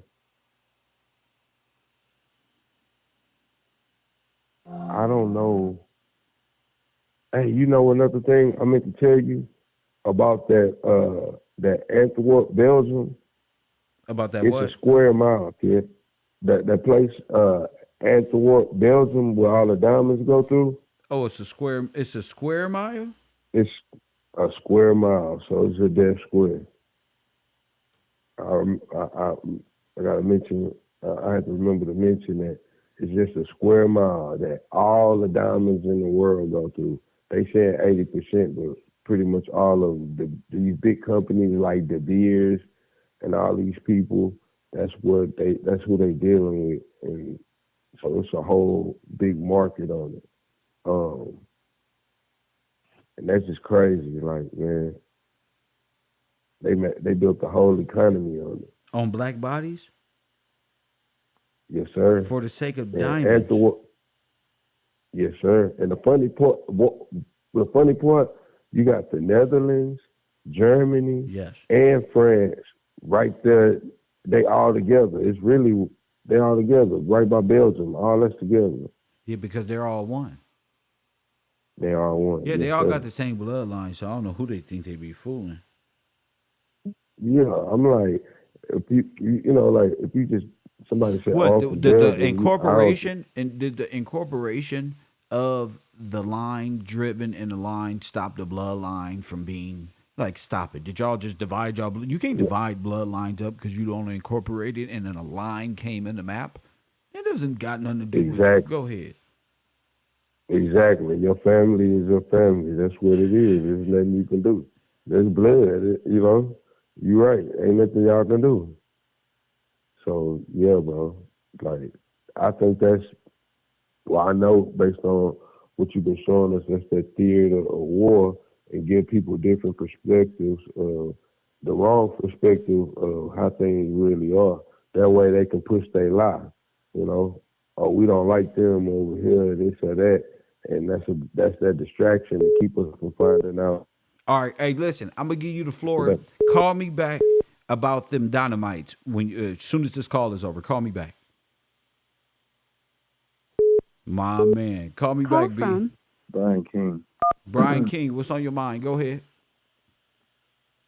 I don't know. Hey, another thing I meant to tell you about that Antwerp, Belgium. About that It's what? a square mile, kid. That place, Antwerp, Belgium, where all the diamonds go through. Oh, it's a square. It's a square mile. It's a square mile, so it's a dead square. I gotta mention. I have to remember to mention that it's just a square mile that all the diamonds in the world go through. They say 80%, but pretty much all of these big companies like De Beers and all these people. That's who they dealing with, and so it's a whole big market on it. And that's just crazy. Like, man, they built the whole economy on it. On black bodies? Yes, sir. For the sake of And diamonds. Yes, sir. And the funny part, you got the Netherlands, Germany, yes, and France right there. They all together. They all together right by Belgium. All that's together. Yeah, because they're all one. They all one. Yeah, yes, they all sir. got the same bloodline, so I don't know who they think they be fooling. Yeah, I'm like, if you just somebody said, What oh, the incorporation and did the incorporation of the line driven and the line stop the bloodline from being like stop it? Did y'all just divide y'all? You can't divide bloodlines up because you only incorporated and then a line came in the map. It doesn't got nothing to do with you. Go ahead. Exactly. Your family is your family. That's what it is. There's nothing you can do. There's blood. You're right. Ain't nothing y'all can do. So yeah, bro. Like, I think I know based on what you've been showing us, that's that theater of war, and give people different perspectives, the wrong perspective of how things really are. That way they can push their lie. Oh, we don't like them over here, this or that, and that's that distraction to keep us from finding out. All right, hey, listen, I'm gonna give you the floor. Call me back about them dynamites when as soon as this call is over. Call me back, my man. Call me back, B. Brian King. Brian King, what's on your mind? Go ahead.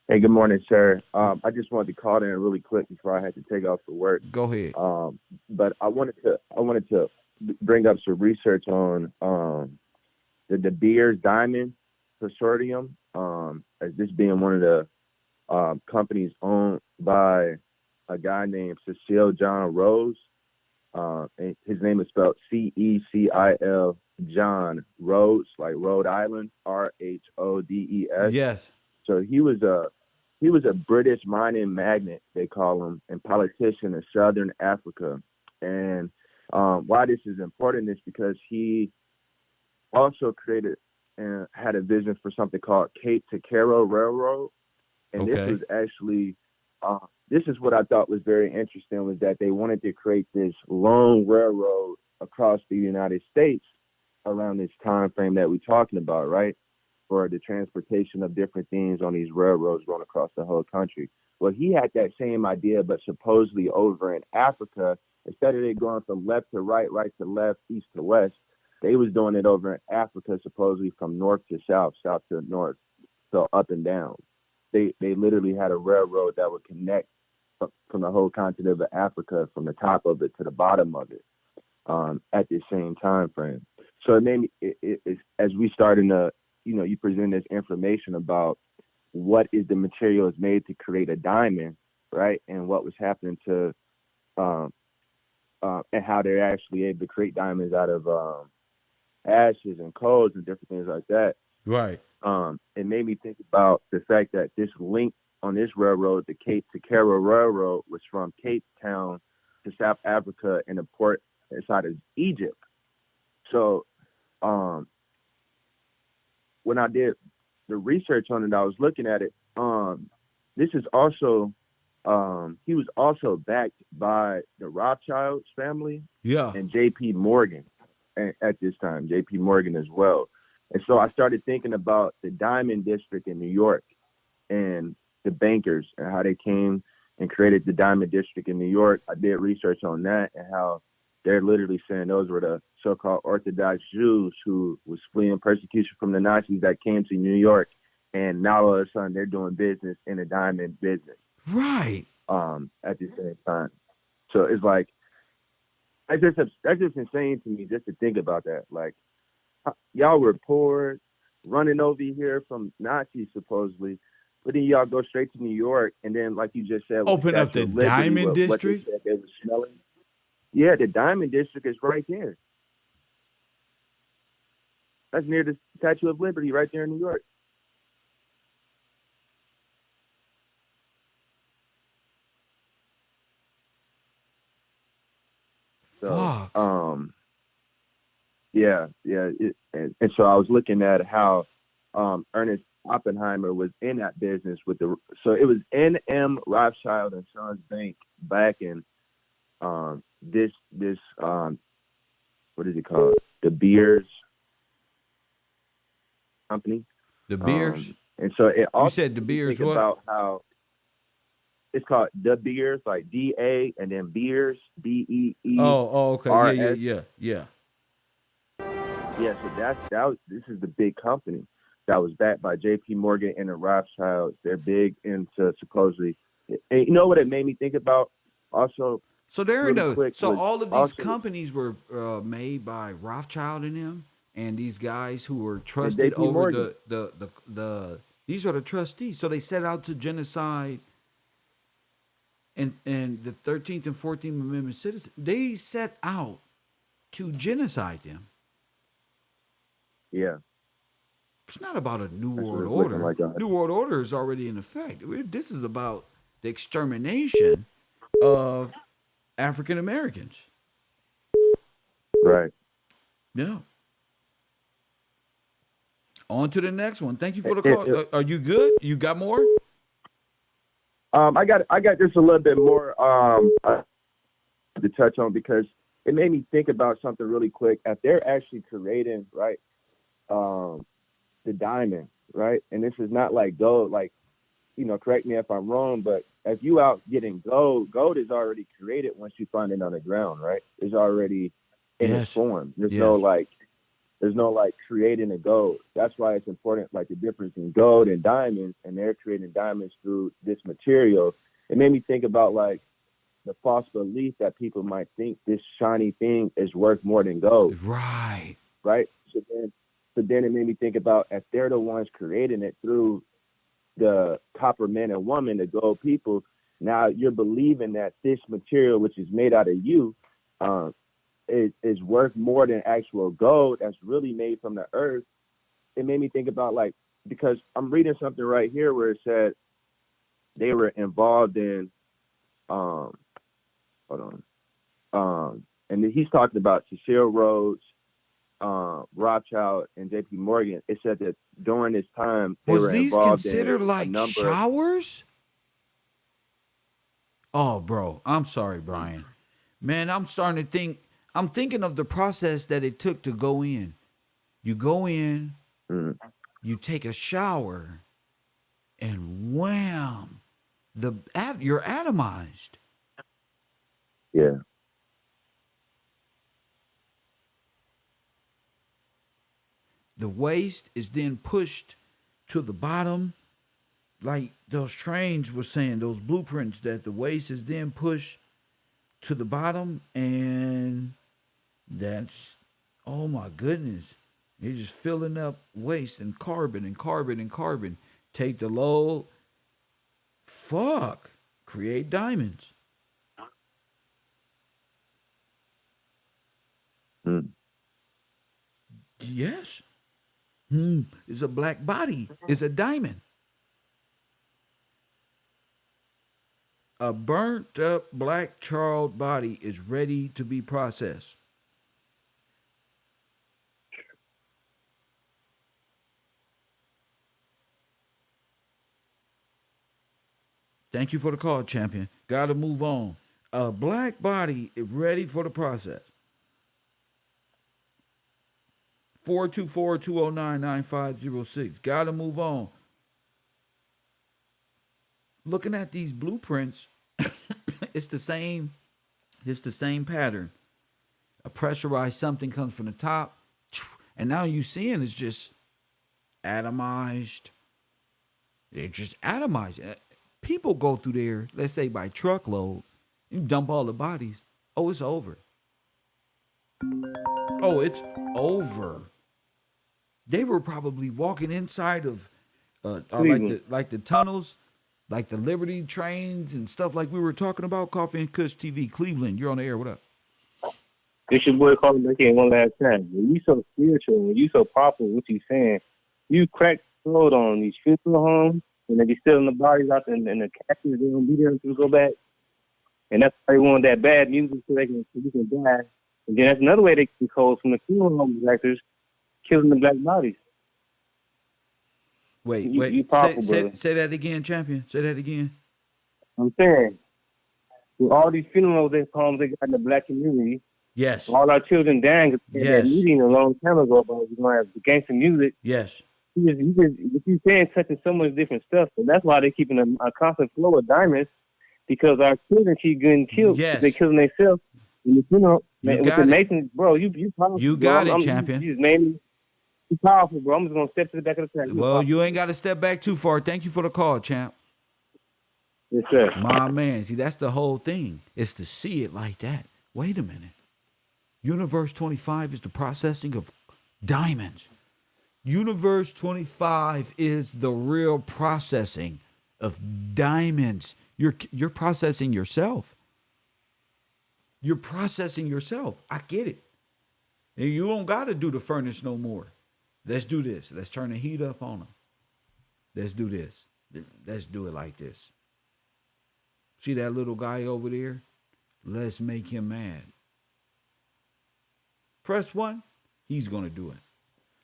Hey, good morning, sir. I just wanted to call in really quick before I had to take off for work. Go ahead. But I wanted to bring up some research on the De Beers diamond consortium, as this being one of the companies owned by a guy named Cecil John Rose. And his name is spelled Cecil John Rhodes, like Rhode Island, Rhodes. Yes. So he was a British mining magnate, they call him, and politician in Southern Africa. And why this is important is because he also created and had a vision for something called Cape to Cairo Railroad. And this was actually, this is what I thought was very interesting, was that they wanted to create this long railroad across the United States around this time frame that we're talking about, right? For the transportation of different things on these railroads going across the whole country. Well, he had that same idea, but supposedly over in Africa, instead of it going from left to right, right to left, east to west, they was doing it over in Africa, supposedly from north to south, south to north, so up and down. They literally had a railroad that would connect from the whole continent of Africa, from the top of it to the bottom of it, at the same time frame. So it made me, as we starting to, you present this information about what is the material is made to create a diamond, right? And what was happening to, and how they're actually able to create diamonds out of ashes and coals and different things like that. Right. It made me think about the fact that this link on this railroad, the Cape to Cairo Railroad, was from Cape Town to South Africa and a port inside of Egypt. So when I did the research on it, I was looking at it. This is also, he was also backed by the Rothschilds family, and J.P. Morgan at this time, J.P. Morgan as well. And so I started thinking about the Diamond District in New York and the bankers and how they came and created the Diamond District in New York. I did research on that and how they're literally saying those were the so-called Orthodox Jews who was fleeing persecution from the Nazis that came to New York. And now all of a sudden they're doing business in the diamond business. Right. At the same time. So it's like, that's just insane to me just to think about that. Like, y'all were poor, running over here from Nazis supposedly, but then y'all go straight to New York, and then like you just said, open up the Diamond District. What they were smelling. Yeah, the Diamond District is right there. That's near the Statue of Liberty, right there in New York. So, and so I was looking at how Ernest Oppenheimer was in that business with so it was N.M. Rothschild and Sons Bank back in this what is it called? The Beers Company. The Beers. And so it also, you said the Beers what? About how it's called the Beers, like D-A and then Beers, B-E-E. Oh, okay. Yeah. Yeah, so this is the big company that was backed by J.P. Morgan and the Rothschilds. They're big into supposedly, and you know what it made me think about also. So they're all of these also, companies were made by Rothschild and them, and these guys who were trusted over Morgan. the these are the trustees. So they set out to genocide. And the 13th and 14th Amendment citizens, they set out to genocide them. Yeah. It's not about a New World Order. Like New World Order is already in effect. This is about the extermination of African Americans. Right. Yeah. On to the next one. Thank you for the call. Are you good? You got more? I got just a little bit more to touch on because it made me think about something really quick. If they're actually creating the diamond, right, and this is not like gold, like correct me if I'm wrong, but if you out getting gold is already created once you find it on the ground, right? It's already in its form. There's no creating a gold. That's why it's important, like the difference in gold and diamonds, and they're creating diamonds through this material. It made me think about like the false belief that people might think this shiny thing is worth more than gold. Right. Right. So then it made me think about if they're the ones creating it through the copper man and woman, the gold people, now you're believing that this material, which is made out of you, is worth more than actual gold that's really made from the earth. It made me think about because I'm reading something right here where it said they were involved in and he's talking about Cecil Rhodes, Rothschild, and J.P. Morgan. It said that during this time they were these involved considered in like showers? Oh, bro, I'm sorry, Brian. Man, I'm starting to think. I'm thinking of the process that it took to go in. You go in, you take a shower, and wham, you're atomized. Yeah. The waste is then pushed to the bottom. Like those trains were saying, those blueprints, that the waste is then pushed to the bottom, and that's, oh my goodness. You're just filling up waste and carbon and carbon and carbon. Take the load. Fuck. Create diamonds. Yes. It's a black body. It's a diamond. A burnt up black charred body is ready to be processed. Thank you for the call, champion. Gotta move on. A black body is ready for the process. 424-209-9506. Gotta move on. Looking at these blueprints, it's the same pattern. A pressurized something comes from the top, and now you seeing it's just atomized. They're just atomized. People go through there, let's say by truckload, you dump all the bodies. Oh, it's over. Oh, it's over. They were probably walking inside of like the tunnels, like the Liberty trains and stuff like we were talking about. Coffee and Kush TV, Cleveland. You're on the air. What up? It's your boy calling back in one last time. When you so spiritual, when you so popular, what you saying, you crack the road on these funeral homes, and they be stealing the bodies out in the caskets. They don't be there until we go back. And that's why they want that bad music so you can die. And then that's another way they can code from the funeral home directors killing the black bodies. Wait. You powerful, say that again, champion. Say that again. I'm saying, with all these funeral homes they got in the black community, yes, all our children dying because they had that meeting a long time ago about we're gonna have the gangster music. Yes. What you saying touching so much different stuff, and that's why they're keeping a constant flow of diamonds, because our children keep getting killed. Yes. They're killing themselves. You know, you with the Masons, bro. You powerful. You got it, champion. You just made me. You powerful, bro. I'm just gonna step to the back of the track. Well, you ain't got to step back too far. Thank you for the call, champ. Yes, sir. My man. See, that's the whole thing. It's to see it like that. Wait a minute. Universe 25 is the processing of diamonds. Universe 25 is the real processing of diamonds. You're processing yourself. You're processing yourself. I get it. And you don't got to do the furnace no more. Let's do this. Let's turn the heat up on them. Let's do this. Let's do it like this. See that little guy over there? Let's make him mad. Press 1. He's going to do it.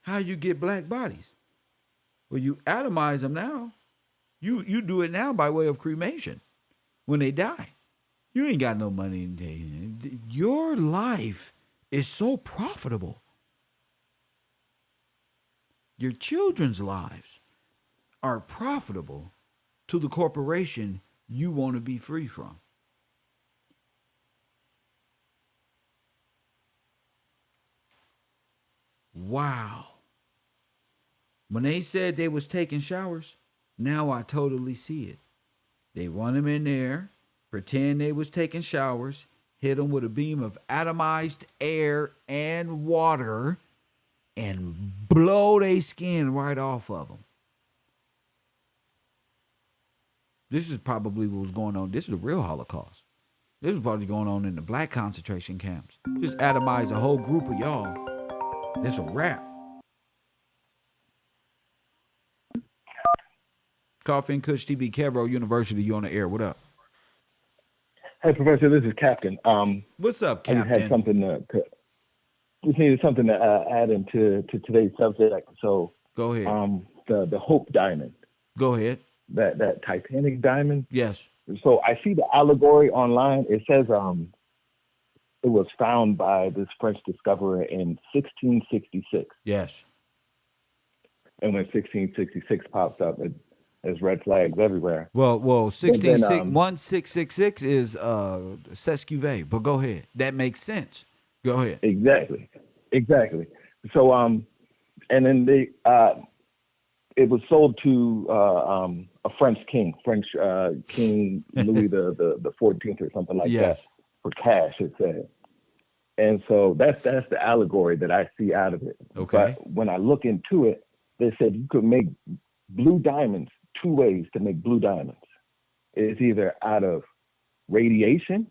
How you get black bodies? Well, you atomize them now. You do it now by way of cremation when they die. You ain't got no money. Your life is so profitable. Your children's lives are profitable to the corporation you want to be free from. Wow. When they said they was taking showers, now I totally see it. They run them in there, pretend they was taking showers, hit them with a beam of atomized air and water, and blow their skin right off of them. This is probably what was going on. This is the real Holocaust. This was probably going on in the black concentration camps. Just atomize a whole group of y'all. It's a wrap. Coffee and Kush TV, Cairo University, you on the air. What up? Hey, Professor, this is Captain. What's up, I Captain? just had something just needed something to add into today's subject. So go ahead. The Hope Diamond. Go ahead. That Titanic diamond. Yes. So I see the allegory online. It says it was found by this French discoverer in 1666. Yes. And when 1666 pops up, there's red flags everywhere. Well, 1666 is Sesquive, but go ahead. That makes sense. Go ahead. Exactly. So and then it was sold to a French king, King Louis the 14th or something like that, for cash, it said. And so that's the allegory that I see out of it. Okay. But when I look into it, they said you could make blue diamonds 2 ways to make blue diamonds. It's either out of radiation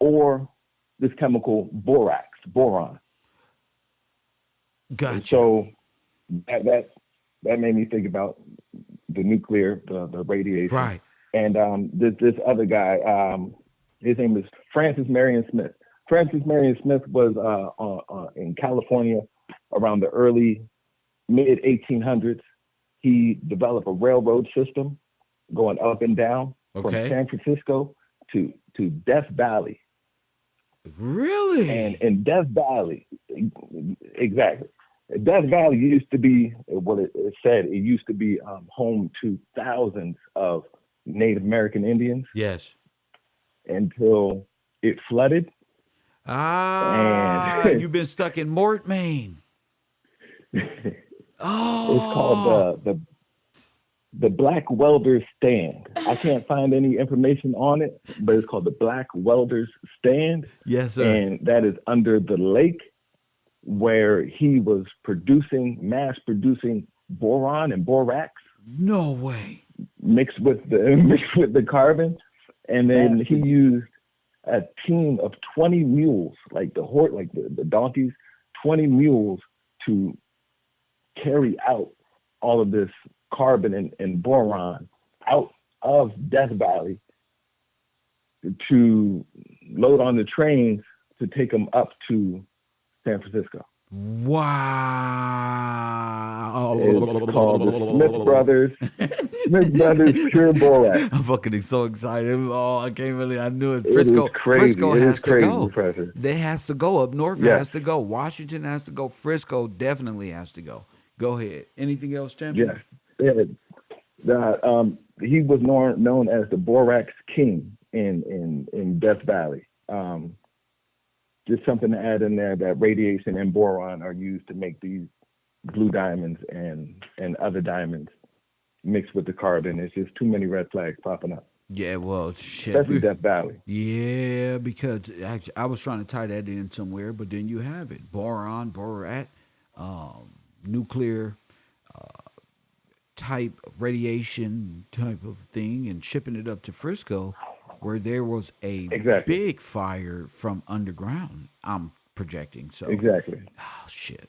or this chemical boron. Gotcha. And so that made me think about the nuclear, the radiation. Right. And this other guy, his name is Francis Marion Smith. Francis Marion Smith was in California around the early mid 1800s. He developed a railroad system going up and down from San Francisco to Death Valley. Really? And in Death Valley, exactly. Death Valley used to be, what it said, it used to be home to thousands of Native American Indians. Yes. Until it flooded. And you've been stuck in Mort, Maine. Oh. It's called the Black Welders Stand. I can't find any information on it, but it's called the Black Welders Stand. Yes, sir. And that is under the lake where he was mass producing boron and borax. No way. Mixed with the carbon. And then he used a team of 20 mules, like the donkeys, 20 mules to carry out all of this carbon and boron out of Death Valley to load on the trains to take them up to San Francisco. Wow. It's called the Smith Brothers Pure Borax. I'm fucking so excited. Oh, I can't really, I knew it. Frisco has to go. Professor. They has to go. Up north Yes. has to go. Washington has to go. Frisco definitely has to go. Go ahead. Anything else, champion? Yes. He was known as the Borax King in Death Valley. Just something to add in there that radiation and boron are used to make these blue diamonds and other diamonds mixed with the carbon. It's just too many red flags popping up. Yeah, well, shit. Especially Death Valley. Yeah, because actually, I was trying to tie that in somewhere, but then you have it. Boron, borat, nuclear type radiation type of thing, and shipping it up to Frisco, where there was a big fire from underground, I'm projecting. So exactly. Oh, shit.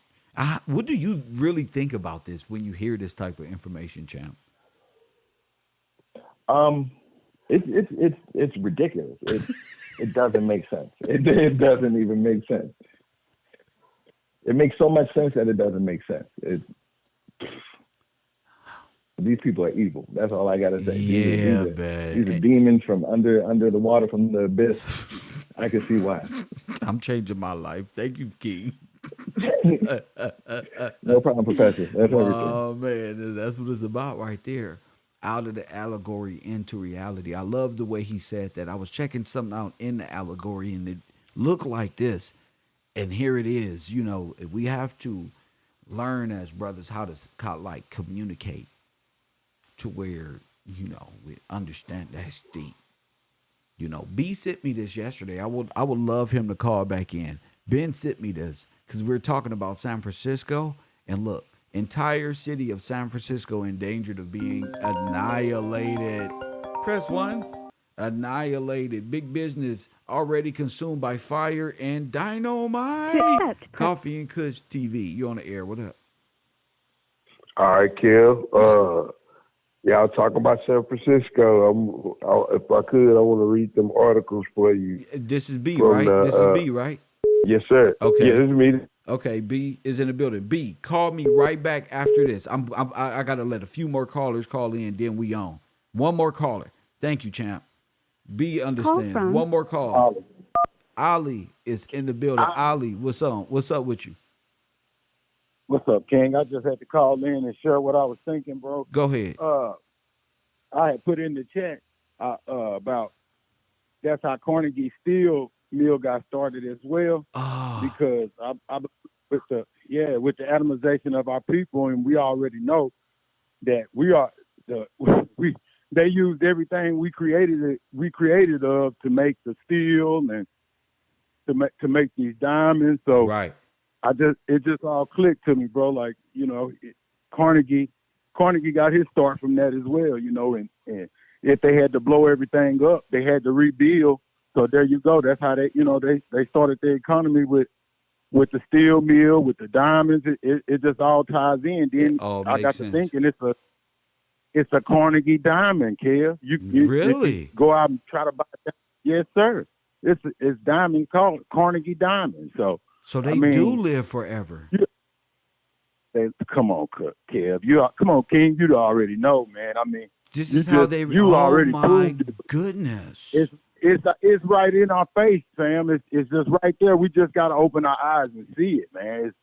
What do you really think about this when you hear this type of information, champ? It's ridiculous. It doesn't make sense. It doesn't even make sense. It makes so much sense that it doesn't make sense. These people are evil. That's all I gotta say. Yeah, these are demons from under the water, from the abyss. I can see why. I'm changing my life. Thank you, King. No problem, Professor. That's everything. Oh man, that's what it's about right there. Out of the allegory into reality. I love the way he said that. I was checking something out in the allegory, and it looked like this. And here it is. You know, we have to learn as brothers how to communicate to where, you know, we understand that's deep. You know, B sent me this yesterday. I would love him to call back in. Ben sent me this because we were talking about San Francisco, and look, entire city of San Francisco endangered of being annihilated. Press 1. Annihilated. Big business already consumed by fire and dynamite. Coffee and Kush TV. You on the air? What up? All right, Kim. Y'all talking about San Francisco. If I could, I want to read them articles for you. This is B, right? This is B, right? Yes, sir. Okay. Yeah, this is me. Okay, B is in the building. B, call me right back after this. I gotta let a few more callers call in, then we on. One more caller. Thank you, champ. B understands. One more call. Ali is in the building. Ali, what's up? What's up with you? What's up, King? I just had to call in and share what I was thinking, bro. Go ahead. I had put in the chat about that's how Carnegie Steel mill got started as well, because I with the atomization of our people, and we already know that they used everything we created of to make the steel to make these diamonds. So right. it just all clicked to me, bro. Like, Carnegie got his start from that as well, and if they had to blow everything up, they had to rebuild. So there you go. That's how they started the economy with the steel mill, with the diamonds. It just all ties in. Then I got to thinking it's a Carnegie diamond, Kev. You really go out and try to buy that. Yes, sir. It's diamond called Carnegie diamond. So they do live forever. Come on, Kev. Come on, King. You already know, man. I mean, this is how they. Oh my goodness! It's right in our face, Sam. It's just right there. We just got to open our eyes and see it, man.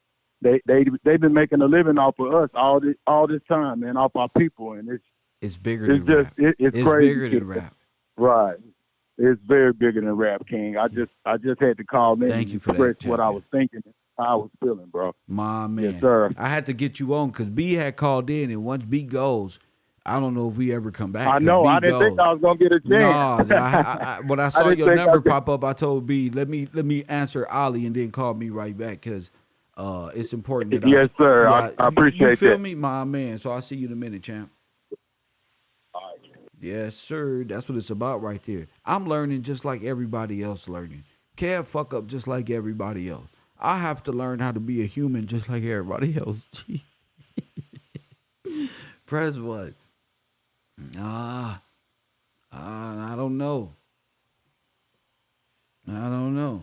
They've been making a living off of us all this time, man, off our people, and it's bigger than rap. It's crazy. Bigger than rap. Right. It's very bigger than rap, King. I just had to call in and express what I was thinking, and how I was feeling, bro. My man. Yes, sir. I had to get you on because B had called in, and once B goes, I don't know if we ever come back. I know. I didn't think I was gonna get a chance. No, when I saw your number pop up, I told B, let me answer Ali and then call me right back because it's important that yes, sir. I appreciate that. You feel me, my man? So I'll see you in a minute, champ. All right. Yes, sir. That's what it's about right there. I'm learning just like everybody else learning. Can't fuck up just like everybody else. I have to learn how to be a human just like everybody else. Press what? I don't know. I don't know.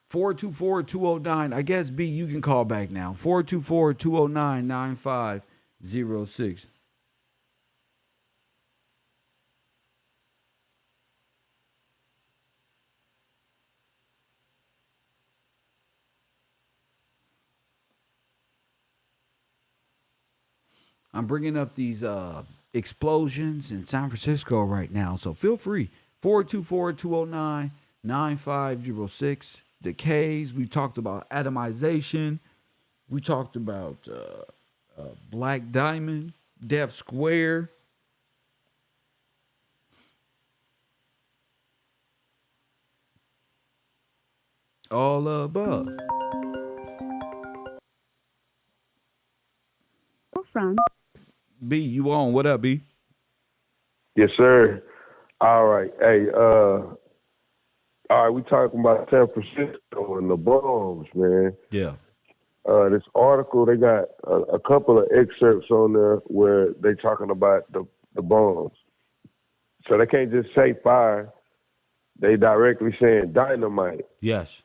(424-209). I guess B, you can call back now. 424-209-9506. I'm bringing up these explosions in San Francisco right now, so feel free. 424-209-9506. Decays. We talked about atomization. We talked about Black Diamond, Deaf Square. All above. From B, you on? What up, B? Yes, sir. All right. Hey, all right, we talking about San Francisco and the bombs, man. Yeah. This article, they got a couple of excerpts on there where they talking about the bombs. So they can't just say fire. They directly saying dynamite. Yes.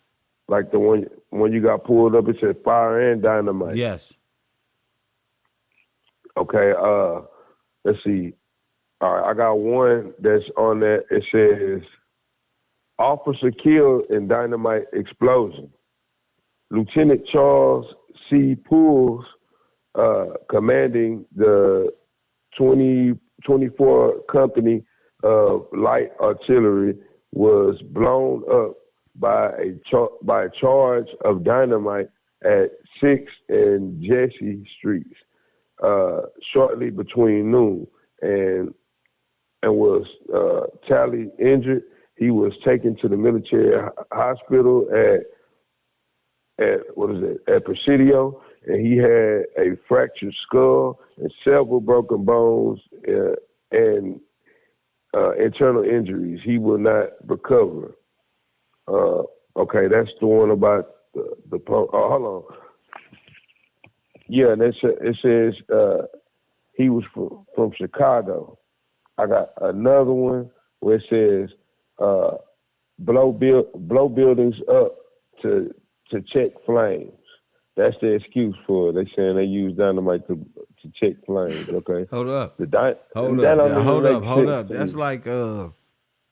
Like the one when you got pulled up, it said fire and dynamite. Yes. Okay, let's see. All right, I got one that's on that. It says, officer killed in dynamite explosion. Lieutenant Charles C. Pools, commanding the 24 Company of Light Artillery, was blown up by a charge of dynamite at 6th and Jesse Streets. Shortly between noon, and was tally injured. He was taken to the military hospital at Presidio, and he had a fractured skull and several broken bones and internal injuries. He will not recover. Okay, that's the one about the hold on. Yeah, and it says he was from Chicago. I got another one where it says blow buildings up to check flames. That's the excuse for it. They saying they use dynamite to check flames. Okay. Hold up. Hold up.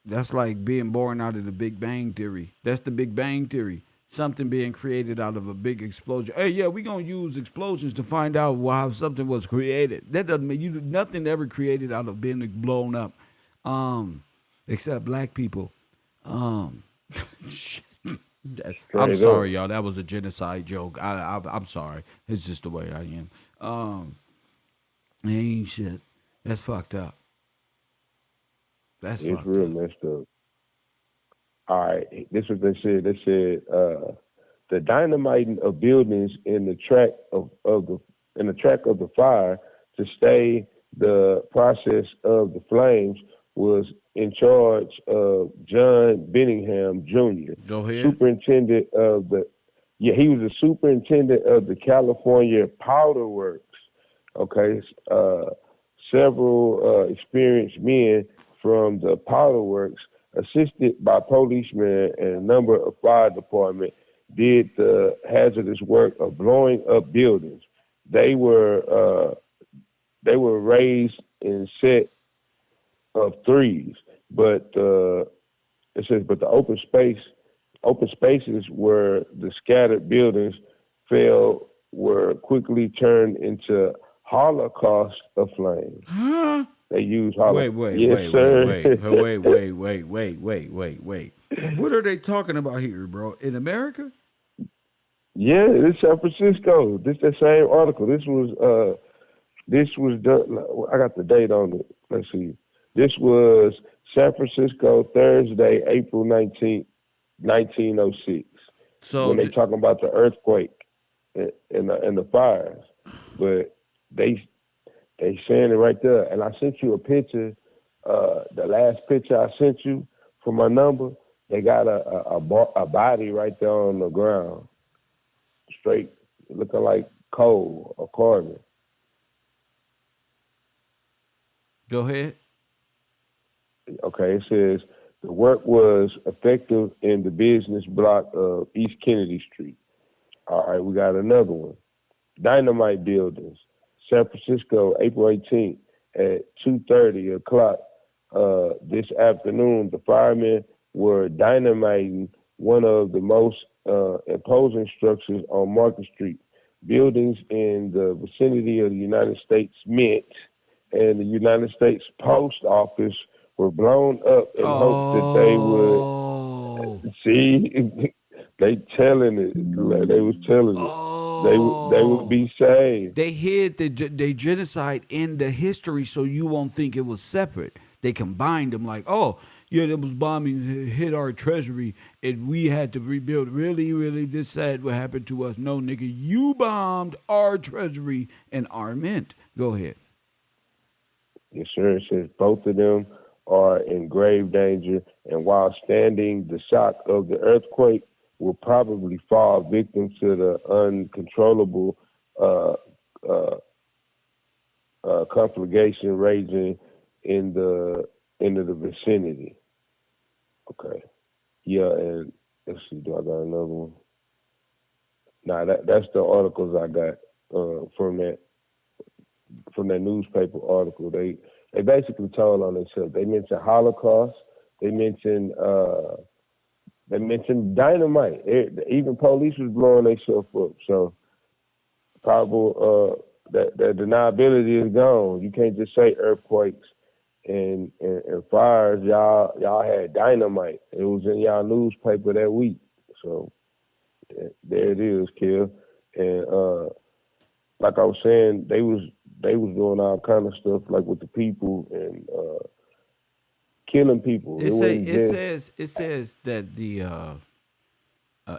That's like being born out of the Big Bang Theory. That's the Big Bang Theory. Something being created out of a big explosion. Hey, yeah, we're going to use explosions to find out how something was created. That doesn't mean nothing ever created out of being blown up, except black people. I'm sorry, y'all. That was a genocide joke. I'm sorry. It's just the way I am. Ain't shit. That's fucked up. That's it's fucked real up. messed up. All right, this is what they said. They said the dynamiting of buildings in the track of the fire to stay the process of the flames was in charge of John Benningham Jr., Go ahead. superintendent of the. Yeah, he was the superintendent of the California Powder Works. Okay, several experienced men from the Powder Works, assisted by policemen and a number of fire department, did the hazardous work of blowing up buildings. They were raised in set of threes, but it says, but the open spaces where the scattered buildings fell were quickly turned into holocaust of flames. Huh? They use Wait. Yes, sir. Wait. What are they talking about here, bro? In America? Yeah, this San Francisco. This the same article. This was done. I got the date on it. Let's see. This was San Francisco, Thursday, April 19th, 1906. So when they talking about the earthquake and the fires, but they saying it right there. And I sent you a picture. The last picture I sent you for my number, they got a body right there on the ground, straight, looking like coal or carbon. Go ahead. Okay, it says the work was effective in the business block of East Kennedy Street. All right, we got another one. Dynamite buildings, San Francisco, April 18th at 2:30 o'clock this afternoon. The firemen were dynamiting one of the most imposing structures on Market Street. Buildings in the vicinity of the United States Mint and the United States Post Office were blown up in hopes that they would see. They telling it. They was telling it. They would be saved. They hid the genocide in the history so you won't think it was separate. They combined them like, oh, yeah, there was bombing hit our treasury and we had to rebuild. Really, this sad what happened to us. No, nigga, you bombed our treasury and our mint. Go ahead. Yes, sir. It says both of them are in grave danger, and while standing the shock of the earthquake, will probably fall victim to the uncontrollable conflagration raging in the vicinity. Okay. Yeah, and let's see, do I got another one? Nah, that's the articles I got from that newspaper article. They basically told on themselves. They mentioned Holocaust. They mentioned dynamite. Even police was blowing themselves up. So probable that deniability is gone. You can't just say earthquakes and fires. Y'all had dynamite. It was in y'all newspaper that week. So there it is, Kill. And like I was saying, they was doing all kind of stuff like with the people and killing people. It says that the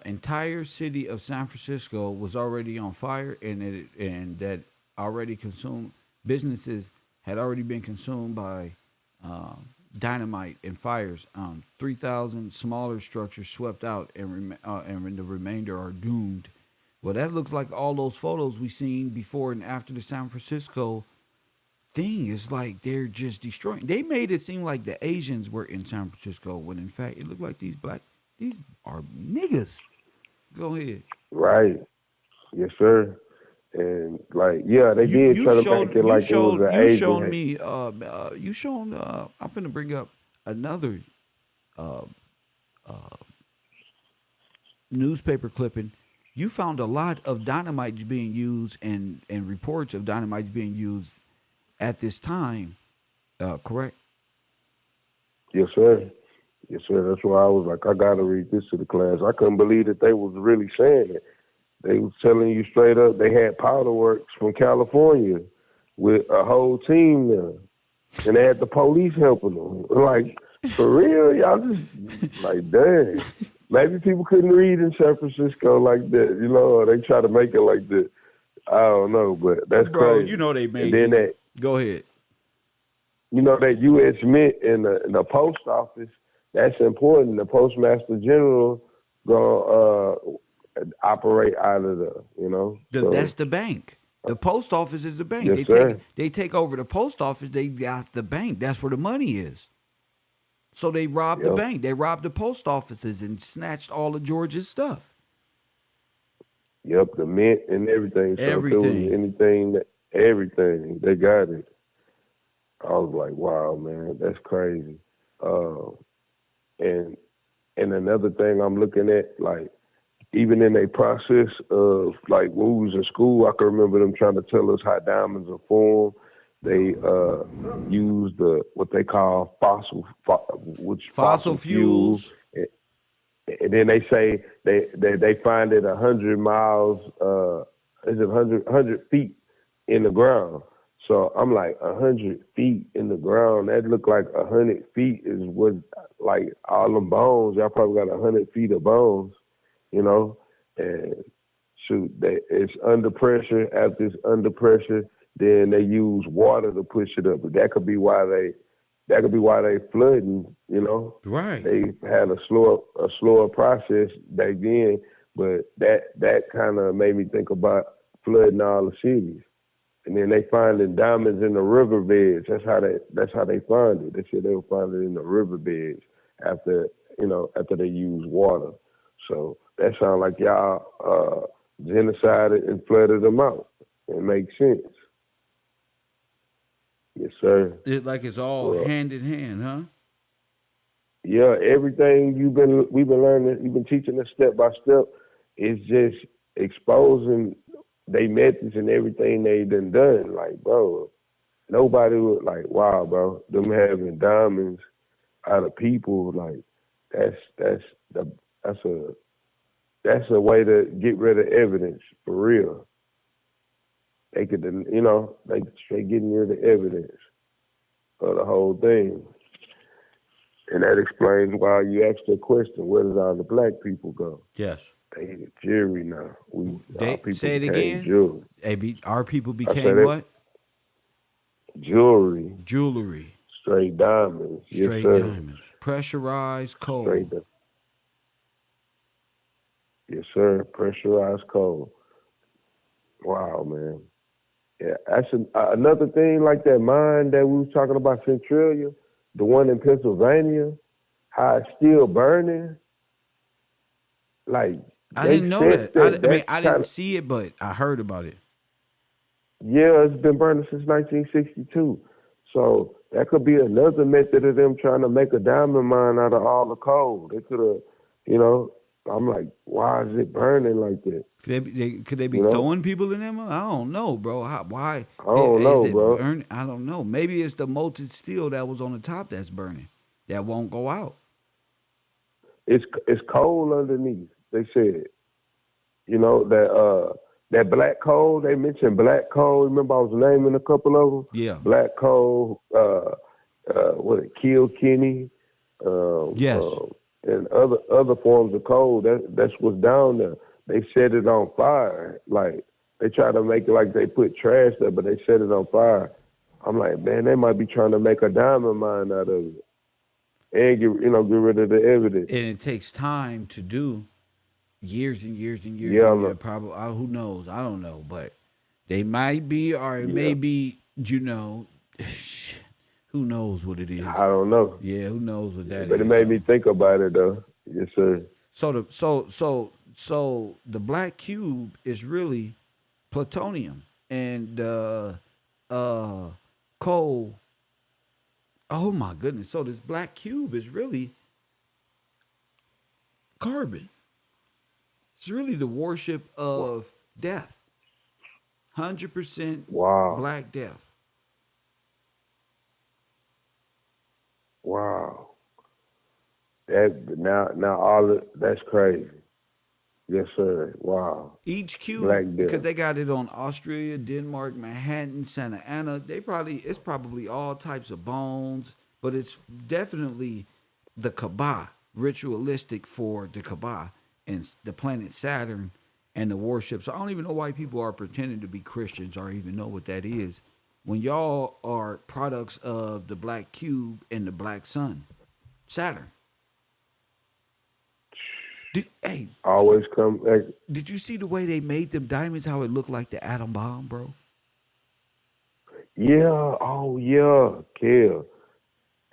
entire city of San Francisco was already on fire, and that already consumed businesses had already been consumed by dynamite and fires. 3,000 smaller structures swept out, and the remainder are doomed. Well, that looks like all those photos we seen before and after the San Francisco thing is like they're just destroying. They made it seem like the Asians were in San Francisco when in fact it looked like these are niggas. Go ahead. Right. Yes, sir. And like, yeah, they did try to make it like it was an Asian. You shown I'm finna bring up another newspaper clipping. You found a lot of dynamite being used and reports of dynamite being used at this time, correct? Yes, sir. Yes, sir. That's why I was like, I gotta read this to the class. I couldn't believe that they was really saying it. They was telling you straight up they had powder works from California with a whole team there. and they had the police helping them. Like, for real, y'all just like, dang. Maybe people couldn't read in San Francisco like that, you know, or they try to make it like that. I don't know, but that's Bro, crazy. you know they And made then you. Go ahead. you know, that U.S. Mint in the post office, that's important. The Postmaster General gonna operate out of the, you know. That's the bank. The post office is the bank. Yes, sir. They take over the post office. They got the bank. That's where the money is. So they robbed the Yep. bank. They robbed the post offices and snatched all of Georgia's stuff. Yep, the mint and everything. So if there was anything, everything, they got it. I was like, wow, man, that's crazy. And another thing I'm looking at, like, even in a process of, like, when we was in school, I can remember them trying to tell us how diamonds are formed. They use what they call fossil fuels. And then they say they find it 100 miles, is it 100 feet in the ground? So I'm like, 100 feet in the ground, that look like 100 feet is what, like, all them bones, y'all probably got 100 feet of bones, you know? And shoot, it's under pressure. After it's under pressure, then they use water to push it up. But that could be why they flooding, you know? Right. They had a slower process back then, but that kind of made me think about flooding all the cities. And then they finding diamonds in the riverbeds. That's how they find it. They said they would find it in the riverbeds after they use water. So that sounds like y'all genocided and flooded them out. It makes sense. Yes, sir. It's all hand in hand, huh? Yeah, everything we've been learning, you've been teaching us step by step, is just exposing they methods and everything they done. Like, bro, nobody would, like, wow, bro, them having diamonds out of people, like, that's a way to get rid of evidence for real. They could, you know, they straight getting rid of evidence of the whole thing. And that explains why you asked the question, where did all the black people go? Yes. They the jury now. Our people say it became again. Jewelry. Our people became what? Jewelry. Jewelry. Straight diamonds. Straight yes, sir. diamonds. Pressurized coal. Yes, sir. Pressurized coal. Wow, man. Yeah, that's another thing, like that mine that we was talking about, Centralia, the one in Pennsylvania, how it's still burning. Like, I didn't know that. I didn't see it, but I heard about it. Yeah, it's been burning since 1962. So that could be another method of them trying to make a diamond mine out of all the coal. They could have, you know, I'm like, why is it burning like that? Could they be throwing people in them? I don't know, bro. Why? I don't know, is it bro. burn? I don't know. Maybe it's the molten steel that was on the top that's burning, that won't go out. It's coal underneath. They said, you know, that black coal. They mentioned black coal. Remember, I was naming a couple of them. Yeah. Black coal. Kilkenny. Yes. And other forms of coal. That's what's down there. They set it on fire. Like, they try to make it like they put trash there, but they set it on fire. I'm like, man, they might be trying to make a diamond mine out of it and get rid of the evidence. And it takes time to do, years and years and years. Yeah, probably. Who knows? I don't know, but they might be, or it may be. You know, who knows what it is? I don't know. Yeah, who knows what that is? But it made me think about it, though. Yes, sir. So the black cube is really plutonium and coal. Oh my goodness! So this black cube is really carbon. It's really the worship of death. 100% Black death. Wow. That's crazy. Yes, sir. Wow. Each cube, Black because Death. they got it on Austria, Denmark, Manhattan, Santa Ana. It's probably all types of bones, but it's definitely the Kaaba, ritualistic for the Kaaba and the planet Saturn and the worship. So I don't even know why people are pretending to be Christians or even know what that is. When y'all are products of the black cube and the black sun, Saturn. Hey, always come back. Did you see the way they made them diamonds? How it looked like the atom bomb, bro? Yeah. Oh, yeah. Kill.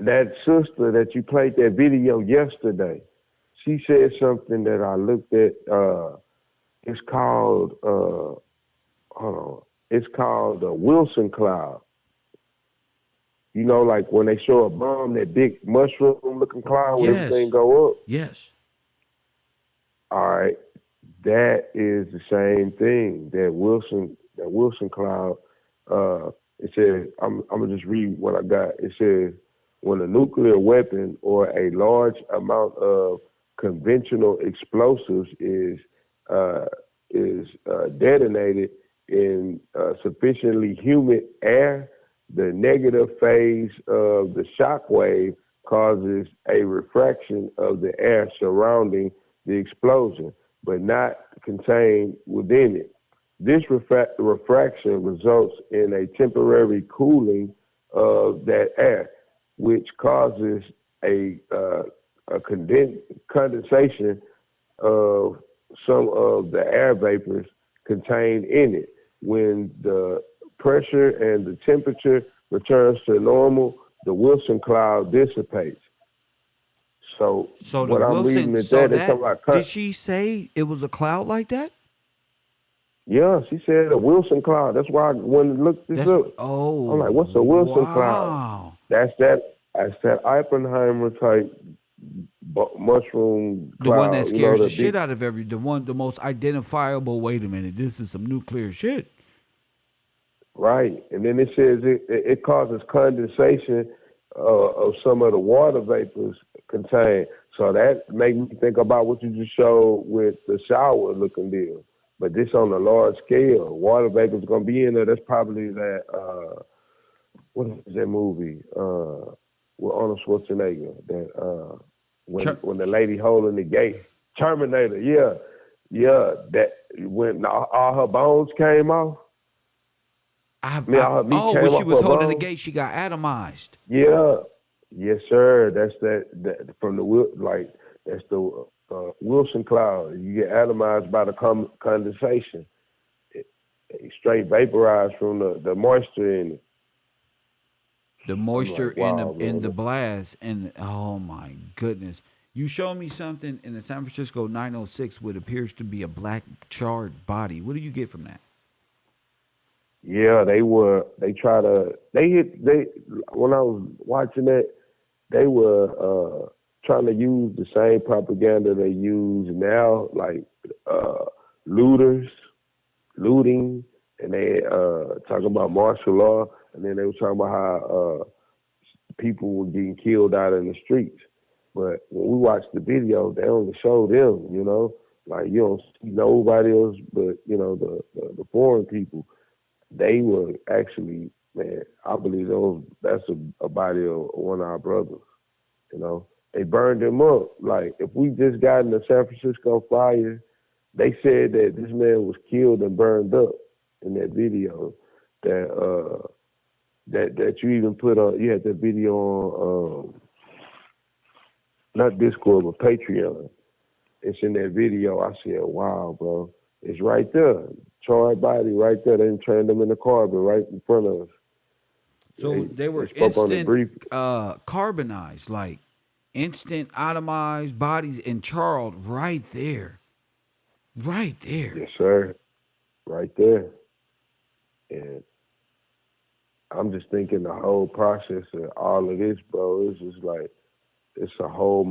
That sister that you played that video yesterday, she said something that I looked at. It's called, hold on. It's called the Wilson cloud. You know, like when they show a bomb, that big mushroom-looking cloud where everything go up. Yes. All right, that is the same thing. That Wilson cloud. It says, I'm gonna just read what I got. It says, when a nuclear weapon or a large amount of conventional explosives is detonated in sufficiently humid air, the negative phase of the shock wave causes a refraction of the air surrounding the explosion, but not contained within it. This refraction results in a temporary cooling of that air, which causes a condensation of some of the air vapors contained in it. When the pressure and the temperature returns to normal, the Wilson cloud dissipates. So the what I'm reading Wilson, is that they talking about did she say it was a cloud like that? Yeah, she said a Wilson cloud. That's why I went and looked this up. I'm like, what's a Wilson cloud? That's that Oppenheimer type mushroom The cloud. one that scares the big shit out of the most identifiable. Wait a minute, this is some nuclear shit. Right, and then it says it causes condensation of some of the water vapors contained. So that made me think about what you just showed with the shower looking deal. But this on a large scale, water vapors gonna be in there. That's probably that. What is that movie? With Arnold Schwarzenegger. That when the lady holding the gate, Terminator. Yeah. That when all her bones came off. When she was holding the gate, she got atomized. Yeah, yes, sir. That's that from the that's the Wilson cloud. You get atomized by the condensation. It straight vaporized from the moisture in it. The moisture like, wow, in the blast, and oh my goodness. You showed me something in the San Francisco 906 what appears to be a black charred body. What do you get from that? Yeah, when I was watching that, they were trying to use the same propaganda they use now, like looting, and they talking about martial law, and then they were talking about how people were getting killed out in the streets. But when we watch the video, they only show them, like you don't see nobody else but, the foreign people. They were actually, man, I believe that's a body of one of our brothers, They burned him up. Like, if we just got in the San Francisco fire, they said that this man was killed and burned up in that video. That you even put on, you had that video on, not Discord, but Patreon. It's in that video. I said, wow, bro. It's right there. Charred body right there. They turned them in the carbon right in front of us. So they were instant carbonized, like instant atomized bodies and charred right there. Right there. Yes, sir. Right there. And I'm just thinking the whole process of all of this, bro, is just like it's a whole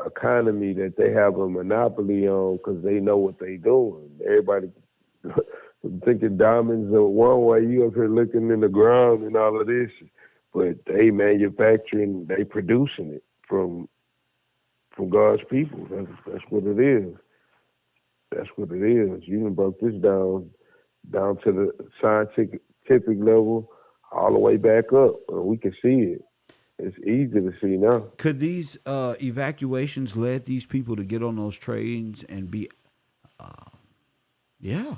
economy that they have a monopoly on because they know what they doing. Everybody thinking diamonds are one way, you up here looking in the ground and all of this, but they manufacturing, they producing it from from God's people. That's what it is. That's what it is. You done broke this down to the scientific level, all the way back up. We can see it. It's easy to see now. Could these evacuations led these people to get on those trains and be, yeah.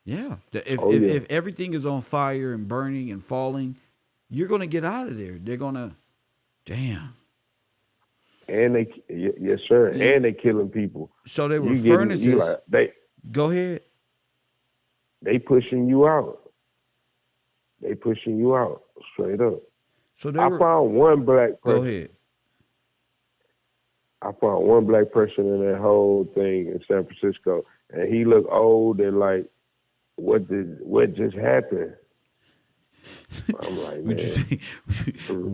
If everything is on fire and burning and falling, you're going to get out of there. They're going to, damn. And yes, sir. And they killing people. So they were furnaces. Go ahead. They pushing you out. They pushing you out straight up. So I found one black person. Go ahead. I found one black person in that whole thing in San Francisco, and he looked old and like, what just happened? I'm like, man,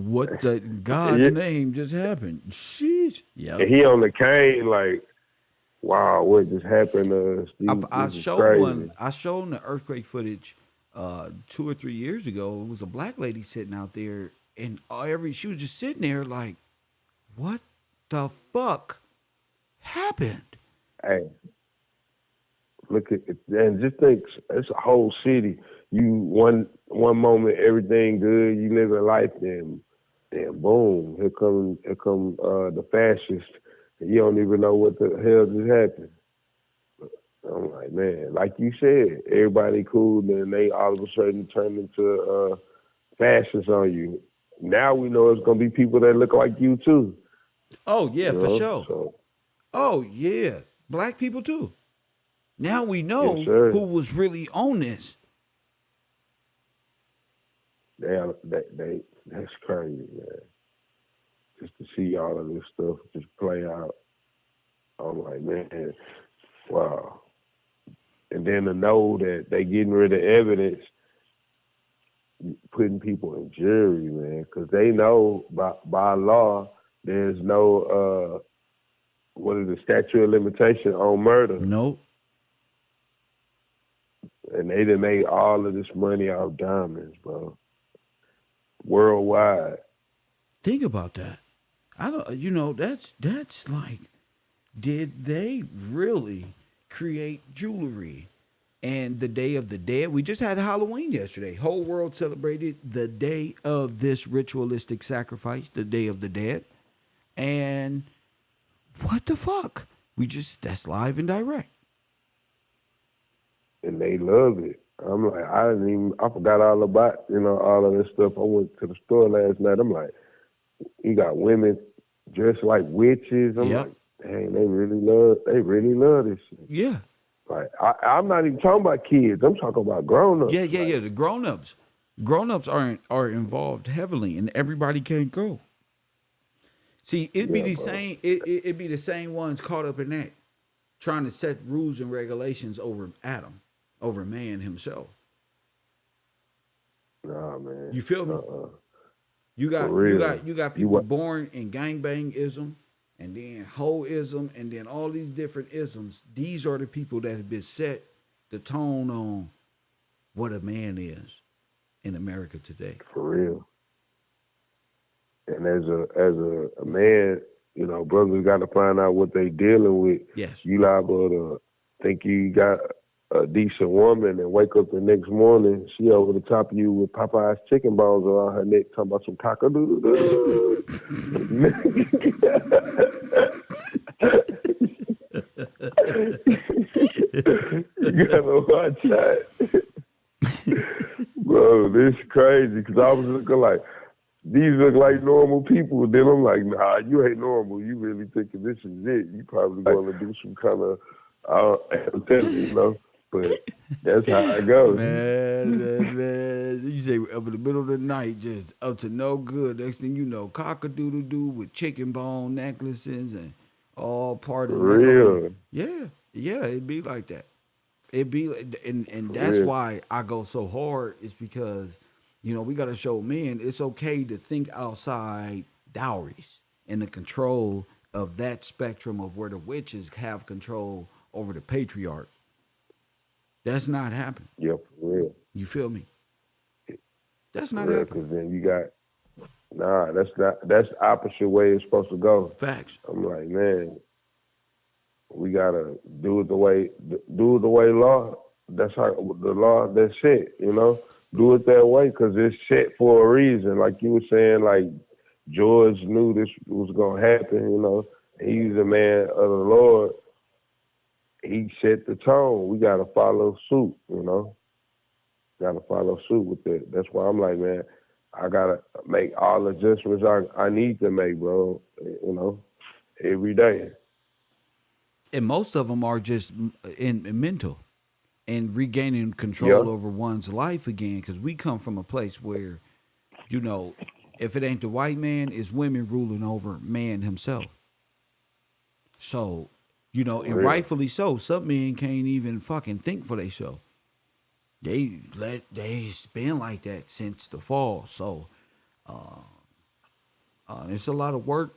what the God's name just happened? Sheesh. Yeah. And he on the cane like, wow, what just happened to us? I showed the earthquake footage 2 or 3 years ago. It was a black lady sitting out there, and she was just sitting there like, what the fuck happened? Hey, look at it, and just think, it's a whole city. You one moment everything good, you living life, then boom, here come the fascists. And you don't even know what the hell just happened. I'm like, man, like you said, everybody cool, then they all of a sudden turn into fascists on you. Now we know it's gonna be people that look like you too. Oh yeah, for sure. So, oh yeah, black people too. Now we know yes, who was really on this. That's crazy, man. Just to see all of this stuff just play out, I'm like, man, wow. And then to know that they getting rid of evidence, putting people in jury, man, because they know by law there's no what is the statute of limitation on murder. Nope. And they done made all of this money off diamonds, bro. Worldwide. Think about that. I don't. That's like, did they really create jewelry? And the Day of the Dead. We just had Halloween yesterday. Whole world celebrated the day of this ritualistic sacrifice, the Day of the Dead. And what the fuck? That's live and direct. And they love it. I'm like, I forgot all about, all of this stuff. I went to the store last night. I'm like, you got women dressed like witches. I'm like, dang, they really love this shit. Yeah. Like, I'm not even talking about kids. I'm talking about grown-ups. Yeah. The grown-ups. Grown-ups are involved heavily, and everybody can't go. See, it'd be the same. It'd be the same ones caught up in that, trying to set rules and regulations over Adam, over man himself. Nah, man. You feel me? You got people born in gangbangism, and then hoism, and then all these different isms. These are the people that have been set the tone on what a man is in America today. For real. And as a man, brothers got to find out what they dealing with. Yes. You liable to think you got a decent woman and wake up the next morning, she over the top of you with Popeye's chicken bones around her neck, talking about some cock-a-doodle-doo. You gotta watch that. Bro, this is crazy, because I was looking like, these look like normal people. Then I'm like, nah, you ain't normal. You really thinking this is it. You probably going to do some kind of, but that's how it goes. Man. You say up in the middle of the night, just up to no good. Next thing you know, cock-a-doodle-doo with chicken bone necklaces and all part of real. Yeah, it'd be like that. It'd be, and that's why I go so hard, is because, we got to show men it's okay to think outside dowries and the control of that spectrum of where the witches have control over the patriarch. That's not happening. Yeah, for real. You feel me? That's not happening. happening. Because then you got Nah, that's the opposite way it's supposed to go. Facts. I'm like, man, we gotta do it the way law. That's how the law. That's it. You know, do it that way because it's set for a reason. Like you were saying, like George knew this was gonna happen. You know, he's a man of the Lord. He set the tone. We gotta follow suit. You know, gotta follow suit with it. That's why I'm like, man, I gotta make all adjustments I need to make, bro. You know, every day. And most of them are just in mental and regaining Yeah. control over one's life again. Because we come from a place where, you know, if it ain't the white man, it's women ruling over man himself. So, you know, and Real. rightfully so. Some men can't even fucking think for themselves. They been like that since the fall. So, it's a lot of work.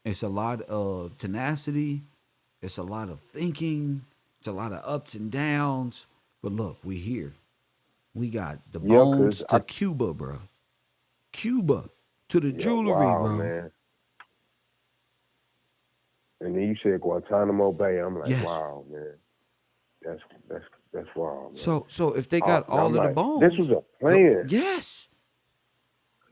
It's a lot of tenacity. It's a lot of thinking. It's a lot of ups and downs. But look, we here. We got the Yeah, cause bones to Cuba, bro. Cuba to the jewelry, wow, bro. man. And then you said Guantanamo Bay. I'm like, Yes. wow, man. That's wild, man. So if they got all I'm of the like, bones, this was a plan. yes.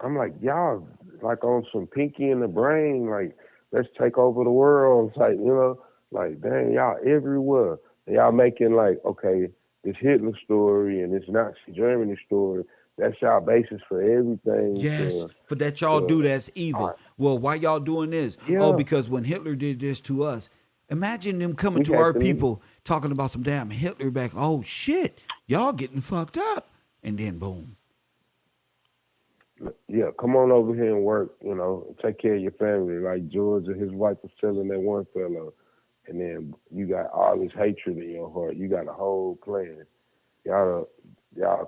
I'm like, y'all like on some Pinky in the Brain, like let's take over the world. It's like, you know, like dang, y'all everywhere. And y'all making like, okay, this Hitler story and this Nazi Germany story. That's y'all basis for everything. Yes, for that y'all do that's evil. Well, why y'all doing this? Yeah. Oh, because when Hitler did this to us, imagine them coming We to had our to- people talking about some damn Hitler back. Oh shit, y'all getting fucked up, and then boom. Yeah, come on over here and work, you know, and take care of your family. Like George and his wife was telling that one fellow. And then you got all this hatred in your heart. You got a whole plan. Y'all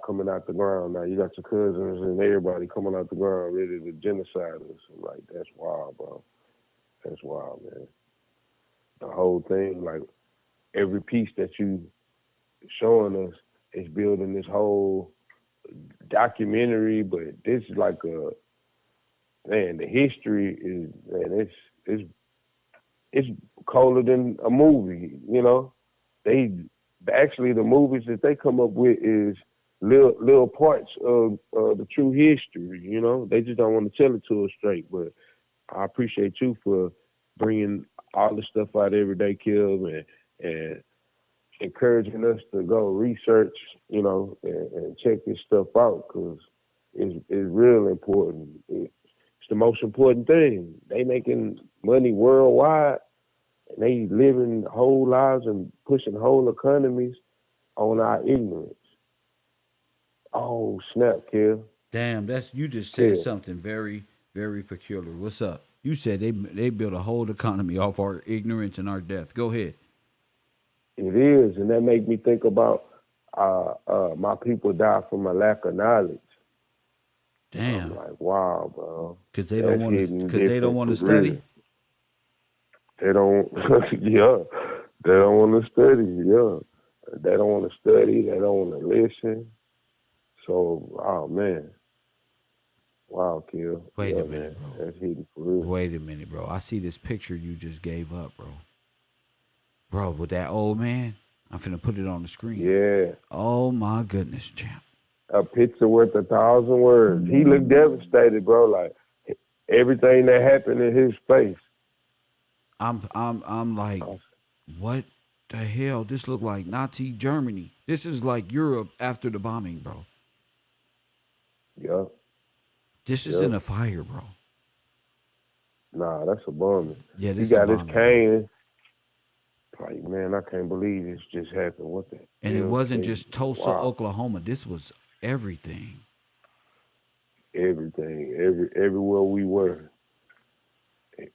coming out the ground now. You got your cousins and everybody coming out the ground ready to genocide us. I'm like, that's wild, bro. That's wild, man. The whole thing, like every piece that you showing us is building this whole documentary, but this is like the history is, man, it's colder than a movie, you know. Actually the movies that they come up with is little parts of the true history, you know. They just don't want to tell it to us straight. But I appreciate you for bringing all the stuff out every day, Kim, and encouraging us to go research, you know, and check this stuff out because it's real important. It's the most important thing. They making money worldwide, and they living whole lives and pushing whole economies on our ignorance. Oh snap, Kill. Damn, you just said Yeah. something very, very peculiar. What's up? You said they built a whole economy off our ignorance and our death. Go ahead. It is, and that make me think about my people die from a lack of knowledge. Damn. I'm like, wow, bro. Because they don't want to. Because they don't want to different for study. real. They don't. Yeah, they don't want to study. Yeah, they don't want to study. They don't want to listen. So, oh man, wow, Kill. Wait yeah, a minute, man. bro. That's hidden for real. Wait a minute, bro. I see this picture you just gave up, bro. Bro, with that old man, I'm finna put it on the screen. Yeah. Oh my goodness, champ. A picture worth 1,000 words. He looked devastated, bro. Like everything that happened in his face. I'm like, what the hell? This look like Nazi Germany. This is like Europe after the bombing, bro. Yeah. This is in a fire, bro. Nah, that's a bummer. Yeah, He this got a his bombing. cane. Like, man, I can't believe this just happened. What the And it hell? wasn't just Tulsa, Wow. Oklahoma. This was everything. Everything. Everywhere we were.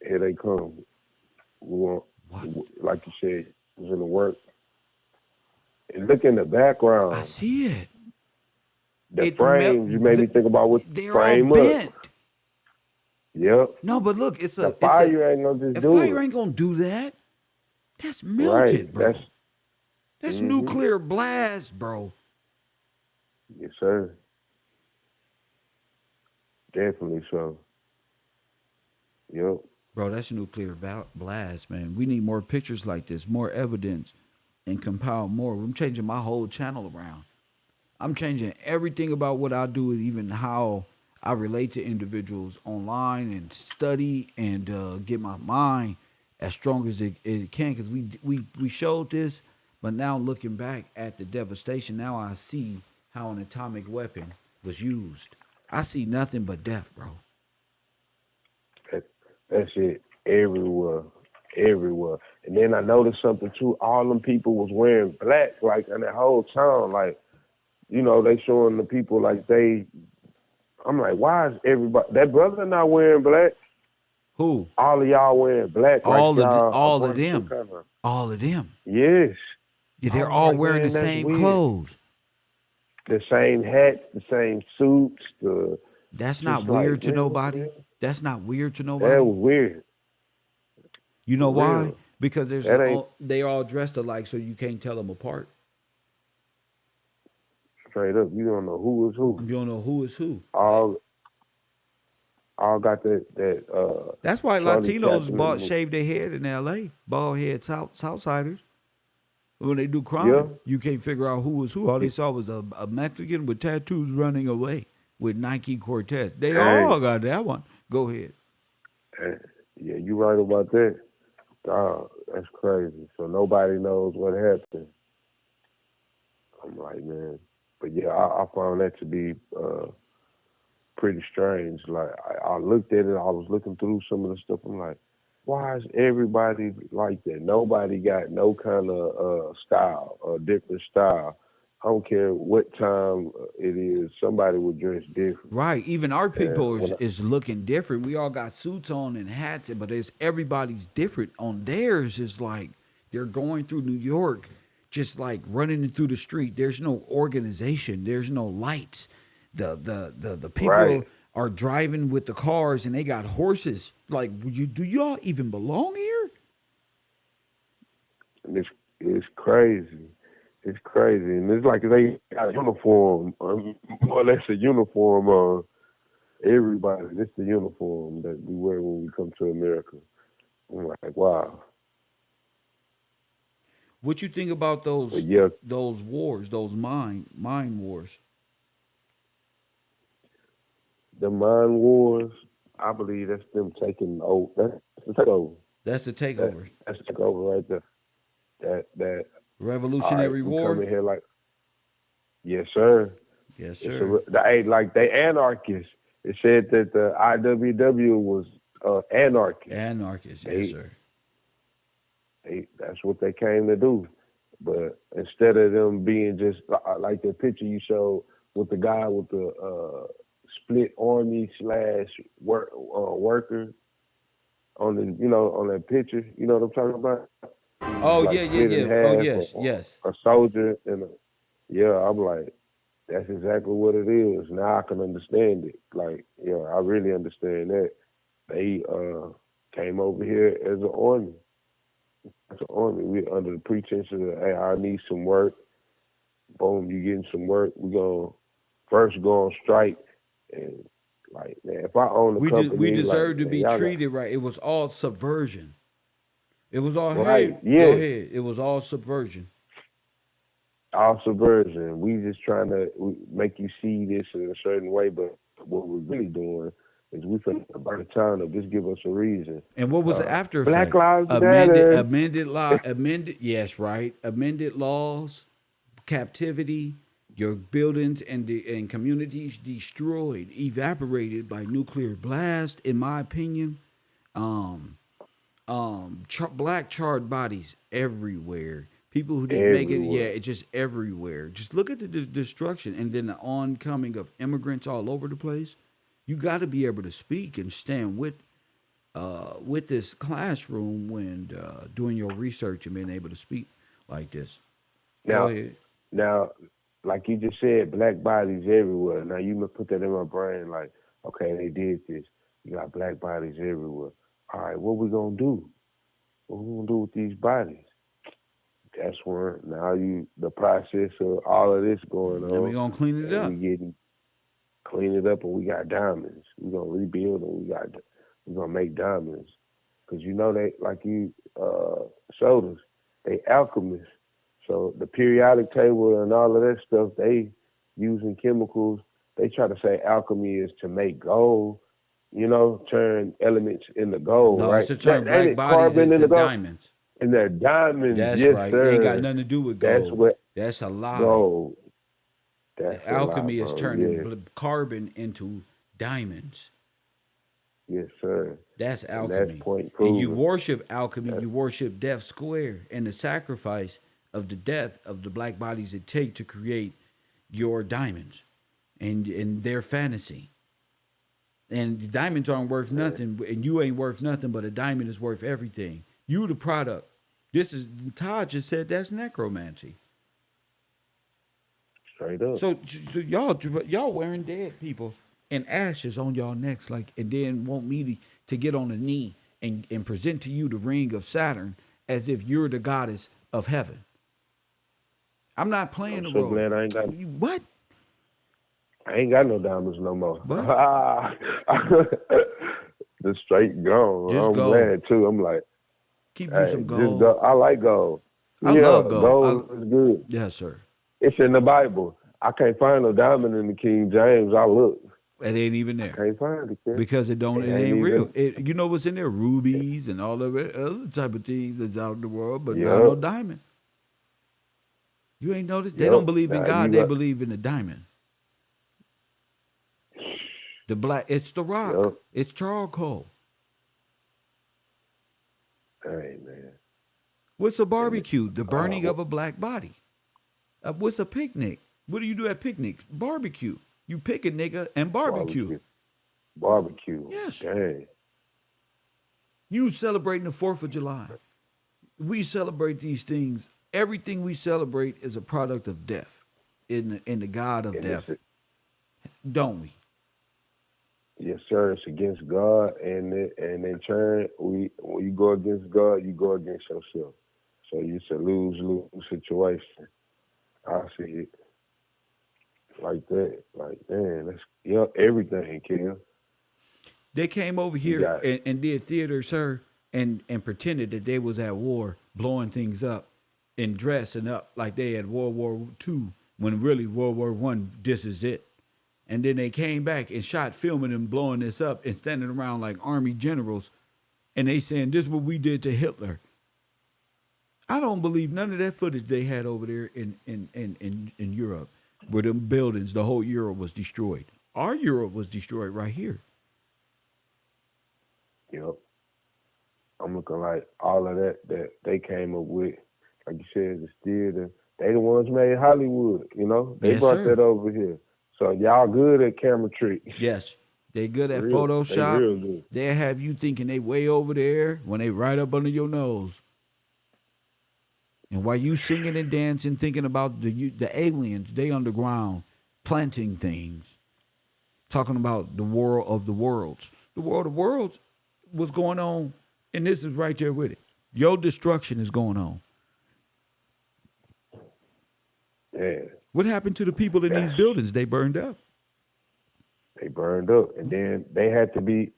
Here they come. We want, like you said, it was in the work. And look in the background. I see it. The frames, you made me think about what They're frame all up. bent. Yep. No, but look, the fire ain't gonna just the do fire it. ain't gonna do that. That's melted, Right. bro. That's That's mhm. nuclear blast, bro. Yes, sir. Definitely so. Yep. Bro, that's nuclear blast, man. We need more pictures like this, more evidence, and compile more. I'm changing my whole channel around. I'm changing everything about what I do and even how I relate to individuals online and study and get my mind as strong as it can. Because we showed this, but now looking back at the devastation, now I see how an atomic weapon was used. I see nothing but death, bro. That's it. Everywhere. Everywhere. And then I noticed something too. All them people was wearing black, like in that whole town. Like, you know, they showing the people like I'm like, why is everybody that brother not wearing black? Who? All of y'all wearing black, like All of y'all all of them. All of them. Yes. Yeah, they're I was all like, wearing man, the that's same weird. clothes. The same hats, the same suits, That's just not like, weird to man, what the nobody. hell? That's not weird to That nobody. was weird. You know For why? real. Because That ain't they all dressed alike, so you can't tell them apart. straight up. You don't know who is who. You don't know who is who. All got that That's why Charlie Latinos Chaplin. shave their head in L.A. Bald head Southsiders. When they do crime, Yeah. you can't figure out who was who. All they saw was a Mexican with tattoos running away with Nike Cortez. They all got that one. Go ahead. Yeah, you right about that. That's crazy. So nobody knows what happened. I'm like, man. But yeah, I found that to be pretty strange. Like I looked at it, I was looking through some of the stuff. I'm like, why is everybody like that? Nobody got no kind of style, a different style. I don't care what time it is. Somebody would dress different. Right. Even our people And is looking different. We all got suits on and hats, but everybody's different. On theirs is like they're going through New York, just like running through the street. There's no organization. There's no lights. The people right. are driving with the cars and they got horses. Like, do y'all even belong here? It's crazy. It's crazy, and it's like they got a uniform, more or less a uniform on everybody. It's the uniform that we wear when we come to America. I'm like, wow. What you think about those wars, those mind wars? The mind wars, I believe that's them taking over. That's the takeover. That's the takeover. That's the takeover right there. That Revolutionary we War. come in here like, yes, sir. Yes, sir. Like they anarchists. It said that the IWW was anarchist. Anarchist, yes, sir. That's what they came to do. But instead of them being just like the picture you showed with the guy with the split army / worker on on that picture, you know what I'm talking about? Oh like yeah. Oh yes. A soldier and I'm like, that's exactly what it is. Now I can understand it. Like, I really understand that. They came over here as an army. As an army. We under the pretense of, hey, I need some work. Boom, you getting some work. We gonna first go on strike. And like, man, if I own a company, we deserve like, to man, be treated right. It was all subversion. It was all hey, go ahead. It was all subversion. All subversion. We just trying to make you see this in a certain way, but what we're really doing is we finna burn the town up. Just give us a reason. And what was the after Black effect? Lives Matter. Amended. Yes, right. Amended laws, captivity, your buildings and communities destroyed, evaporated by nuclear blast. In my opinion, black charred bodies everywhere. People who didn't make it, it's just everywhere. Just look at the destruction and then the oncoming of immigrants all over the place. You got to be able to speak and stand with this classroom when doing your research and being able to speak like this. Go ahead. Now, like you just said, black bodies everywhere. Now you put that in my brain, like, okay, they did this. You got black bodies everywhere. All right, what we gonna do? What we gonna do with these bodies? That's when now the process of all of this going on. And we gonna clean it up. We clean it up, and we got diamonds. We gonna rebuild, and we're gonna make diamonds. Cause you know they like you showed us, they alchemists. So the periodic table and all of that stuff, they using chemicals. They try to say alchemy is to make gold, turn elements into gold, No, right? it's to turn That ain't black it bodies carbon into into gold? diamonds. And they're diamonds, That's yes, right. It ain't got sir. nothing to do with That's gold. what That's a lie. gold. That's The a lie, alchemy is bro. turning Yeah. carbon into diamonds. Yes, sir. That's And that's alchemy. point And you proven. worship alchemy, you worship death square and the sacrifice of the death of the black bodies it take to create your diamonds and their fantasy. And the diamonds aren't worth nothing, and you ain't worth nothing, but a diamond is worth everything. You the product. This is Todd just said that's necromancy. Straight up. So y'all wearing dead people and ashes on y'all necks, like, and then want me to get on a knee and present to you the ring of Saturn as if you're the goddess of heaven. I'm not playing the so role. glad I ain't got What? I ain't got no diamonds no more. What? Just straight gold. Just I'm gold. glad too. I'm like, Keep hey, you some just gold. go. I like gold. I Yeah, love gold. gold is good. Yes, sir. It's in the Bible. I can't find no diamond in the King James. I look. It ain't even there. I can't find it, kid. Because it ain't even real. You know what's in there? Rubies and all of it, other type of things that's out in the world, but not Yep. no diamond. You ain't noticed? They Yep. don't believe in Nah, God, you they got- believe in the diamond. The black, it's the rock. Yep. It's charcoal. Hey, man. What's a barbecue? The burning of a black body. What's a picnic? What do you do at picnics? Barbecue. You pick a nigga and barbecue. Barbecue. Yes. Dang. You celebrating the 4th of July. We celebrate these things. Everything we celebrate is a product of death in the God of death. Don't we? Yes, sir. It's against God, and in turn, when you go against God, you go against yourself. So it's a lose-lose situation. I see it like that. Like, man, that's everything, Kim. They came over here and did theater, sir, and pretended that they was at war, blowing things up and dressing up like they had World War II, when really World War I, this is it. And then they came back and shot filming them blowing this up and standing around like army generals, and they saying this is what we did to Hitler. I don't believe none of that footage they had over there in Europe, where them buildings, the whole Europe was destroyed. Our Europe was destroyed right here. Yep. I'm looking like all of that they came up with, like you said, the theater. They the ones made Hollywood, They Yes, brought sir. that over here. So y'all good at camera tricks. Yes. They good at Real- Photoshop. They real good. They have you thinking they way over there when they right up under your nose. And while you singing and dancing, thinking about the aliens, they underground planting things, talking about the war of the worlds. The war of the worlds was going on, and this is right there with it. Your destruction is going on. Yeah. What happened to the people in these buildings? They burned up. They burned up, and then they had to be,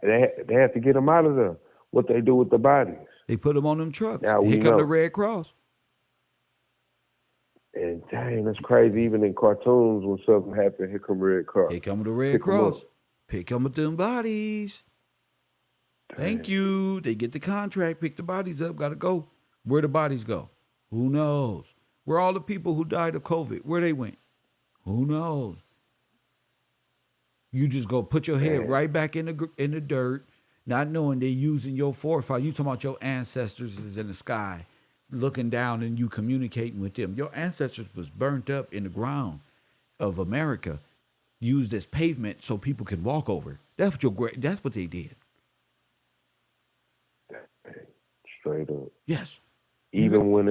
they had to get them out of there. What they do with the bodies? They put them on them trucks. Now we Here come know. the Red Cross. And dang, that's crazy. Even in cartoons, when something happened, here come Red Cross. Here come the Red Pick 'em Cross. up. Pick them up them bodies. Thank you. They get the contract, pick the bodies up, gotta go. Where the bodies go? Who knows? Where all the people who died of COVID, where they went? Who knows? You just go put your head right back in the dirt, not knowing they're using your forefathers. You talking about your ancestors is in the sky, looking down and you communicating with them. Your ancestors was burnt up in the ground of America, used as pavement so people can walk over. That's what they did. Straight up. Yes. Even with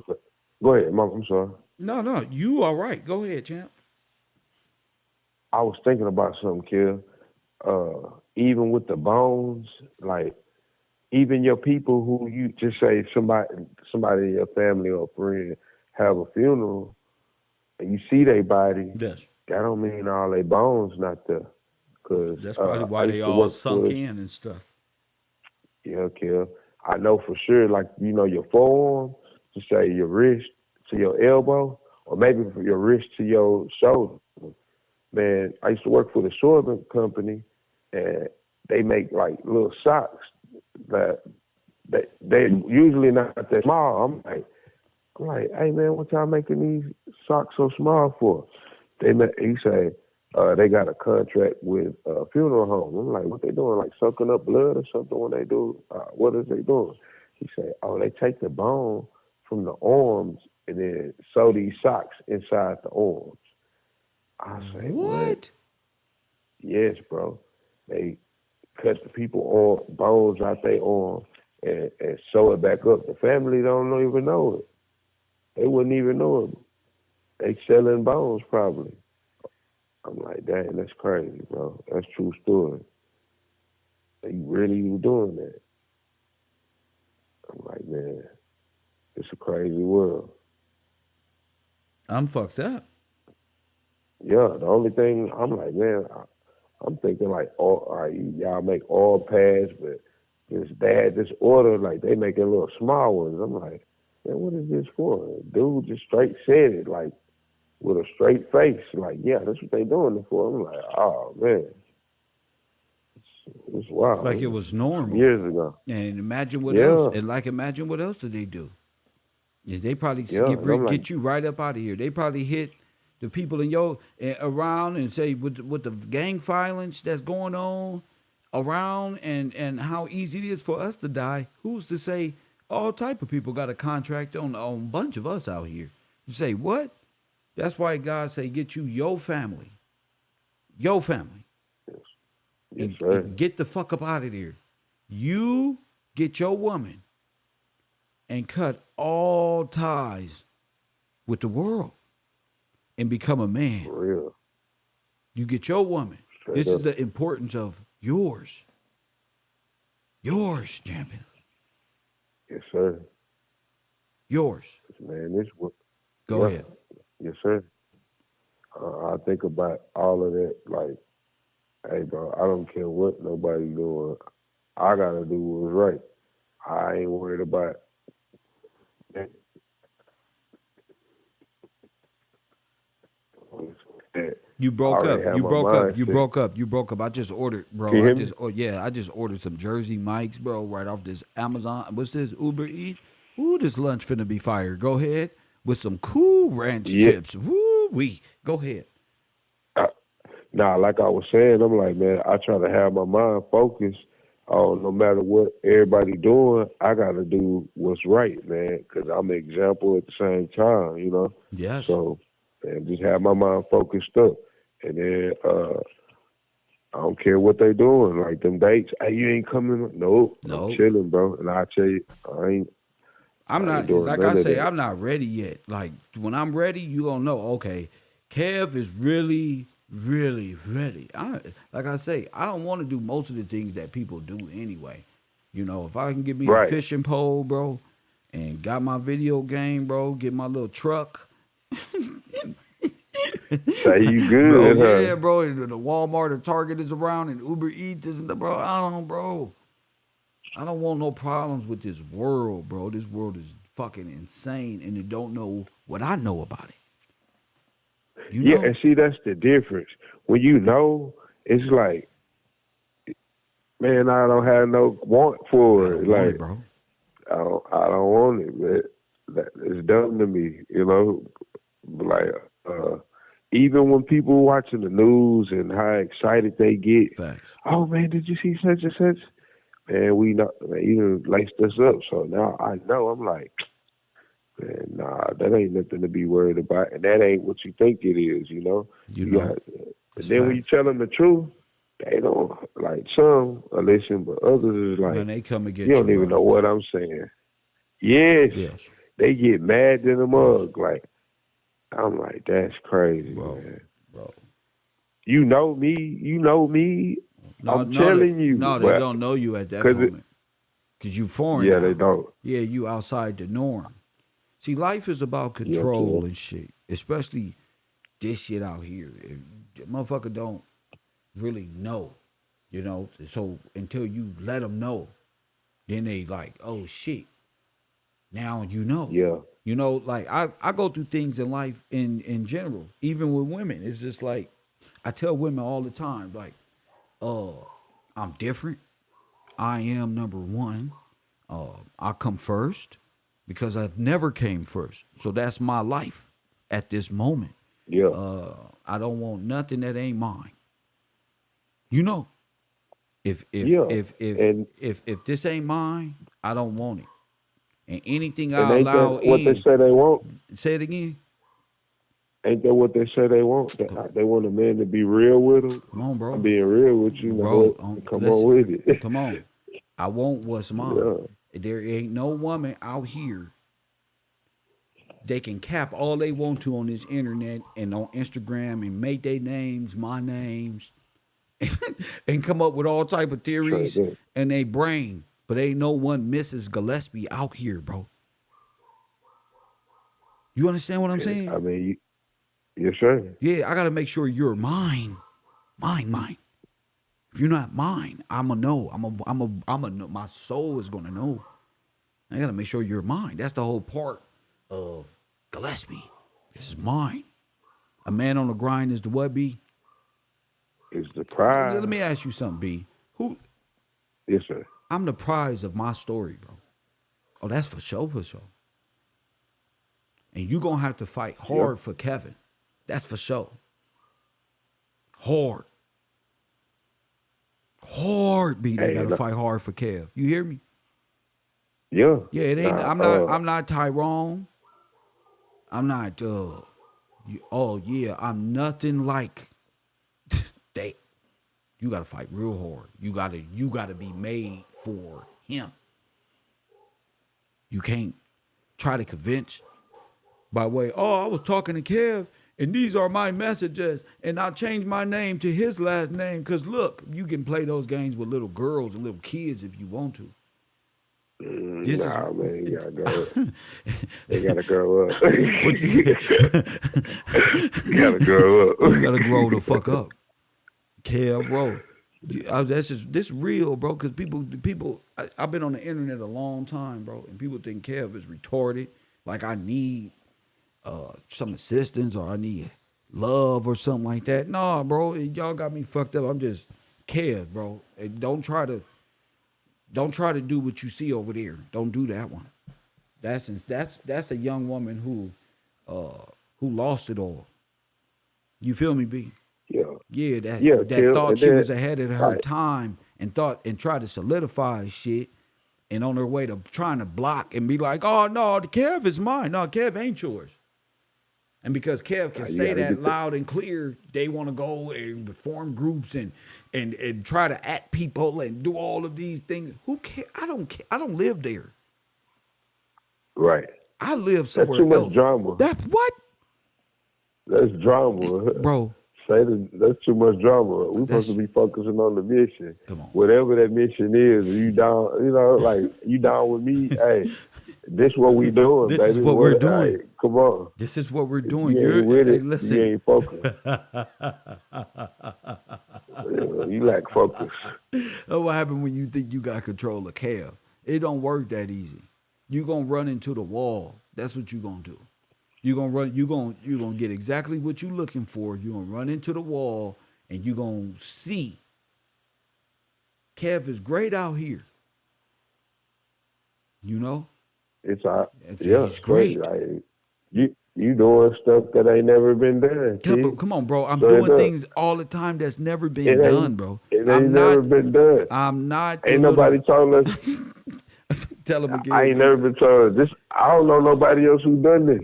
the. Go ahead, Mom. I'm sorry. No, you all right. Go ahead, champ. I was thinking about something, Kill. Even with the bones, like even your people who you just say somebody in your family or friend have a funeral and you see their body, yes, that don't mean all their bones not there. Cause That's probably why I they used to all work sunk for, in and stuff. yeah, Kel. I know for sure, like, you know, your forearm, to say your wrist to your elbow, or maybe from your wrist to your shoulder. Man, I used to work for the Sorghum company, and they make like little socks that they usually not that small. I'm like, hey man, what y'all making these socks so small for? He say, they got a contract with a funeral home. I'm like, what they doing? Like sucking up blood or something when they do? What is they doing? He said, oh, they take the bone from the arms and then sew these socks inside the arms. I say, what? Yes, bro. They cut the people on bones out their arm and sew it back up. The family don't even know it. They wouldn't even know it. They selling bones probably. I'm like, dang, that's crazy, bro. That's true story. They really was doing that. I'm like, man, it's a crazy world. I'm fucked up. Yeah, the only thing I'm like, man, I'm thinking like, all right, y'all make all pads, but they had this order, like they making little small ones. I'm like, man, what is this for? Dude just straight said it, like with a straight face, like, yeah, that's what they doing it for. I'm like, oh man, it's wild. Like it was normal. Years ago. And imagine what else. And like, imagine what else did they do? They probably get you right up out of here. They probably hit the people in your around and say with the gang violence that's going on around and how easy it is for us to die. Who's to say all type of people got a contract on a bunch of us out here? You say what? That's why God say get you your family. Your family. Yes, sir. And get the fuck up out of there. You get your woman and cut all ties with the world and become a man. For real. You get your woman. This is the importance of yours. Yours, champion. Yes, sir. Yours. Man, this what. Go ahead. Yes, sir. I think about all of that, like, hey, bro, I don't care what nobody doing. I gotta do what's right. I ain't worried about that. You broke up. You broke up. You broke up. You broke up. I just ordered, bro. I just ordered some Jersey mics, bro, right off this Amazon. What's this? Uber Eat? Ooh, this lunch finna be fire. Go ahead. With some Cool Ranch chips. Woo wee. Go ahead. Nah, like I was saying, I'm like, man, I try to have my mind focused on no matter what everybody doing, I got to do what's right, man, because I'm an example at the same time, you know? Yes. So, man, just have my mind focused up. And then I don't care what they doing. Like them dates, hey, you ain't coming? Nope. I'm chilling, bro. And I tell you, I'm not, like I say, I'm not ready yet. Like, when I'm ready, you gonna know, okay, Kev is really, really ready. Like I say, I don't want to do most of the things that people do anyway. You know, if I can get me a fishing pole, bro, and got my video game, bro, get my little truck. Say you good, bro, yeah, bro. The Walmart or Target is around and Uber Eats is, bro. I don't want no problems with this world, bro. This world is fucking insane, and it don't know what I know about it. You know? And see, that's the difference. When you know, it's like, man, I don't have no want for it. Want it, bro. I don't want it, man. It's dumb to me, you know. Like, even when people watching the news and how excited they get, oh man, did you see such and such? Man, we know, man, you laced us up. So now I know. I'm like, man, nah, that ain't nothing to be worried about, and that ain't what you think it is, you know. And then when you tell them the truth, they don't, like, some listen, but others is like, man, they come and get you don't even know what I'm saying. Yes. They get mad to the mug. Like, I'm like, that's crazy, man. Bro. You know me. I'm telling you. No, they don't know you at that moment. Because you foreign now. They don't. Yeah, you outside the norm. See, life is about control and shit. Especially this shit out here. If motherfucker don't really know, you know. So until you let them know, then they like, oh shit, now you know. Yeah. You know, like I go through things in life in general, even with women. It's just like I tell women all the time, like, I'm different. I am number one. I come first because I've never came first. So that's my life at this moment. Yeah. I don't want nothing that ain't mine. You know, if if Yeah. if if And if this ain't mine, I don't want it. And anything and I ain't allow that what they in, say they want? say it again. Ain't that what they say they want? They want a man to be real with them. Come on, I'm bro. being real with you, now. Bro, Come on listen. with it. Come on. I want what's mine. Yeah. There ain't no woman out here. They can cap all they want to on this internet and on Instagram and make their names my names and come up with all type of Straight theories up. in their brain. But ain't no one Mrs. Gillespie out here, bro. You understand what I'm saying? I mean, yes, sir. Yeah, I gotta make sure you're mine. Mine. If you're not mine, I'ma know. I'ma know. My soul is gonna know. I gotta make sure you're mine. That's the whole part of Gillespie. This is mine. A man on the grind is the what, B? Is the prize. Let me ask you something, B. Who? Yes, sir. I'm the prize of my story, bro. Oh, that's for sure, for sure. And you gonna have to fight hard for Kevin. That's for sure. Hard. Hard, B. They gotta fight hard for Kev. You hear me? Yeah. Yeah, it ain't. I'm not Tyrone. I'm not. I'm nothing like. They. You gotta fight real hard. You gotta be made for him. You can't try to convince by way. Oh, I was talking to Kev, and these are my messages, and I changed my name to his last name. Cause look, you can play those games with little girls and little kids if you want to. Man, you gotta grow up. They gotta grow up. What you say? You gotta grow up. You gotta grow the fuck up. Kev, bro. That's just this real, bro. Cause people. I've been on the internet a long time, bro, and people think Kev is retarded. Like I need some assistance or I need love or something like that. Nah, bro, y'all got me fucked up. I'm just Kev, bro. And don't try to do what you see over there. Don't do that one. That's a young woman who lost it all. You feel me, B? Yeah, that thought she was ahead of her time and tried to solidify shit and on her way to trying to block and be like, oh no, the Kev is mine. No, Kev ain't yours. And because Kev can say that loud and clear, they want to go and form groups and try to at people and do all of these things. Who cares? I don't care. I don't live there. Right. I live somewhere That's too else. much drama. That's what? That's drama. Bro. That's too much drama. We're supposed to be focusing on the mission. Come on. Whatever that mission is, you down, like you down with me, hey, this what we doing, this baby. This is what we're doing. Hey, come on. This is what we're doing. You ain't with it. Listen. You ain't focused. You lack focus. What happened when you think you got control of Kev? It don't work that easy. You gonna run into the wall. That's what you gonna do. You gonna get exactly what you looking for. You gonna run into the wall and you gonna see Kev is great out here. You know? It's he's great. Like, you doing stuff that ain't never been done. Come on, bro. I'm doing things all the time that's never been done, bro. It ain't never been done. I'm not. Ain't nobody told us. Tell him again. I ain't never been told this. I don't know nobody else who done this.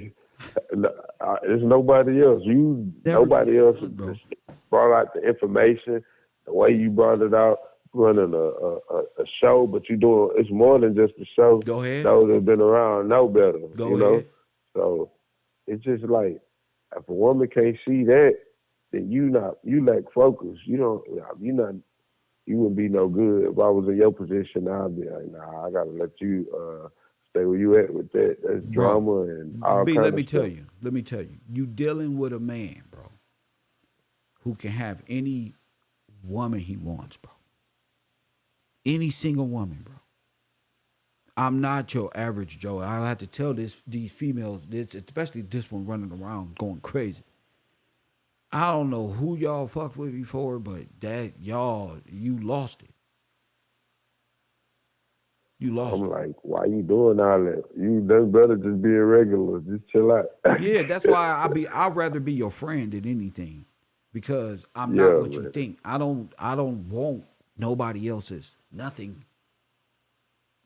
There's nobody else. Nobody else just brought out the information the way you brought it out, running a show. But you doing it's more than just a show. Go ahead. Those that have been around know better. Go know. ahead. So it's just like if a woman can't see that, then you lack focus. You wouldn't be no good. If I was in your position, I'd be like, nah, I gotta let you stay where you at with that. That's drama and all kinds of stuff. Let me tell you, you dealing with a man, bro, who can have any woman he wants, bro. Any single woman, bro. I'm not your average Joe. I have to tell these females, especially this one running around going crazy. I don't know who y'all fucked with before, but you lost it. You lost I'm it. like, why you doing all that? That's better just being regular. Just chill out. Yeah, that's why I'd rather be your friend than anything. Because I'm Yeah, not what you man. think. I don't want nobody else's nothing.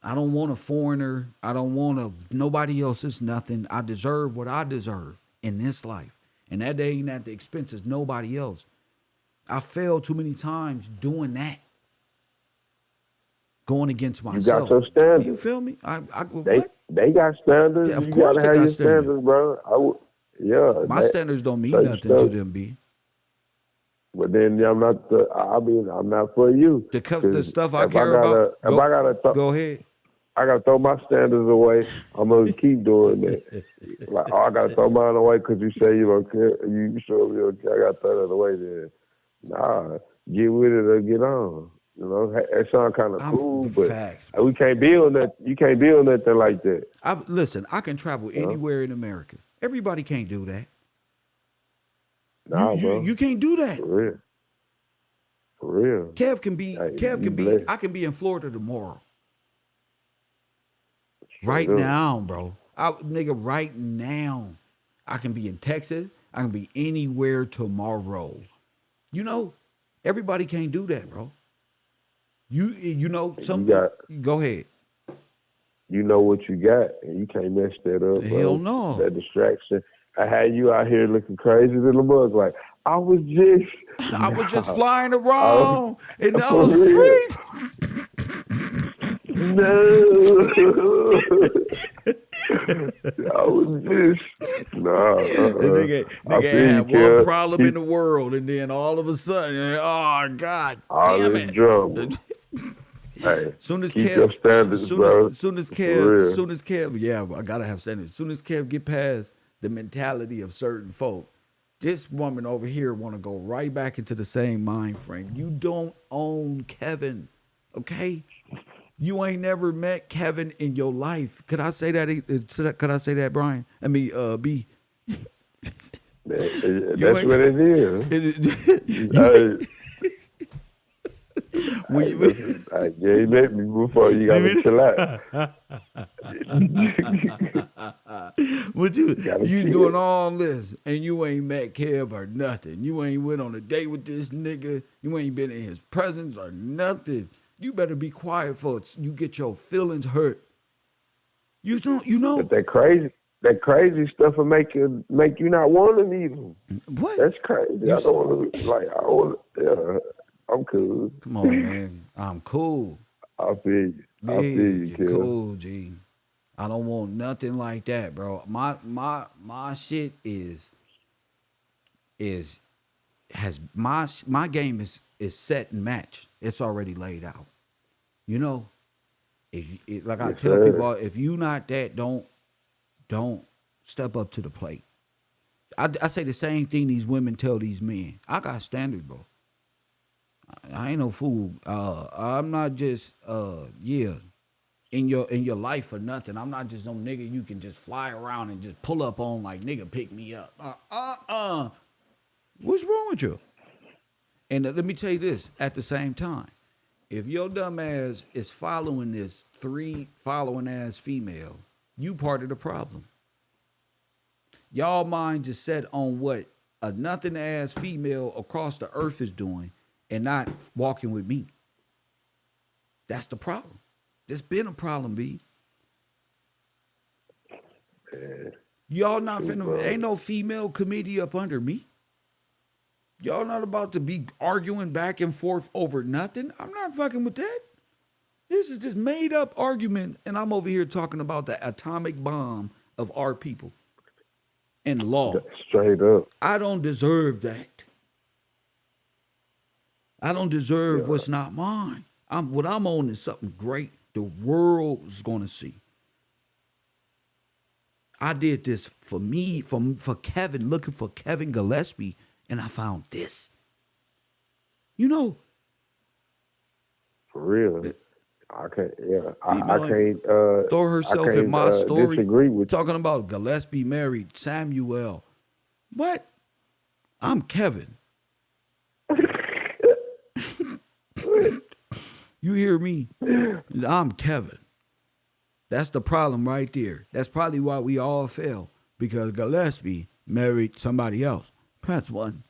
I don't want a foreigner. I don't want nobody else's nothing. I deserve what I deserve in this life. And that ain't at the expense of nobody else. I failed too many times doing that. Going against myself. You got your standards. You feel me? They got standards. Yeah, of you course gotta they have got your standards. bro. My standards don't mean nothing to them, B. But then I'm not. I'm not for you. The stuff I care about. Go ahead. I gotta throw my standards away. I'm gonna keep doing that. Like, I gotta throw mine away because you say you don't care. You show me you don't care. I gotta throw that away. Then, nah, get with it or get on. You know, that sounds kind of cool, but facts, we can't be on that. You can't be on nothing like that. Listen, I can travel anywhere in America. Everybody can't do that. Nah, bro. You can't do that. For real. Kev can be. I can be in Florida tomorrow. Right now, bro. Right now. I can be in Texas. I can be anywhere tomorrow. You know, everybody can't do that, bro. You know something. Go ahead. You know what you got, and you can't mess that up. Hell bro. no. That distraction. I had you out here looking crazy to the mug. Like I was just flying around, and I was free. No. I was just Nigga had one problem in the world, and then all of a sudden, oh God, damn it! Drama. Hey, soon as keep Kev, your standards, bro. Soon as Kev, yeah, I gotta have standards. Soon as Kev get past the mentality of certain folk, this woman over here want to go right back into the same mind frame. You don't own Kevin, okay? You ain't never met Kevin in your life. Could I say that? Could I say that, Brian? I mean, B. That's what it is. You met me before. You gotta chill out. But you doing all this and you ain't met Kev or nothing. You ain't went on a date with this nigga. You ain't been in his presence or nothing. You better be quiet, folks. You get your feelings hurt. You know. But that crazy stuff will make you not want to meet him. What? That's crazy. I don't want to. Yeah, I'm cool. Come on, man. I'm cool. I feel you. I feel you, kid. Cool, G. I don't want nothing like that, bro. My shit my game is set and matched. It's already laid out. You know, like I tell people, if you not that, don't step up to the plate. I say the same thing these women tell these men. I got standards, bro. I ain't no fool. I'm not just in your life or nothing. I'm not just no nigga you can just fly around and just pull up on like nigga pick me up. What's wrong with you? And let me tell you this at the same time. If your dumb ass is following this 3 following ass female, you part of the problem. Y'all mind just set on what a nothing ass female across the earth is doing and not walking with me. That's the problem. There's been a problem, B. Y'all not finna, ain't no female committee up under me. Y'all not about to be arguing back and forth over nothing. I'm not fucking with that. This is just made up argument, and I'm over here talking about the atomic bomb of our people and law. Straight up. I don't deserve that. I don't deserve what's not mine. What I'm on is something great the world is going to see. I did this for me, for Kevin, looking for Kevin Gillespie, and I found this. You know, For real. I can't. Yeah, I Female can't. throw I herself in can't my story. disagree with Talking about Gillespie married Samuel. What? I'm Kevin. You hear me? I'm Kevin. That's the problem right there. That's probably why we all fail. Because Gillespie married somebody else. Press one.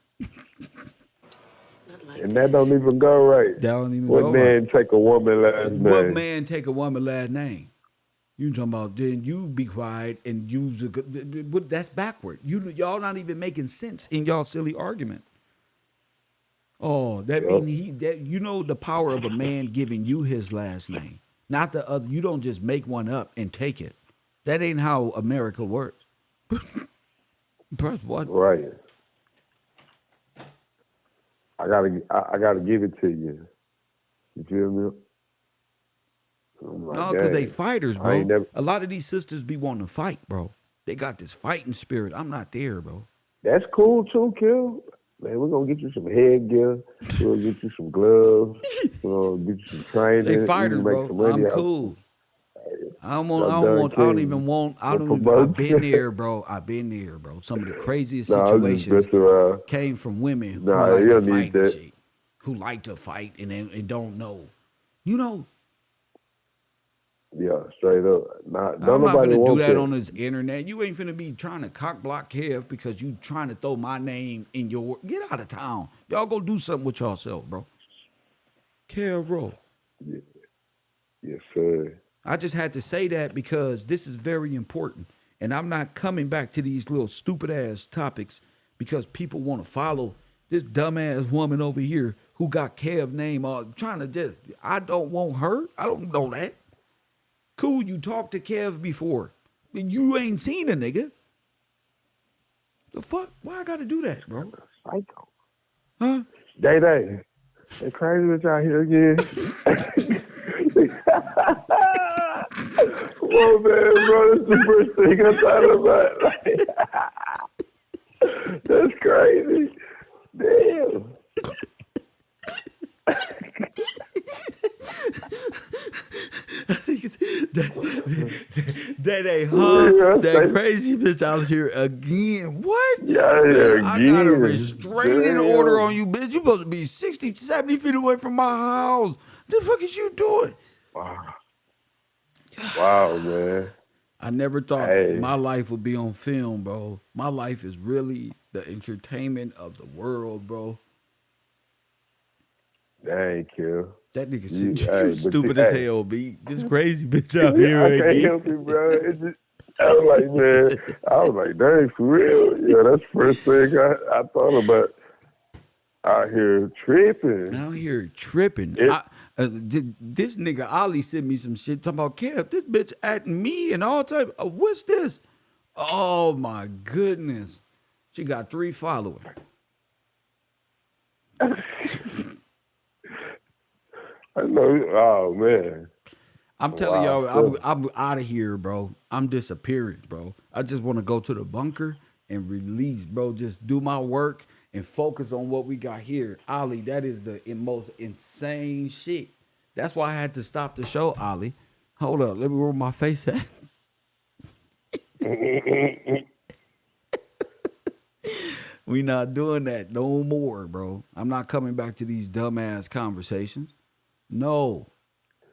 and that don't even go right. That don't even What go man right. take a woman last What name? man take a woman last name? You talking about then you be quiet and use a good. That's backward. Y'all not even making sense in y'all silly argument. Oh, that mean you know the power of a man giving you his last name, not the other. You don't just make one up and take it. That ain't how America works. Press what? Right. I gotta give it to you. You feel me? No, because they fighters, I ain't bro. never. A lot of these sisters be wanting to fight, bro. They got this fighting spirit. I'm not there, bro. That's cool too, Kill. Man, we're gonna get you some headgear. We're gonna get you some gloves. We're gonna get you some training. They fighters, you can make bro. some money I'm out. cool. I don't I've been there, bro. I've been there, bro. Some of the craziest Nah, I'm just situations messing around. came from women who Nah, like you to don't need fight and that. shit. Who like to fight and don't know. You know, Yeah, straight up. Don't I'm not nobody finna do want that that. on this internet. You ain't finna be trying to cock block Kev because you trying to throw my name in your work. Get out of town. Y'all go do something with yourself, bro. Kev Rowe. Yeah. Yes, sir. I just had to say that because this is very important. And I'm not coming back to these little stupid ass topics because people want to follow this dumbass woman over here who got Kev name on trying to just, I don't want her. I don't know that. Cool, you talked to Kev before. You ain't seen a nigga. The fuck? Why I gotta do that, bro? Psycho. Huh? Day. That crazy bitch out here again. Come on, man, bro. That's the first thing I thought about. That's crazy. Damn. That crazy bitch out here again. What? Yeah, Man, I got a again. restraining order on you, bitch. You supposed to be 60, 70 feet away from my house. The fuck is you doing? Wow, man. I never thought my life would be on film, bro. My life is really the entertainment of the world, bro. Dang, Kill. That nigga you stupid as hell, B. This crazy bitch out I here can't again. help it, bro. I was like, dang, for real. Yeah, that's the first thing I thought about. Out here tripping. This nigga Ali sent me some shit talking about Kev. This bitch at me and all type. What's this? Oh my goodness. She got 3 followers. I know. Oh man. I'm telling y'all, I'm out of here, bro. I'm disappearing, bro. I just want to go to the bunker and release, bro. Just do my work and focus on what we got here. Ali, that is the most insane shit. That's why I had to stop the show, Ali. Hold up. Let me roll my face at. We not doing that no more, bro. I'm not coming back to these dumbass conversations. No,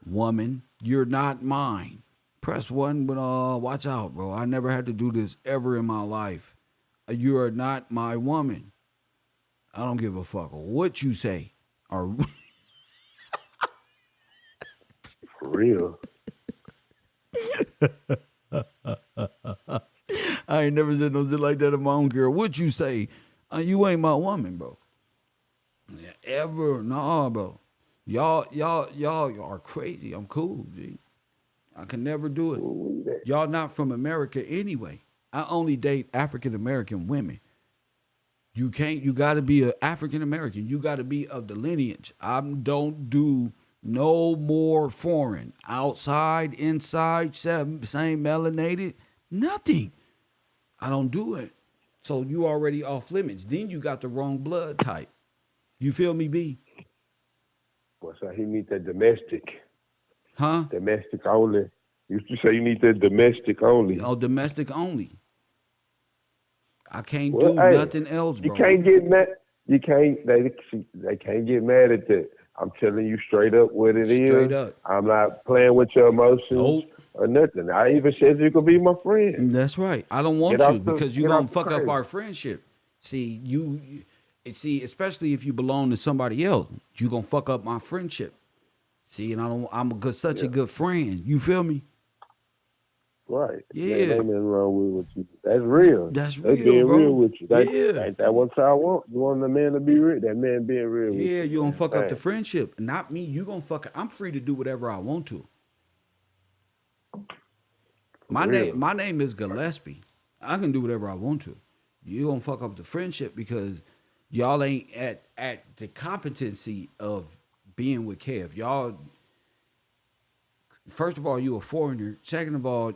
woman, you're not mine. Press 1, but watch out, bro. I never had to do this ever in my life. You are not my woman. I don't give a fuck what you say. Or for real. I ain't never said no shit like that in my own girl. What you say? You ain't my woman, bro. Yeah, ever. Nah, bro. Y'all are crazy. I'm cool, G. I can never do it. Y'all not from America anyway. I only date African American women. You gotta be an African American. You gotta be of the lineage. I don't do no more foreign. Outside, inside, same melanated, nothing. I don't do it. So you already off limits. Then you got the wrong blood type. You feel me, B? So he need that domestic. Huh? Domestic only. You used to say you need that domestic only. Oh, domestic only. I can't Well, do hey, nothing else, you bro. can't get mad. You can't. They can't get mad at that. I'm telling you straight up what it is. Straight up. I'm not playing with your emotions Nope. or nothing. I even said you could be my friend. That's right. I don't want you because you're gonna fuck up our friendship. See, see, especially if you belong to somebody else, you gonna fuck up my friendship. See, and I'm such a good friend. You feel me? Right. Yeah. Ain't nothing wrong with you. That's real. That's real, being bro. real with you. Yeah. Ain't that what I want? You want the man to be real? That man being real with you. Yeah, you gonna fuck up the Man. friendship. Not me. You gonna fuck. I'm free to do whatever I want to. My name is Gillespie. I can do whatever I want to. You gonna fuck up the friendship because y'all ain't at the competency of being with Kev. Y'all, first of all, you a foreigner. Second of all,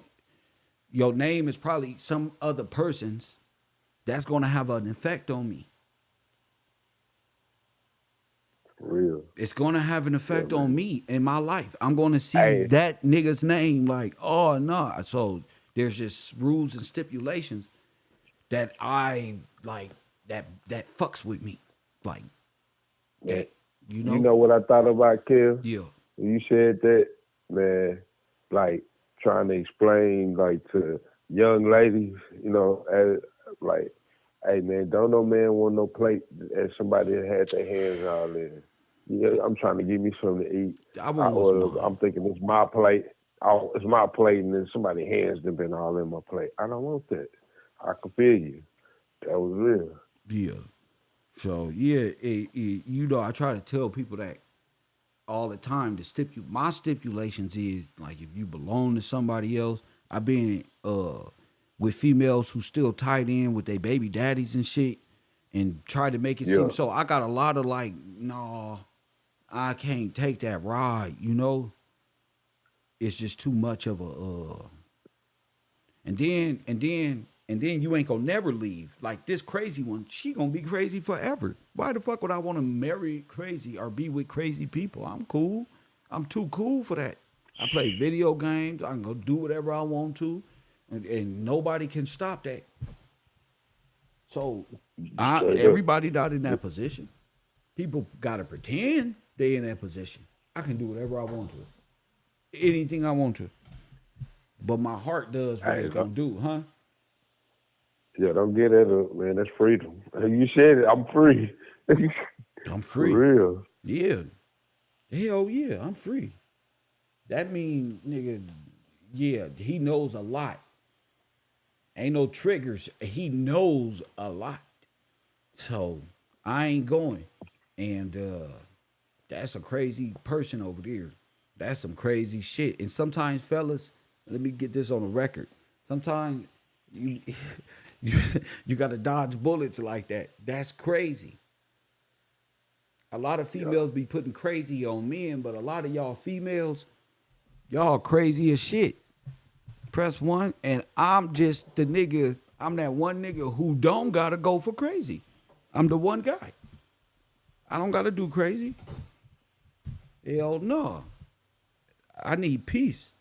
your name is probably some other person's. That's gonna have an effect on me. Real. It's gonna have an effect on me in my life. I'm gonna see that nigga's name like, oh no. So there's just rules and stipulations that I like that fucks with me. Like that, you know. You know what I thought about Kev? Yeah. When you said that, man, like trying to explain like to young ladies, you know, like, hey man, don't no man want no plate as somebody that had their hands all in. Yeah, I'm trying to give me something to eat. I'm thinking it's my plate. It's my plate, and then somebody's hands have been all in my plate. I don't want that. I can feel you. That was real. Yeah. So yeah, you know, I try to tell people that all the time. My stipulations is like if you belong to somebody else. I've been with females who still tied in with their baby daddies and shit, and try to make it seem so. I got a lot of like, no, I can't take that ride. You know, it's just too much of a. And then you ain't gonna never leave. Like this crazy one, she gonna be crazy forever. Why the fuck would I want to marry crazy or be with crazy people? I'm cool. I'm too cool for that. I play video games. I can go do whatever I want to, and nobody can stop that. So everybody not in that position. People gotta pretend they in that position. I can do whatever I want to, anything I want to. But my heart does what it's gonna do, huh? Yeah, don't get that up, man. That's freedom. You said it. I'm free. I'm free. For real. Yeah. Hell yeah, I'm free. That mean, nigga, yeah, he knows a lot. Ain't no triggers. He knows a lot. So I ain't going. And that's a crazy person over there. That's some crazy shit. And sometimes, fellas, let me get this on the record. Sometimes you you got to dodge bullets like that. That's crazy. A lot of females be putting crazy on men, but a lot of y'all females, y'all crazy as shit. Press one, and I'm just the nigga. I'm that one nigga who don't gotta go for crazy. I'm the one guy. I don't gotta do crazy. Hell no. I need peace.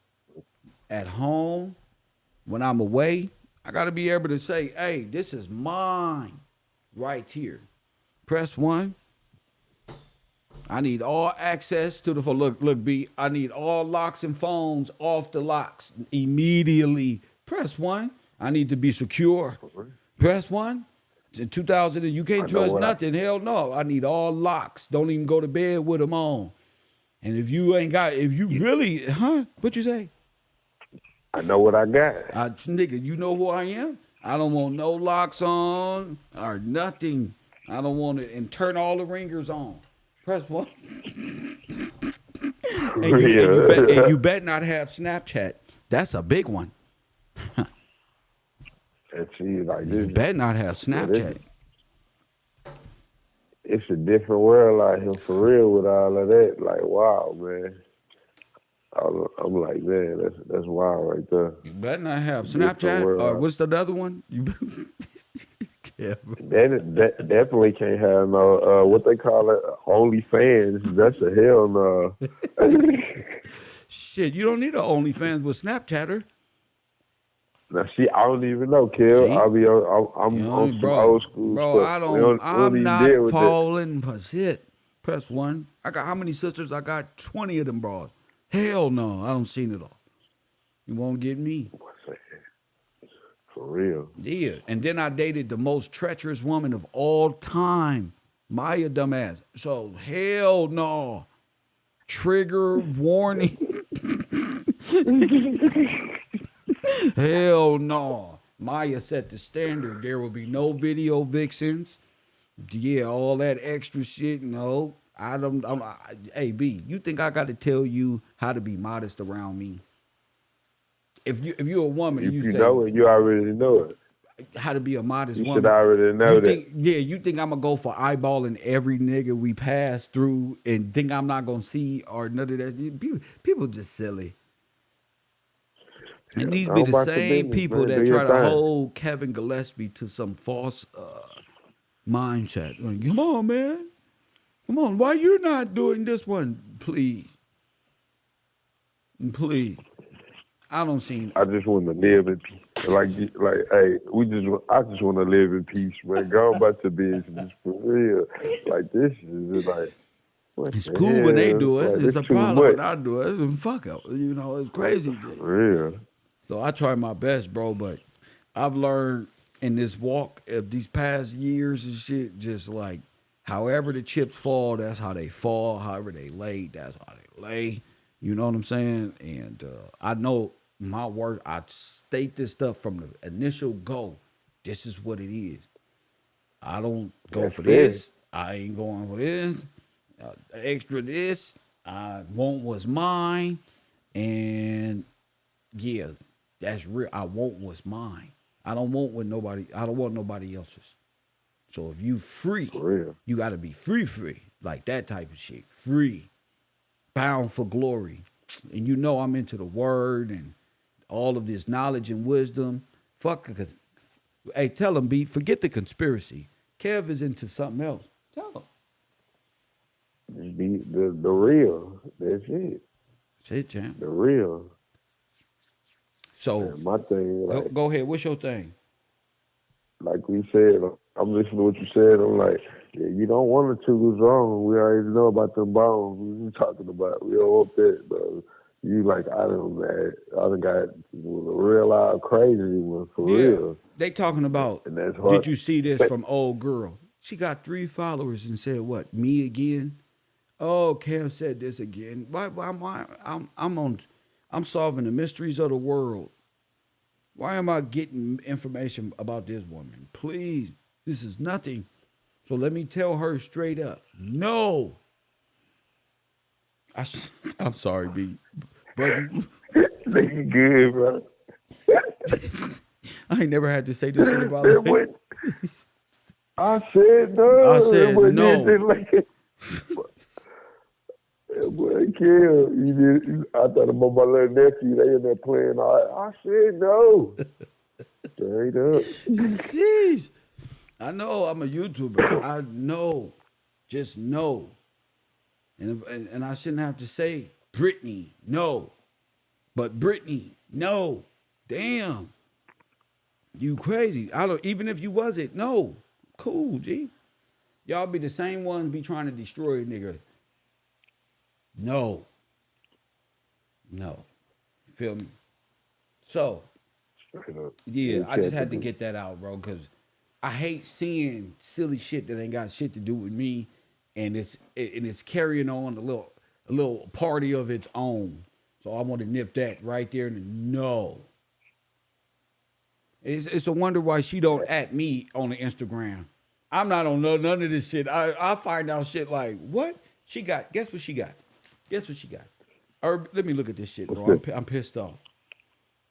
At home, when I'm away, I gotta be able to say, hey, this is mine right here. Press one. I need all access to the phone. Look, B, I need all locks and phones off the locks immediately. Press one. I need to be secure. Press one. In 2000, you can't trust nothing. Hell no. I need all locks. Don't even go to bed with them on. And if you really, what you say? I know what I got. Nigga, you know who I am? I don't want no locks on or nothing. I don't want to, and turn all the ringers on. Press one. and you bet not have Snapchat. That's a big one. You bet not have Snapchat. It's a different world out here for real with all of that. Like, wow, man. I'm like, man, that's wild right there. You better not have Snapchat or what's the other one? Yeah. That definitely can't have no what they call it, OnlyFans. That's a hell no. Shit, you don't need an OnlyFans with Snapchatter. Now, see, I don't even know, Kel. See? I'm on some Bro, old school bro, stuff. We don't I'm even not deal with that. falling for shit. Press 1. I got how many sisters? I got 20 of them, bro. Hell no, I don't seen it all. You won't get me. For real. Yeah, and then I dated the most treacherous woman of all time, Maya dumbass. So hell no. Trigger warning. Hell no. Maya set the standard. There will be no video vixens. Yeah, all that extra shit. No, I don't. Hey B, you think I got to tell you how to be modest around me? If you're a woman, If you you say know it, you already know it. how to be a modest You woman. should already know you that. think, yeah, you think I'm gonna go for eyeballing every nigga we pass through and think I'm not gonna see or none of that? People just silly. And these be Go the about your same business, people man. that Do your try to thing. hold Kevin Gillespie to some false mindset. Like, come on, man. Come on. Why you not doing this one? Please. Please. I don't see. I just want to live in peace. Like, hey, I just want to live in peace, man. Go about your business for real. Like, this is just like, what It's the cool when they hell? do it. Like, It's it's a too problem much. when I do it. And fuck it. You know, it's crazy. For real. So I try my best, bro. But I've learned in this walk of these past years and shit, just like however the chips fall, that's how they fall. However they lay, that's how they lay. You know what I'm saying? And I know my work. I state this stuff from the initial go. This is what it is. I don't go That's for fair. this. I ain't going for this. Extra this. I want what's mine. And yeah, that's real. I want what's mine. I don't want what nobody. I don't want nobody else's. So if you free, For real. you got to be free, like that type of shit. Free, bound for glory. And you know I'm into the word and all of this knowledge and wisdom. Fuck. Hey, tell him, B. Forget the conspiracy. Kev is into something else. Tell him. Just be the real. That's it. That's it, champ. The real. So Man, my thing, like, go ahead. What's your thing? like we said, I'm listening to what you said. I'm like, yeah, you don't want to choose wrong. We already know about them bones. We were talking about. We don't want that, bro. You like, I done got a real loud crazy one for real. They talking about, And that's hard. did you see this from old girl? She got 3 followers and said, what, me again? Oh, Kev said this again. Why I'm solving the mysteries of the world. Why am I getting information about this woman? Please, this is nothing. So let me tell her straight up, no. I'm sorry, B. But Nigga good, bro. I ain't never had to say this shit about life. I said no. I said no. Boy, Kel, I thought about my little nephew. They in there playing. I said no. Straight up. Jeez. I know I'm a YouTuber. I know. Just know. And I shouldn't have to say Brittany, no. But Brittany, no. Damn. You crazy. I don't, even if you wasn't, no. Cool, G. Y'all be the same ones be trying to destroy a nigga. No. No. Feel me? So, yeah, I just had to get that out, bro, because I hate seeing silly shit that ain't got shit to do with me, and it's carrying on a little party of its own. So I want to nip that right there. No. It's a wonder why she don't at me on the Instagram. I'm not on none of this shit. I find out shit like, what? She got, guess what she got? Guess what she got? Let me look at this shit, bro. I'm pissed off.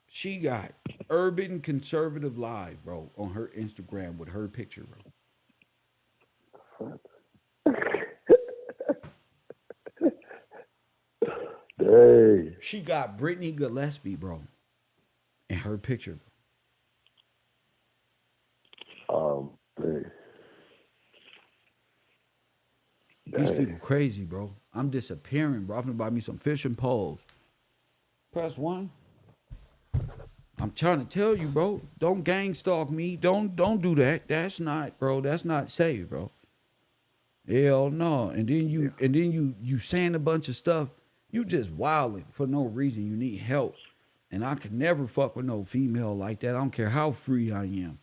She got Urban Conservative Live, bro, on her Instagram with her picture, bro. Dang. She got Brittany Gillespie, bro, in her picture. These people crazy, bro. I'm disappearing, bro. I'm finna buy me some fishing poles. Press 1. I'm trying to tell you, bro. Don't gang stalk me. Don't do that. That's not, bro. That's not safe, bro. Hell no. And then you saying a bunch of stuff. You just wilding for no reason. You need help. And I could never fuck with no female like that. I don't care how free I am.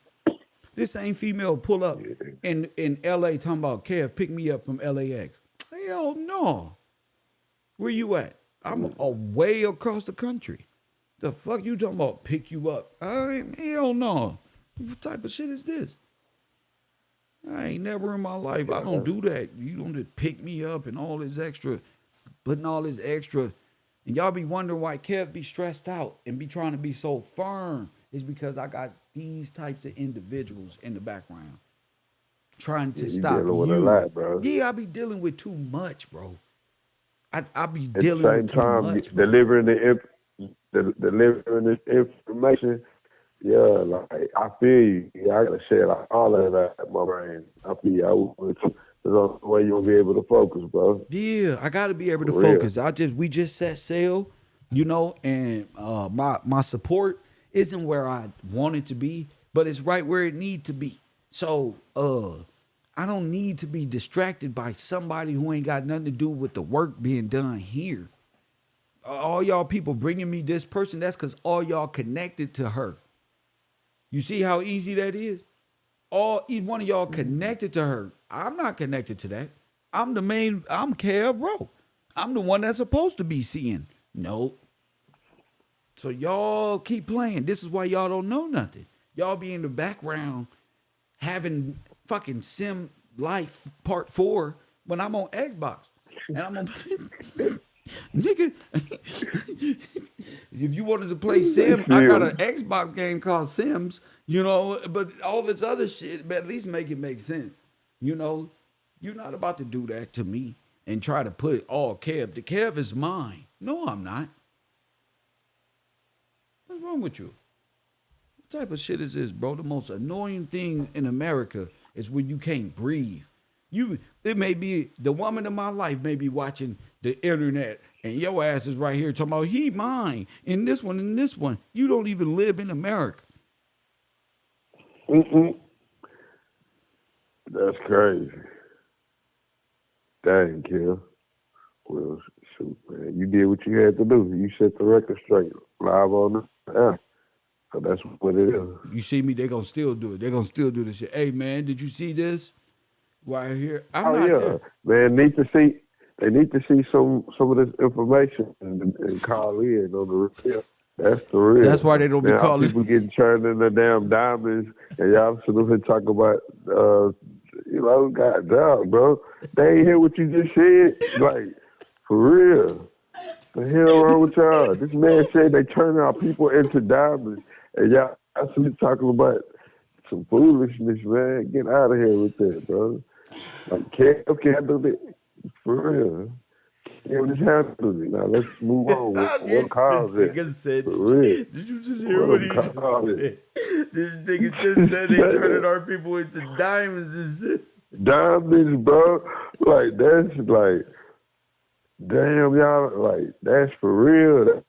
This same female pull up in LA talking about Kev, pick me up from LAX. Hell no. Where you at? I'm way across the country. The fuck you talking about pick you up? Hell no. What type of shit is this? I ain't never in my life. I don't do that. You don't just pick me up and all this extra, putting all this extra. And y'all be wondering why Kev be stressed out and be trying to be so firm. It's because I got these types of individuals in the background trying to stop dealing you. with a lot, bro. Yeah, I be dealing with too much, bro. I be At dealing the same with too time, much, bro. delivering this information. Yeah, like I feel you. Yeah, I gotta share like all of that in my brain. I feel you. There's no way you'll be able to focus, bro. Yeah, I gotta be able to For real. focus. We just set sail, and my support isn't where I want it to be, but it's right where it need to be. So I don't need to be distracted by somebody who ain't got nothing to do with the work being done here. All y'all people bringing me this person, that's because all y'all connected to her. You see how easy that is? Each one of y'all connected to her. I'm not connected to that. I'm Kev, bro. I'm the one that's supposed to be seeing. Nope. So y'all keep playing. This is why y'all don't know nothing. Y'all be in the background having fucking Sim Life Part 4 when I'm on Xbox. And I'm on... Nigga, if you wanted to play Sim, I got an Xbox game called Sims, but all this other shit, but at least make it make sense. You're not about to do that to me and try to put it all Kev. The Kev is mine. No, I'm not. What's wrong with you? What type of shit is this, bro? The most annoying thing in America is when you can't breathe. It may be the woman of my life may be watching the internet and your ass is right here talking about he mine and this one and this one. You don't even live in America. That's crazy. Dang, Kill. Well, shoot, man. You did what you had to do. You set the record straight live on the air. So that's what it is. You see me, they gonna still do it. They gonna still do this shit. Hey man, did you see this? Right here. I'm not there. Man, they need to see some of this information and call in on the real. That's the real. That's why they don't be calling. People getting turned into damn diamonds, and y'all sitting here talking about, goddamn, bro. They ain't hear what you just said. Like, for real. The hell wrong with y'all? This man said they turn our people into diamonds, and y'all actually talking about some foolishness, man. Get out of here with that, bro. Like, can't do that. For real. Can't just handle it. Now, let's move on. What cause it? For real. Did you just hear what he said? This nigga just said they turning our people into diamonds and shit. Diamonds, bro. Like, that's like, damn, y'all, like, that's for real.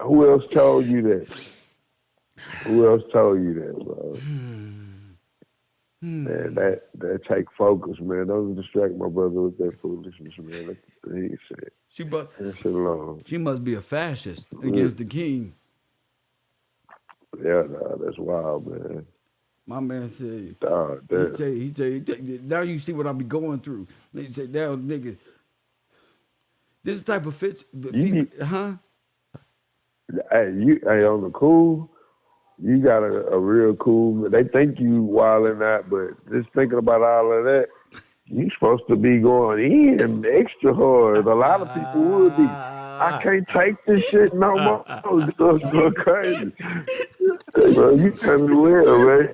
Who else told you that? Who else told you that, bro? Man, that take focus, man. Don't distract my brother with that foolishness, man. He said. She must be a fascist against the king. Yeah, nah, that's wild, man. My man said, he tell you, now you see what I be going through. He said, now, nigga, this type of huh? Hey, on the cool, you got a real cool, they think you wilding out, but just thinking about all of that, you supposed to be going in extra hard. A lot of people would be. I can't take this shit no more. It's going crazy. Bro, you tell me real, man.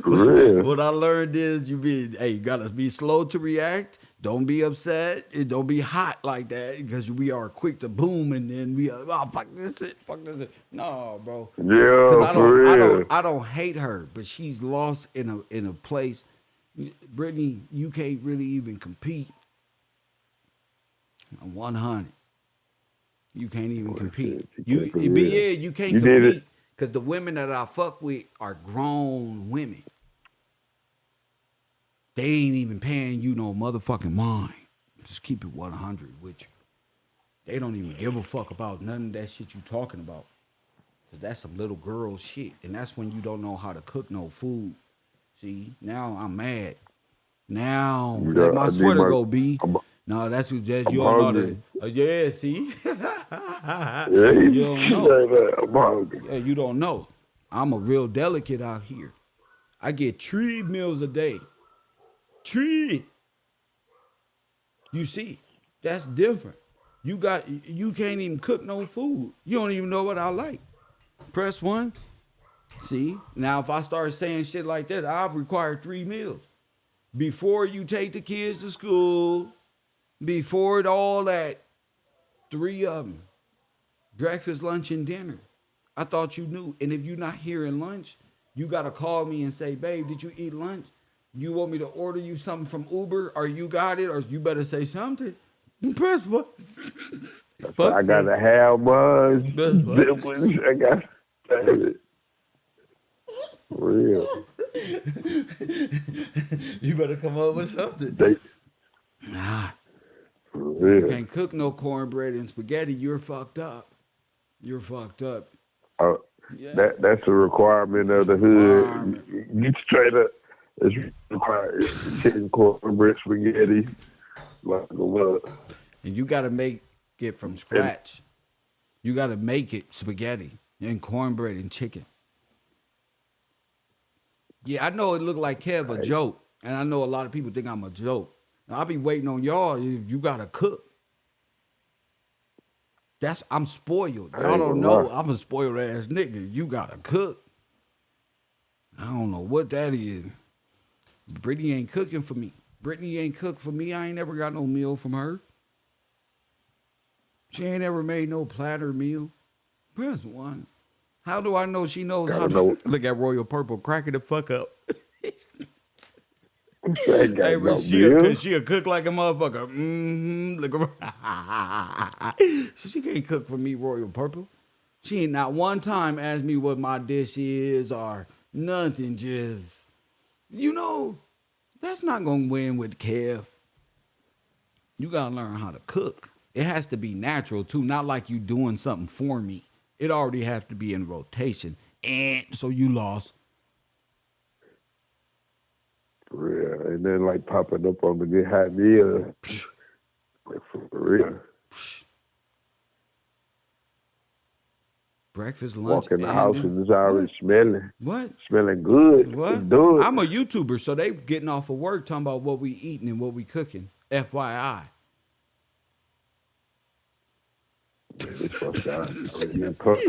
For real. What I learned is you gotta be slow to react. Don't be upset. And don't be hot like that because we are quick to boom and then we are, fuck this shit. No, bro. Yeah, for real. I don't hate her, but she's lost in a place Brittany, you can't really even compete. 100. You can't even compete. You can't compete because the women that I fuck with are grown women. They ain't even paying you no motherfucking mind. Just keep it 100 with you. They don't even give a fuck about none of that shit you talking about. Because that's some little girl shit. And that's when you don't know how to cook no food. See, now I'm mad. Now, let my sweater go, B. No, that's what you don't know that. Yeah, see? You don't know. Yeah, you don't know. I'm a real delicate out here. I get 3 meals a day. 3. You see, that's different. You can't even cook no food. You don't even know what I like. Press 1. See, now if I start saying shit like that, I'll require 3 meals. Before you take the kids to school, before all that, 3 of them. Breakfast, lunch, and dinner. I thought you knew. And if you're not here in lunch, you got to call me and say, babe, did you eat lunch? You want me to order you something from Uber, or you got it, or you better say something. Press what? I gotta have mine. I got it. For real. You better come up with something. You can't cook no cornbread and spaghetti. You're fucked up. You're fucked up. Yeah. That's a requirement of the hood. You straight up. It's required. Chicken, cornbread, spaghetti, like a lot. And you got to make it from scratch. You got to make it spaghetti and cornbread and chicken. Yeah, I know it looked like Kev a joke, and I know a lot of people think I'm a joke. I'll be waiting on y'all. You got to cook. I'm spoiled. Y'all don't know I'm a spoiled ass nigga. You got to cook. I don't know what that is. Brittany ain't cooking for me. Brittany ain't cooked for me. I ain't never got no meal from her. She ain't ever made no platter meal. Press 1. How do I know she knows how to look at Royal Purple cracking the fuck up? Hey, but she'll cook like a motherfucker. Look around. She can't cook for me, Royal Purple. She ain't not one time asked me what my dish is or nothing. Just, that's not going to win with Kev. You got to learn how to cook. It has to be natural, too. Not like you doing something for me. It already has to be in rotation. And so you lost. For real. And then like popping up on the good hot meal. Like for real. Breakfast, lunch, walk in the house and it's already smelling. What? Smelling good. What? Let's do it. I'm a YouTuber, so they getting off of work talking about what we eating and what we cooking. FYI.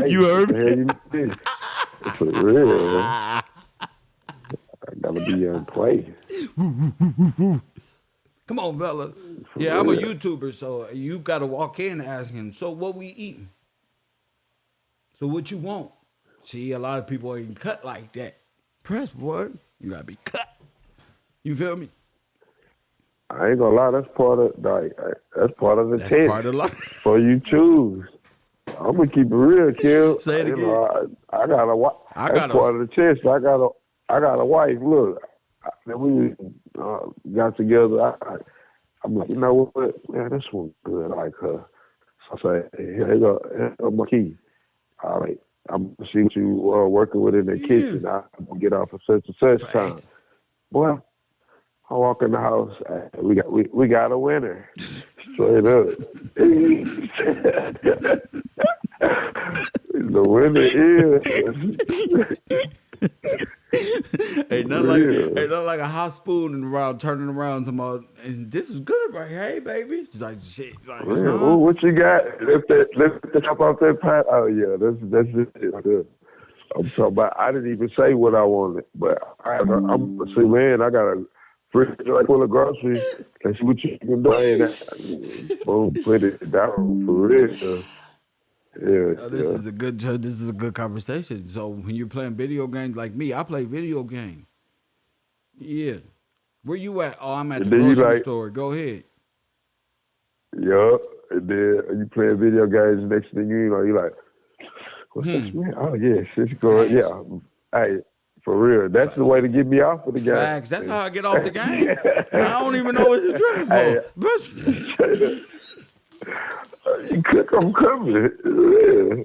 You heard me? For real. I gotta be on play. Come on, Bella. Yeah, I'm a YouTuber, so you gotta walk in asking, so what we eating? So what you want? See, a lot of people ain't cut like that. Press 1. You gotta be cut. You feel me? I ain't gonna lie, that's part of the That's test. part of life. So you choose. I'm gonna keep it real, Kill. Say it again. I got a wife. That's part of the test. I got a wife. Look, we got together. I'm like, you know what? Man, this one good. I like her. So I say, here you go. Here's my key. All right. I'm gonna see what you working with in the kitchen. I'm gonna get off at such and such time. Boy, I walk in the house. We got a winner. Straight up. The winner is. Ain't nothing like a hot spoon and around turning around talking about, and this is good right here. Hey baby. It's like shit. Like, Ooh, what you got? Lift the top off that pot. Oh yeah, that's it. I'm talking about. I didn't even say what I wanted, but I'm see, man. I got a refrigerator full of groceries. Let's see what you can do. Boom, put it down for real. Yeah, this is a good conversation. So when you're playing video games like me, I play video games. Yeah. Where you at? Oh, I'm at And the then you grocery like, store. Go ahead. yup. And then you playing video games. Next thing you know, you like, what's that man? Oh yes, it's going. Facts. Yeah. Hey, for real, that's the way to get me off of the game. Facts. That's how I get off the game. I don't even know what you're tripping Hey, for. you cook, I'm coming. Yeah.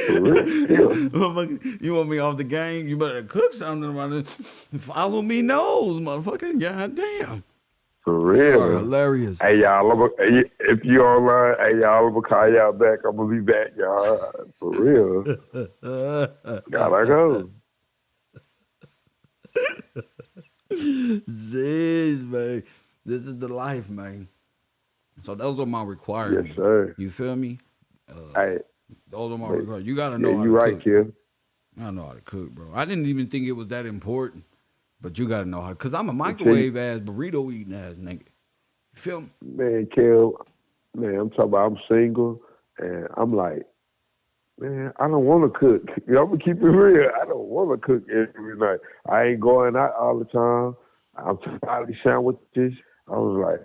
For real. You want me off the game? You better cook something around it. Follow me nose, motherfucker. God damn. For real. You are hilarious. Hey, y'all, if you online, hey, y'all, I'm going to call y'all back. I'm going to be back, y'all. For real. Gotta go. Jeez, man. This is the life, man. So those are my requirements. Yes, sir. You feel me? Hey. Those are my requirements. You got to know how to you right, cook. Kim. I know how to cook, bro. I didn't even think it was that important. But you got to know how. Because I'm a microwave-ass, burrito-eating ass nigga. You feel me? Man, Kim, man, I'm talking about I'm single, and I'm like, man, I don't want to cook. You know, I'm going to keep it real. I don't want to cook every night. I ain't going out all the time. I'm tired of sandwiches. I was like,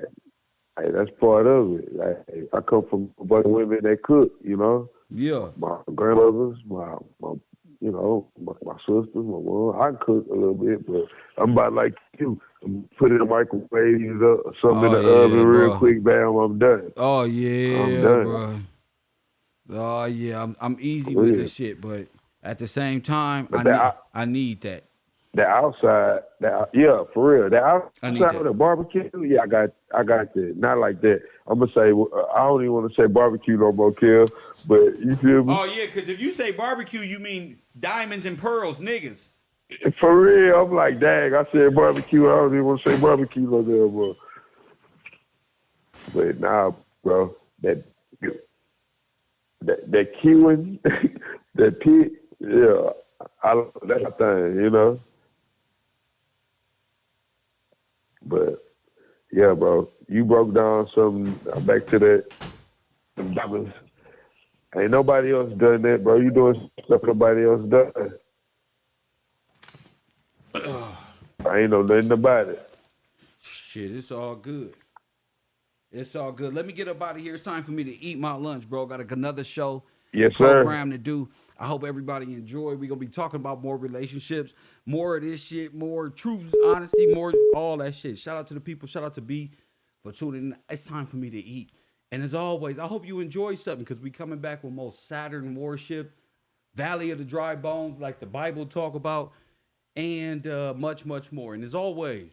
hey, that's part of it. Like, I come from a bunch of women that cook, you know? Yeah. My grandmothers, my you know, my sisters, my mom. I cook a little bit, but I'm about like you. Put it in the microwave, use something in the oven real quick, bam, I'm done. Oh, yeah, I'm done. bro. Oh, yeah, I'm easy with the shit, but at the same time, I need that. The outside, yeah, for real. The I need outside that. of the barbecue, yeah, I got that. Not like that. I'm gonna say, I don't even want to say barbecue no more, Kill. But you feel me? Oh, yeah, because if you say barbecue, you mean diamonds and pearls, niggas. For real, I'm like, dang, I said barbecue. I don't even want to say barbecue no more. But nah, bro, that queuing, that pit, yeah, I love that thing, you know. But yeah, bro, you broke down something. Back to that. Ain't nobody else done that, bro. You doing stuff nobody else done. I ain't know nothing about it. Shit, it's all good. It's all good. Let me get up out of here. It's time for me to eat my lunch, bro. Got another show, program to do. I hope everybody enjoy. We're going to be talking about more relationships, more of this shit, more truth, honesty, more all that shit. Shout out to the people. Shout out to B for tuning in. It's time for me to eat. And as always, I hope you enjoy something because we coming back with more Saturn worship, Valley of the Dry Bones, like the Bible talk about, and much, much more. And as always,